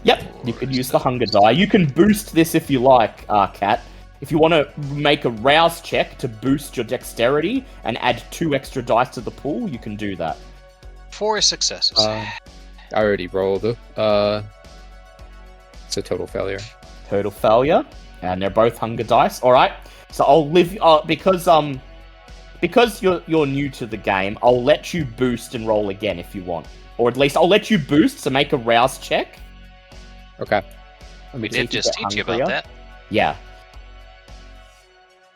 Yep, you could use the hunger die. You can boost this if you like, Kat. If you want to make a rouse check to boost your dexterity and add 2 extra dice to the pool, you can do that. 4 successes. I already rolled. It's a total failure. Total failure, and they're both hunger dice. All right, so I'll live because you're new to the game. I'll let you boost and roll again if you want, or at least I'll let you boost to make a rouse check. Okay. We did just teach you about that. Yeah.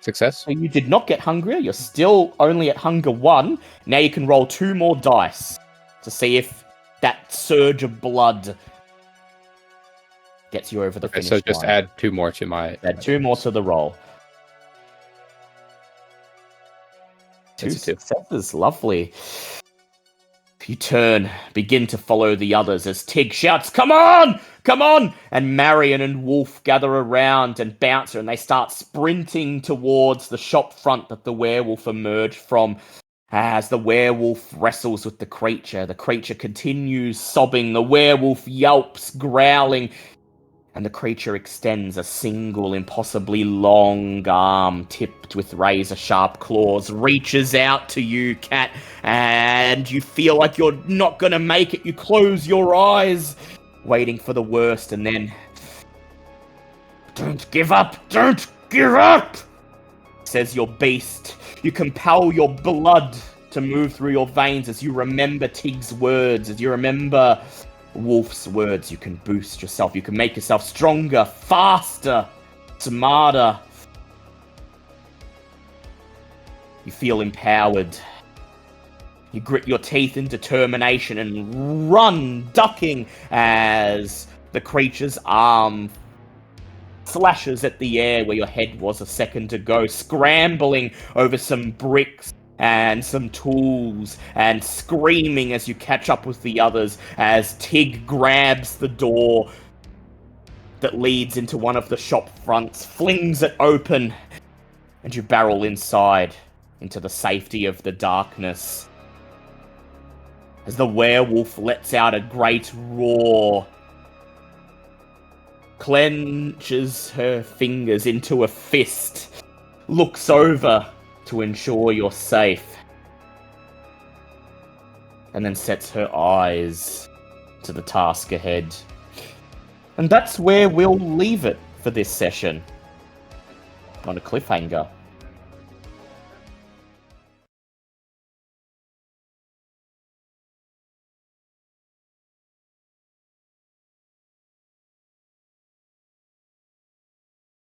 Success. So you did not get hungrier. You're still only at hunger 1. Now you can roll 2 more dice to see if that surge of blood gets you over the finish line. So just add 2 more to my... Add 2 more to the roll. 2 That's a 2. successes. Lovely. You turn, begin to follow the others as Tig shouts, "Come on! Come on!" And Marion and Wolf gather around and Bouncer, and they start sprinting towards the shop front that the werewolf emerged from. As the werewolf wrestles with the creature continues sobbing, the werewolf yelps, growling, and the creature extends a single, impossibly long arm tipped with razor-sharp claws, reaches out to you, Cat, and you feel like you're not gonna make it. You close your eyes, waiting for the worst, and then... "Don't give up! Don't give up!" says your beast. You compel your blood to move through your veins as you remember Tig's words, as you remember Wolf's words. You can boost yourself. You can make yourself stronger, faster, smarter. You feel empowered. You grit your teeth in determination and run, ducking as the creature's arm slashes at the air where your head was a second ago, scrambling over some bricks and some tools, and screaming as you catch up with the others as Tig grabs the door that leads into one of the shop fronts, flings it open, and you barrel inside into the safety of the darkness. As the werewolf lets out a great roar, clenches her fingers into a fist, looks over to ensure you're safe, and then sets her eyes to the task ahead. And that's where we'll leave it for this session. On a cliffhanger.